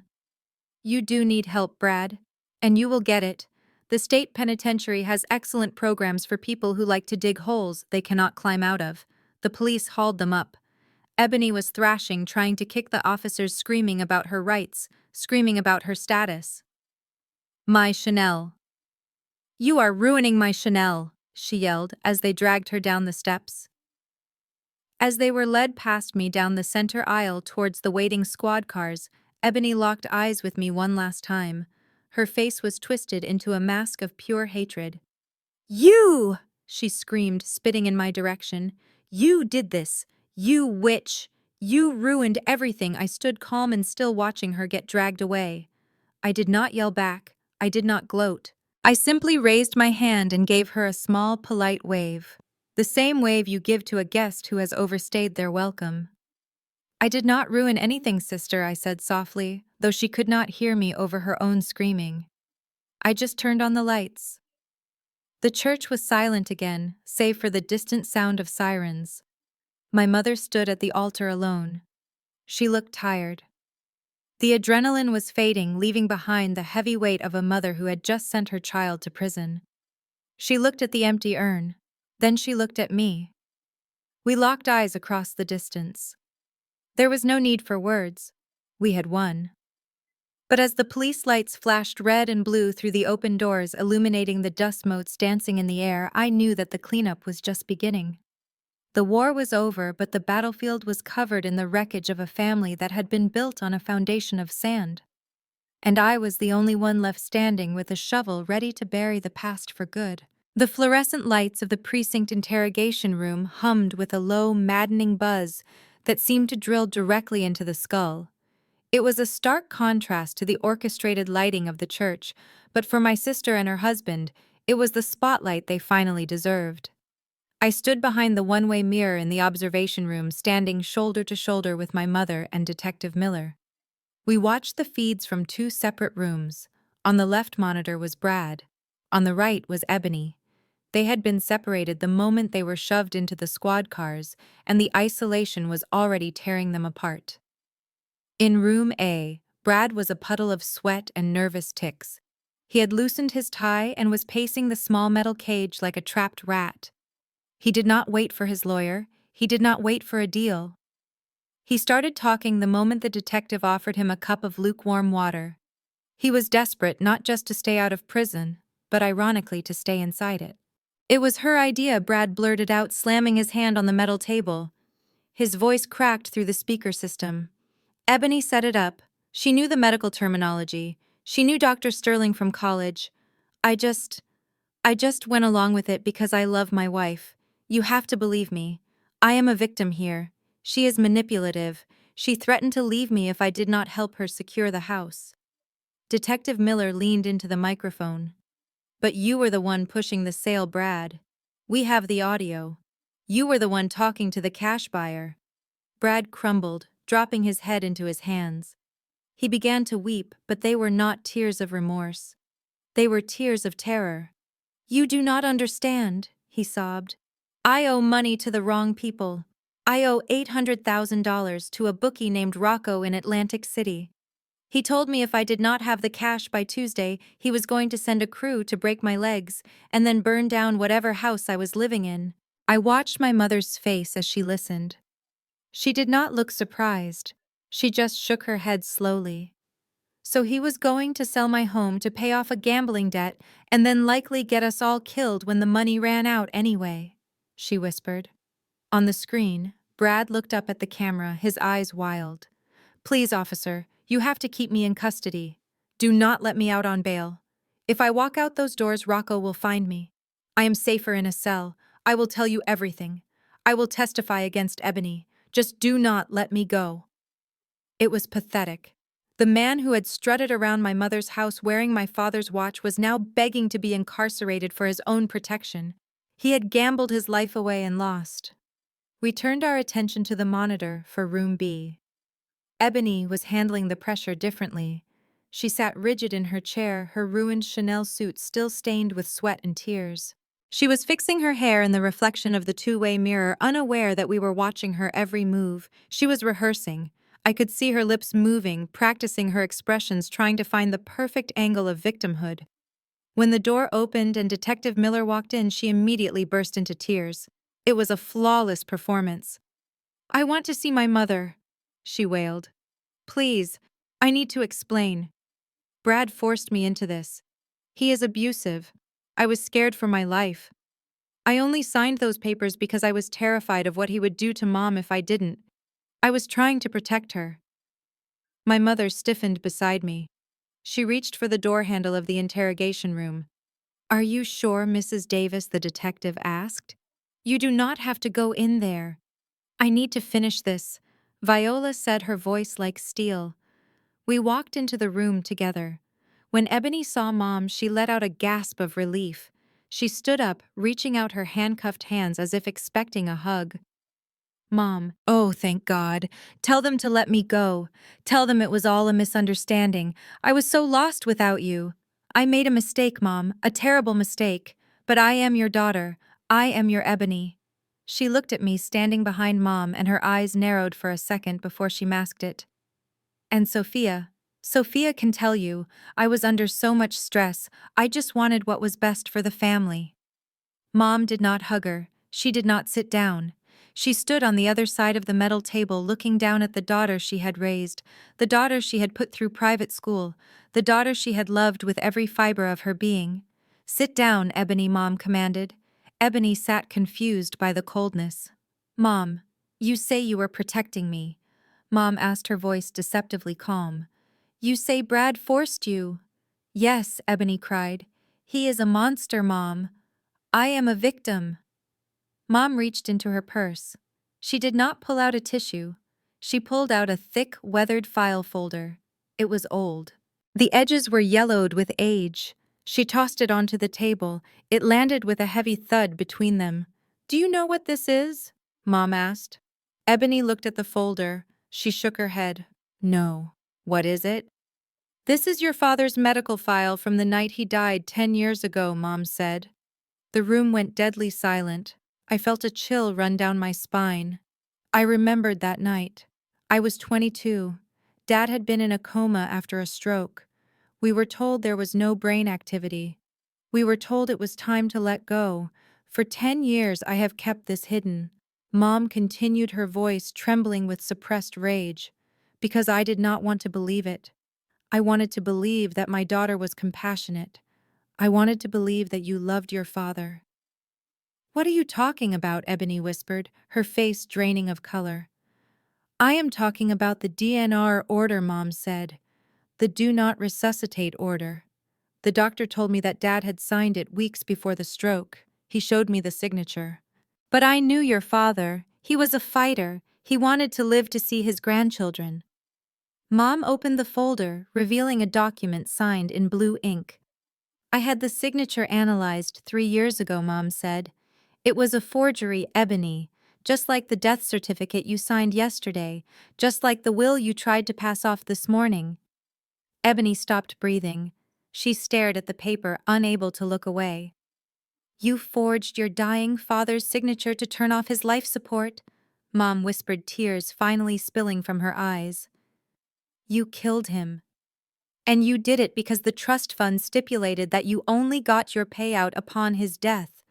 "You do need help, Brad. And you will get it. The state penitentiary has excellent programs for people who like to dig holes they cannot climb out of." The police hauled them up. Ebony was thrashing, trying to kick the officers, screaming about her rights, screaming about her status. My Chanel. You are ruining my Chanel, she yelled as they dragged her down the steps. As they were led past me down the center aisle towards the waiting squad cars, Ebony locked eyes with me one last time. Her face was twisted into a mask of pure hatred. You! She screamed, spitting in my direction. You did this! You witch! You ruined everything! I stood calm and still watching her get dragged away. I did not yell back. I did not gloat. I simply raised my hand and gave her a small, polite wave. The same wave you give to a guest who has overstayed their welcome. I did not ruin anything, sister, I said softly, though she could not hear me over her own screaming. I just turned on the lights. The church was silent again, save for the distant sound of sirens. My mother stood at the altar alone. She looked tired. The adrenaline was fading, leaving behind the heavy weight of a mother who had just sent her child to prison. She looked at the empty urn. Then she looked at me. We locked eyes across the distance. There was no need for words. We had won. But as the police lights flashed red and blue through the open doors, illuminating the dust motes dancing in the air, I knew that the cleanup was just beginning. The war was over, but the battlefield was covered in the wreckage of a family that had been built on a foundation of sand. And I was the only one left standing with a shovel ready to bury the past for good. The fluorescent lights of the precinct interrogation room hummed with a low, maddening buzz that seemed to drill directly into the skull. It was a stark contrast to the orchestrated lighting of the church, but for my sister and her husband, it was the spotlight they finally deserved. I stood behind the one-way mirror in the observation room, standing shoulder to shoulder with my mother and Detective Miller. We watched the feeds from two separate rooms. On the left monitor was Brad. On the right was Ebony. They had been separated the moment they were shoved into the squad cars, and the isolation was already tearing them apart. In room A, Brad was a puddle of sweat and nervous tics. He had loosened his tie and was pacing the small metal cage like a trapped rat. He did not wait for his lawyer. He did not wait for a deal. He started talking the moment the detective offered him a cup of lukewarm water. He was desperate not just to stay out of prison, but ironically to stay inside it. It was her idea, Brad blurted out, slamming his hand on the metal table. His voice cracked through the speaker system. Ebony set it up. She knew the medical terminology. She knew Dr. Sterling from college. I just went along with it because I love my wife. You have to believe me. I am a victim here. She is manipulative. She threatened to leave me if I did not help her secure the house. Detective Miller leaned into the microphone. But you were the one pushing the sale, Brad. We have the audio. You were the one talking to the cash buyer. Brad crumbled, dropping his head into his hands. He began to weep, but they were not tears of remorse. They were tears of terror. You do not understand, he sobbed. I owe money to the wrong people. I owe $800,000 to a bookie named Rocco in Atlantic City. He told me if I did not have the cash by Tuesday, he was going to send a crew to break my legs and then burn down whatever house I was living in. I watched my mother's face as she listened. She did not look surprised. She just shook her head slowly. So he was going to sell my home to pay off a gambling debt and then likely get us all killed when the money ran out anyway, she whispered. On the screen, Brad looked up at the camera, his eyes wild. Please, officer, you have to keep me in custody. Do not let me out on bail. If I walk out those doors, Rocco will find me. I am safer in a cell. I will tell you everything. I will testify against Ebony. Just do not let me go. It was pathetic. The man who had strutted around my mother's house wearing my father's watch was now begging to be incarcerated for his own protection. He had gambled his life away and lost. We turned our attention to the monitor for room B. Ebony was handling the pressure differently. She sat rigid in her chair, her ruined Chanel suit still stained with sweat and tears. She was fixing her hair in the reflection of the two-way mirror, unaware that we were watching her every move. She was rehearsing. I could see her lips moving, practicing her expressions, trying to find the perfect angle of victimhood. When the door opened and Detective Miller walked in, she immediately burst into tears. It was a flawless performance. I want to see my mother, she wailed. Please, I need to explain. Brad forced me into this. He is abusive. I was scared for my life. I only signed those papers because I was terrified of what he would do to Mom if I didn't. I was trying to protect her. My mother stiffened beside me. She reached for the door handle of the interrogation room. Are you sure, Mrs. Davis? The detective asked. You do not have to go in there. I need to finish this, Viola said, her voice like steel. We walked into the room together. When Ebony saw Mom, she let out a gasp of relief. She stood up, reaching out her handcuffed hands as if expecting a hug. Mom, oh, thank God. Tell them to let me go. Tell them it was all a misunderstanding. I was so lost without you. I made a mistake, Mom, a terrible mistake. But I am your daughter. I am your Ebony. She looked at me standing behind Mom, and her eyes narrowed for a second before she masked it. And Sophia. Sophia can tell you, I was under so much stress, I just wanted what was best for the family. Mom did not hug her. She did not sit down. She stood on the other side of the metal table looking down at the daughter she had raised, the daughter she had put through private school, the daughter she had loved with every fiber of her being. Sit down, Ebony, Mom commanded. Ebony sat confused by the coldness. Mom, you say you were protecting me. Mom asked, her voice deceptively calm. You say Brad forced you? Yes, Ebony cried. He is a monster, Mom. I am a victim. Mom reached into her purse. She did not pull out a tissue. She pulled out a thick, weathered file folder. It was old. The edges were yellowed with age. She tossed it onto the table. It landed with a heavy thud between them. Do you know what this is? Mom asked. Ebony looked at the folder. She shook her head. No. What is it? This is your father's medical file from the night he died 10 years ago, Mom said. The room went deadly silent. I felt a chill run down my spine. I remembered that night. I was 22. Dad had been in a coma after a stroke. We were told there was no brain activity. We were told it was time to let go. For 10 years I have kept this hidden. Mom continued, her voice trembling with suppressed rage. Because I did not want to believe it. I wanted to believe that my daughter was compassionate. I wanted to believe that you loved your father. What are you talking about? Ebony whispered, her face draining of color. I am talking about the DNR order, Mom said. The do not resuscitate order. The doctor told me that Dad had signed it weeks before the stroke. He showed me the signature. But I knew your father. He was a fighter. He wanted to live to see his grandchildren. Mom opened the folder, revealing a document signed in blue ink. I had the signature analyzed 3 years ago, Mom said. It was a forgery, Ebony, just like the death certificate you signed yesterday, just like the will you tried to pass off this morning. Ebony stopped breathing. She stared at the paper, unable to look away. You forged your dying father's signature to turn off his life support, Mom whispered, tears finally spilling from her eyes. You killed him. And you did it because the trust fund stipulated that you only got your payout upon his death.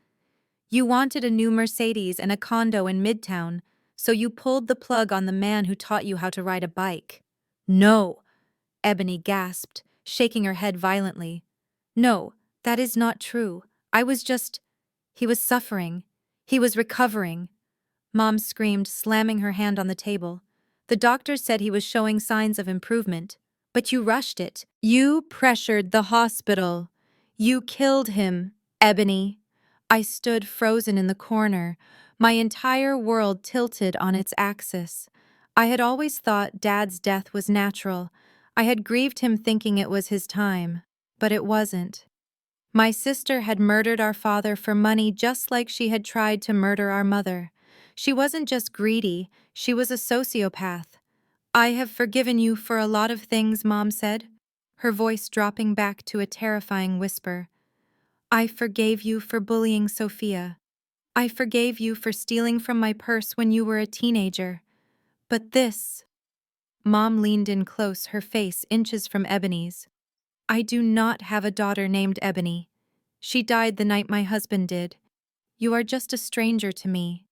You wanted a new Mercedes and a condo in Midtown, so you pulled the plug on the man who taught you how to ride a bike. No, Ebony gasped, shaking her head violently. No, that is not true. He was suffering. He was recovering. Mom screamed, slamming her hand on the table. The doctor said he was showing signs of improvement. But you rushed it. You pressured the hospital. You killed him, Ebony. I stood frozen in the corner, my entire world tilted on its axis. I had always thought Dad's death was natural. I had grieved him thinking it was his time. But it wasn't. My sister had murdered our father for money just like she had tried to murder our mother. She wasn't just greedy, she was a sociopath. I have forgiven you for a lot of things, Mom said, her voice dropping back to a terrifying whisper. I forgave you for bullying Sophia. I forgave you for stealing from my purse when you were a teenager. But this... Mom leaned in close, her face inches from Ebony's. I do not have a daughter named Ebony. She died the night my husband did. You are just a stranger to me.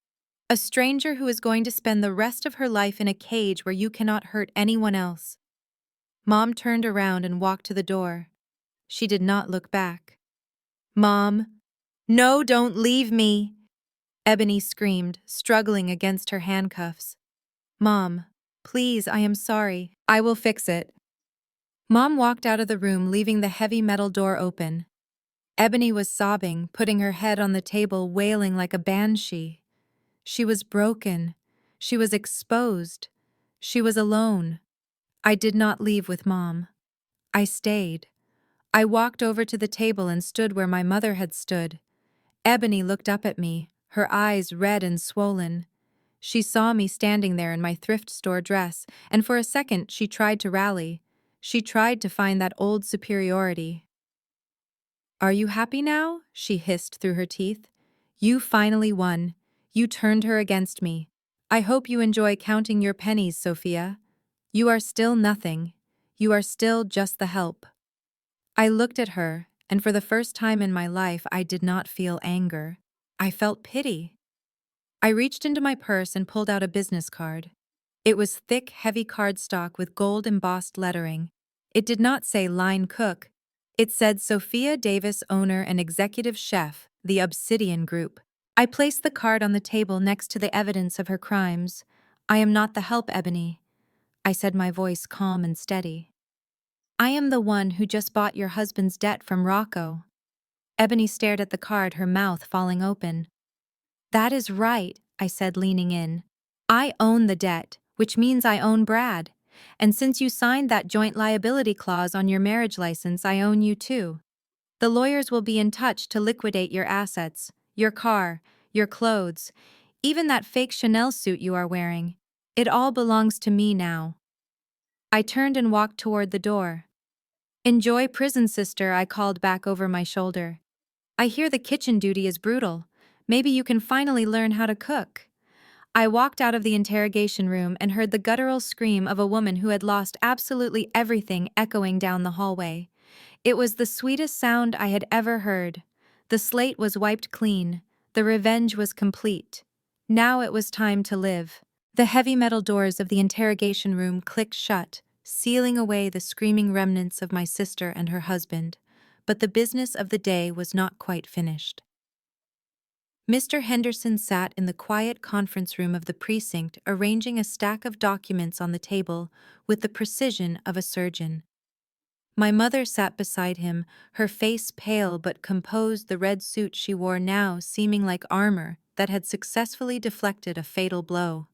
A stranger who is going to spend the rest of her life in a cage where you cannot hurt anyone else. Mom turned around and walked to the door. She did not look back. "Mom, no, don't leave me!" Ebony screamed, struggling against her handcuffs. "Mom, please, I am sorry. I will fix it." Mom walked out of the room, leaving the heavy metal door open. Ebony was sobbing, putting her head on the table, wailing like a banshee. She was broken. She was exposed. She was alone. I did not leave with Mom. I stayed. I walked over to the table and stood where my mother had stood. Ebony looked up at me, her eyes red and swollen. She saw me standing there in my thrift store dress, and for a second she tried to rally. She tried to find that old superiority. "Are you happy now?" she hissed through her teeth. "You finally won. You turned her against me. I hope you enjoy counting your pennies, Sophia. You are still nothing. You are still just the help." I looked at her, and for the first time in my life I did not feel anger. I felt pity. I reached into my purse and pulled out a business card. It was thick, heavy cardstock with gold-embossed lettering. It did not say line cook. It said Sophia Davis, owner and executive chef, the Obsidian Group. I placed the card on the table next to the evidence of her crimes. "I am not the help, Ebony," I said, my voice calm and steady. "I am the one who just bought your husband's debt from Rocco." Ebony stared at the card, her mouth falling open. "That is right," I said, leaning in. "I own the debt, which means I own Brad. And since you signed that joint liability clause on your marriage license, I own you too. The lawyers will be in touch to liquidate your assets, your car, your clothes, even that fake Chanel suit you are wearing. It all belongs to me now." I turned and walked toward the door. "Enjoy prison, sister," I called back over my shoulder. "I hear the kitchen duty is brutal. Maybe you can finally learn how to cook." I walked out of the interrogation room and heard the guttural scream of a woman who had lost absolutely everything echoing down the hallway. It was the sweetest sound I had ever heard. The slate was wiped clean. The revenge was complete. Now it was time to live. The heavy metal doors of the interrogation room clicked shut, sealing away the screaming remnants of my sister and her husband. But the business of the day was not quite finished. Mr. Henderson sat in the quiet conference room of the precinct, arranging a stack of documents on the table with the precision of a surgeon. My mother sat beside him, her face pale but composed, the red suit she wore now seeming like armor that had successfully deflected a fatal blow.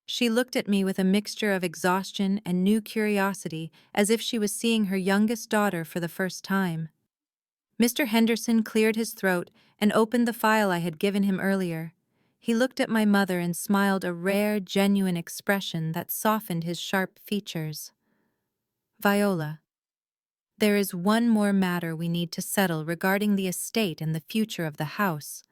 She looked at me with a mixture of exhaustion and new curiosity, as if she was seeing her youngest daughter for the first time. Mr. Henderson cleared his throat and opened the file I had given him earlier. He looked at my mother and smiled, a rare, genuine expression that softened his sharp features. "Viola, there is one more matter we need to settle regarding the estate and the future of the house.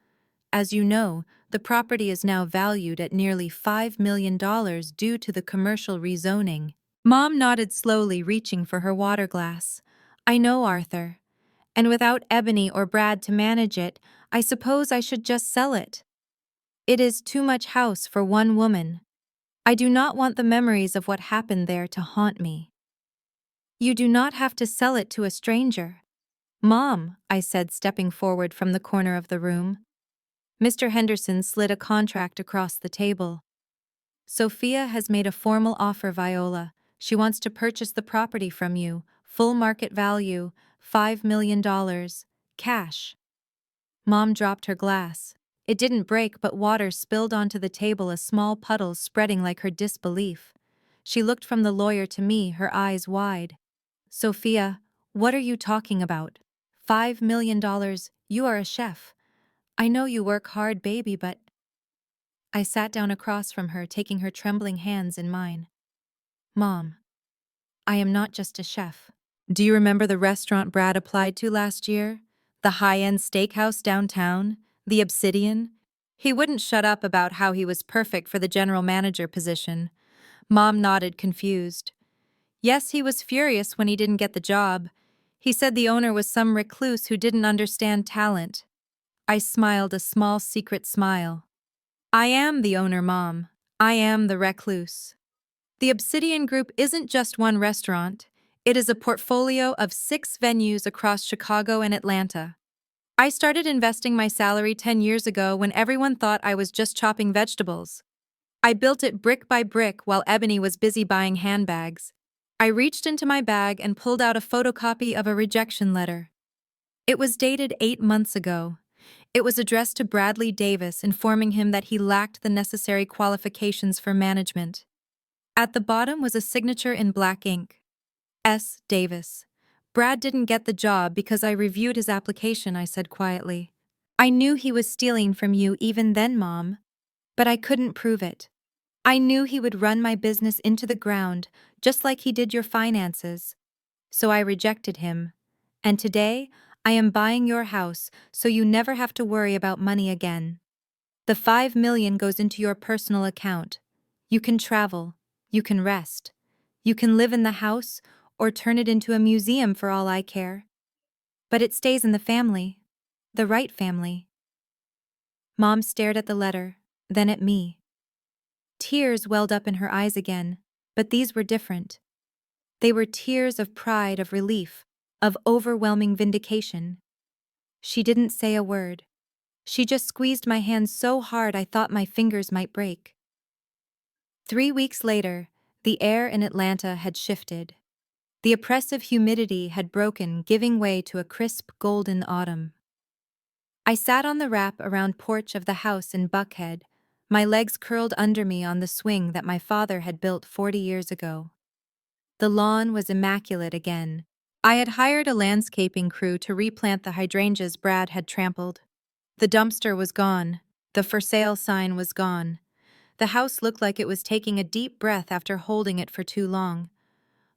As you know, the property is now valued at nearly $5 million due to the commercial rezoning." Mom nodded slowly, reaching for her water glass. "I know, Arthur. And without Ebony or Brad to manage it, I suppose I should just sell it. It is too much house for one woman. I do not want the memories of what happened there to haunt me." "You do not have to sell it to a stranger." "Mom," I said, stepping forward from the corner of the room. Mr. Henderson slid a contract across the table. "Sophia has made a formal offer, Viola. She wants to purchase the property from you, full market value, $5 million, cash." Mom dropped her glass. It didn't break, but water spilled onto the table, a small puddle spreading like her disbelief. She looked from the lawyer to me, her eyes wide. "Sophia, what are you talking about? $5 million, you are a chef. I know you work hard, baby, but—" I sat down across from her, taking her trembling hands in mine. "Mom, I am not just a chef. Do you remember the restaurant Brad applied to last year? The high-end steakhouse downtown? The Obsidian?" He wouldn't shut up about how he was perfect for the general manager position. Mom nodded, confused. "Yes, he was furious when he didn't get the job. He said the owner was some recluse who didn't understand talent." I smiled, a small secret smile. "I am the owner, Mom. I am the recluse. The Obsidian Group isn't just one restaurant. It is a portfolio of 6 venues across Chicago and Atlanta. I started investing my salary 10 years ago when everyone thought I was just chopping vegetables. I built it brick by brick while Ebony was busy buying handbags. I reached into my bag and pulled out a photocopy of a rejection letter. It was dated 8 months ago. It was addressed to Bradley Davis, informing him that he lacked the necessary qualifications for management. At the bottom was a signature in black ink. S. Davis. Brad didn't get the job because I reviewed his application, I said quietly. I knew he was stealing from you even then, Mom. But I couldn't prove it. I knew he would run my business into the ground, just like he did your finances. So I rejected him. And today, I am buying your house so you never have to worry about money again. The $5 million goes into your personal account. You can travel. You can rest. You can live in the house or turn it into a museum for all I care. But it stays in the family. The right family. Mom stared at the letter, then at me. Tears welled up in her eyes again, but these were different. They were tears of pride, of relief, of overwhelming vindication. She didn't say a word. She just squeezed my hand so hard I thought my fingers might break. 3 weeks later, the air in Atlanta had shifted. The oppressive humidity had broken, giving way to a crisp, golden autumn. I sat on the wrap-around porch of the house in Buckhead, my legs curled under me on the swing that my father had built 40 years ago. The lawn was immaculate again. I had hired a landscaping crew to replant the hydrangeas Brad had trampled. The dumpster was gone. The for sale sign was gone. The house looked like it was taking a deep breath after holding it for too long.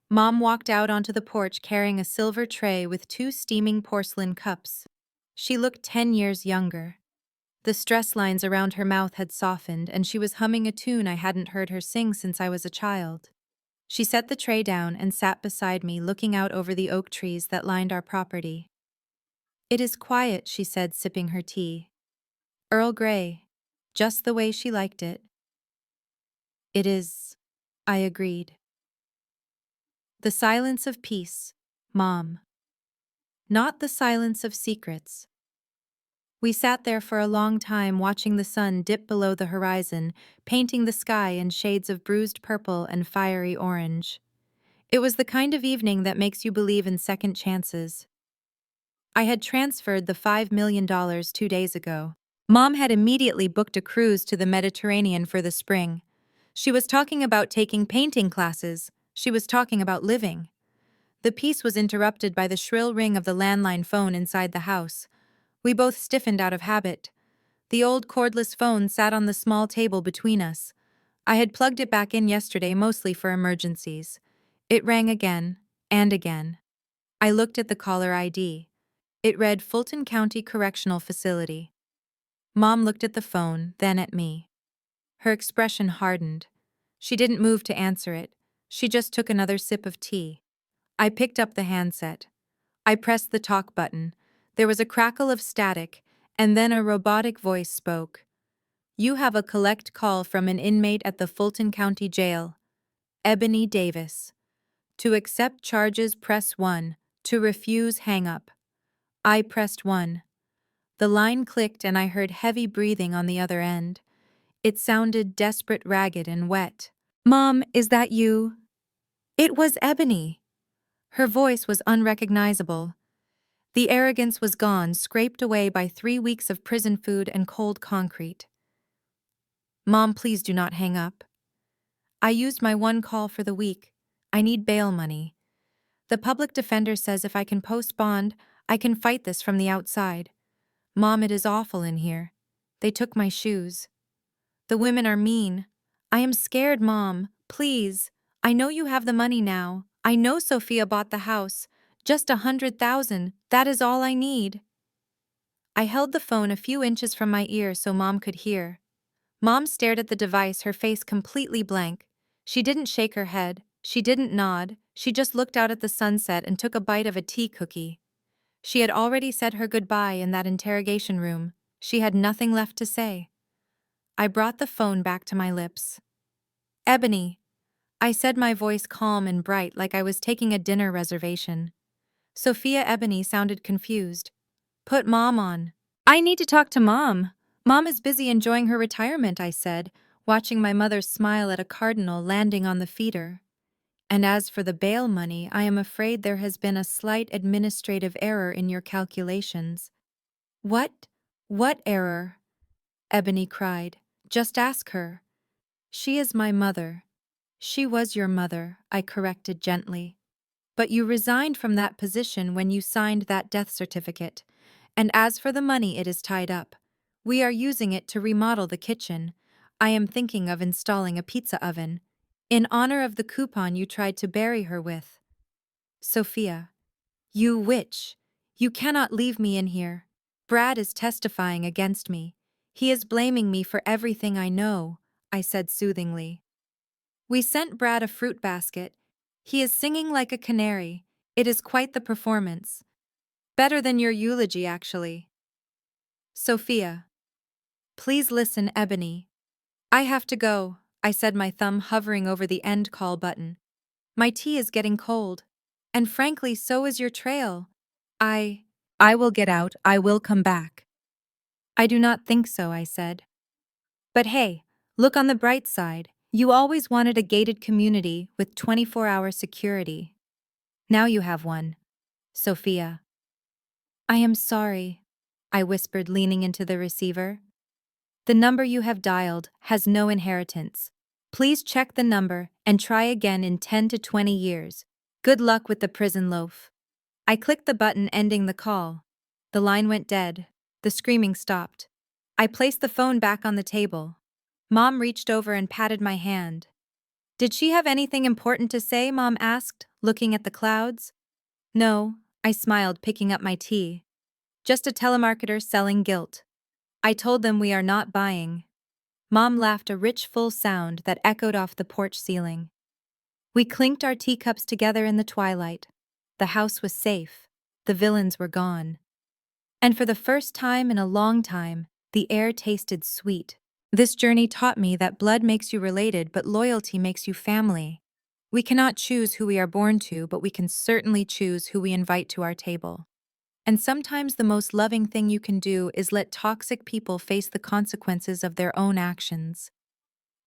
Mom walked out onto the porch carrying a silver tray with 2 steaming porcelain cups. She looked 10 years younger. The stress lines around her mouth had softened, and she was humming a tune I hadn't heard her sing since I was a child. She set the tray down and sat beside me, looking out over the oak trees that lined our property. It is quiet, she said, sipping her tea. Earl Grey, just the way she liked it. It is, I agreed. The silence of peace, Mom. Not the silence of secrets. We sat there for a long time watching the sun dip below the horizon, painting the sky in shades of bruised purple and fiery orange. It was the kind of evening that makes you believe in second chances. I had transferred the $5 million 2 days ago. Mom had immediately booked a cruise to the Mediterranean for the spring. She was talking about taking painting classes. She was talking about living. The peace was interrupted by the shrill ring of the landline phone inside the house. We both stiffened out of habit. The old cordless phone sat on the small table between us. I had plugged it back in yesterday mostly for emergencies. It rang again, and again. I looked at the caller ID. It read Fulton County Correctional Facility. Mom looked at the phone, then at me. Her expression hardened. She didn't move to answer it. She just took another sip of tea. I picked up the handset. I pressed the talk button. There was a crackle of static, and then a robotic voice spoke. You have a collect call from an inmate at the Fulton County Jail. Ebony Davis. To accept charges, press 1. To refuse, hang up. I pressed 1. The line clicked and I heard heavy breathing on the other end. It sounded desperate, ragged, and wet. Mom, is that you? It was Ebony. Her voice was unrecognizable. The arrogance was gone, scraped away by 3 weeks of prison food and cold concrete. Mom, please do not hang up. I used my one call for the week. I need bail money. The public defender says if I can post bond, I can fight this from the outside. Mom, it is awful in here. They took my shoes. The women are mean. I am scared, Mom. Please. I know you have the money now. I know Sophia bought the house. Just 100,000. That is all I need. I held the phone a few inches from my ear so Mom could hear. Mom stared at the device, her face completely blank. She didn't shake her head. She didn't nod. She just looked out at the sunset and took a bite of a tea cookie. She had already said her goodbye in that interrogation room. She had nothing left to say. I brought the phone back to my lips. Ebony, I said, my voice calm and bright like I was taking a dinner reservation. Sophia Ebony sounded confused. Put Mom on. I need to talk to Mom. Mom is busy enjoying her retirement, I said, watching my mother smile at a cardinal landing on the feeder. And as for the bail money, I am afraid there has been a slight administrative error in your calculations. What? What error? Ebony cried. Just ask her. She is my mother. She was your mother, I corrected gently. But you resigned from that position when you signed that death certificate. And as for the money, it is tied up. We are using it to remodel the kitchen. I am thinking of installing a pizza oven, in honor of the coupon you tried to bury her with. Sophia. You witch. You cannot leave me in here. Brad is testifying against me. He is blaming me for everything I know, I said soothingly. We sent Brad a fruit basket. He is singing like a canary. It is quite the performance. Better than your eulogy, actually. Sophia. Please listen, Ebony. I have to go, I said, my thumb hovering over the end call button. My tea is getting cold. And frankly, so is your trail. I will get out, I will come back. I do not think so, I said. But hey, look on the bright side. You always wanted a gated community with 24-hour security. Now you have one. Sophia. I am sorry, I whispered, leaning into the receiver. The number you have dialed has no inheritance. Please check the number and try again in 10 to 20 years. Good luck with the prison loaf. I clicked the button ending the call. The line went dead. The screaming stopped. I placed the phone back on the table. Mom reached over and patted my hand. Did she have anything important to say? Mom asked, looking at the clouds. No, I smiled, picking up my tea. Just a telemarketer selling guilt. I told them we are not buying. Mom laughed, a rich, full sound that echoed off the porch ceiling. We clinked our teacups together in the twilight. The house was safe. The villains were gone. And for the first time in a long time, the air tasted sweet. This journey taught me that blood makes you related, but loyalty makes you family. We cannot choose who we are born to, but we can certainly choose who we invite to our table. And sometimes the most loving thing you can do is let toxic people face the consequences of their own actions.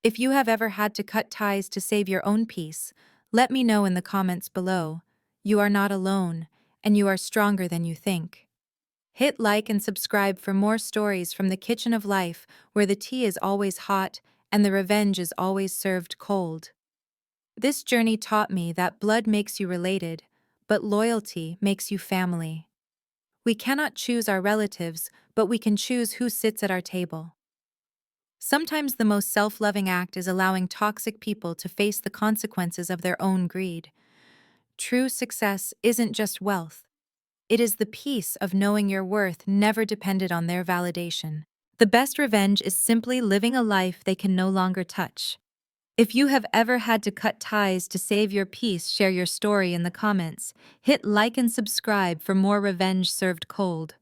If you have ever had to cut ties to save your own peace, let me know in the comments below. You are not alone, and you are stronger than you think. Hit like and subscribe for more stories from the kitchen of life, where the tea is always hot and the revenge is always served cold. This journey taught me that blood makes you related, but loyalty makes you family. We cannot choose our relatives, but we can choose who sits at our table. Sometimes the most self-loving act is allowing toxic people to face the consequences of their own greed. True success isn't just wealth. It is the peace of knowing your worth never depended on their validation. The best revenge is simply living a life they can no longer touch. If you have ever had to cut ties to save your peace, share your story in the comments. Hit like and subscribe for more revenge served cold.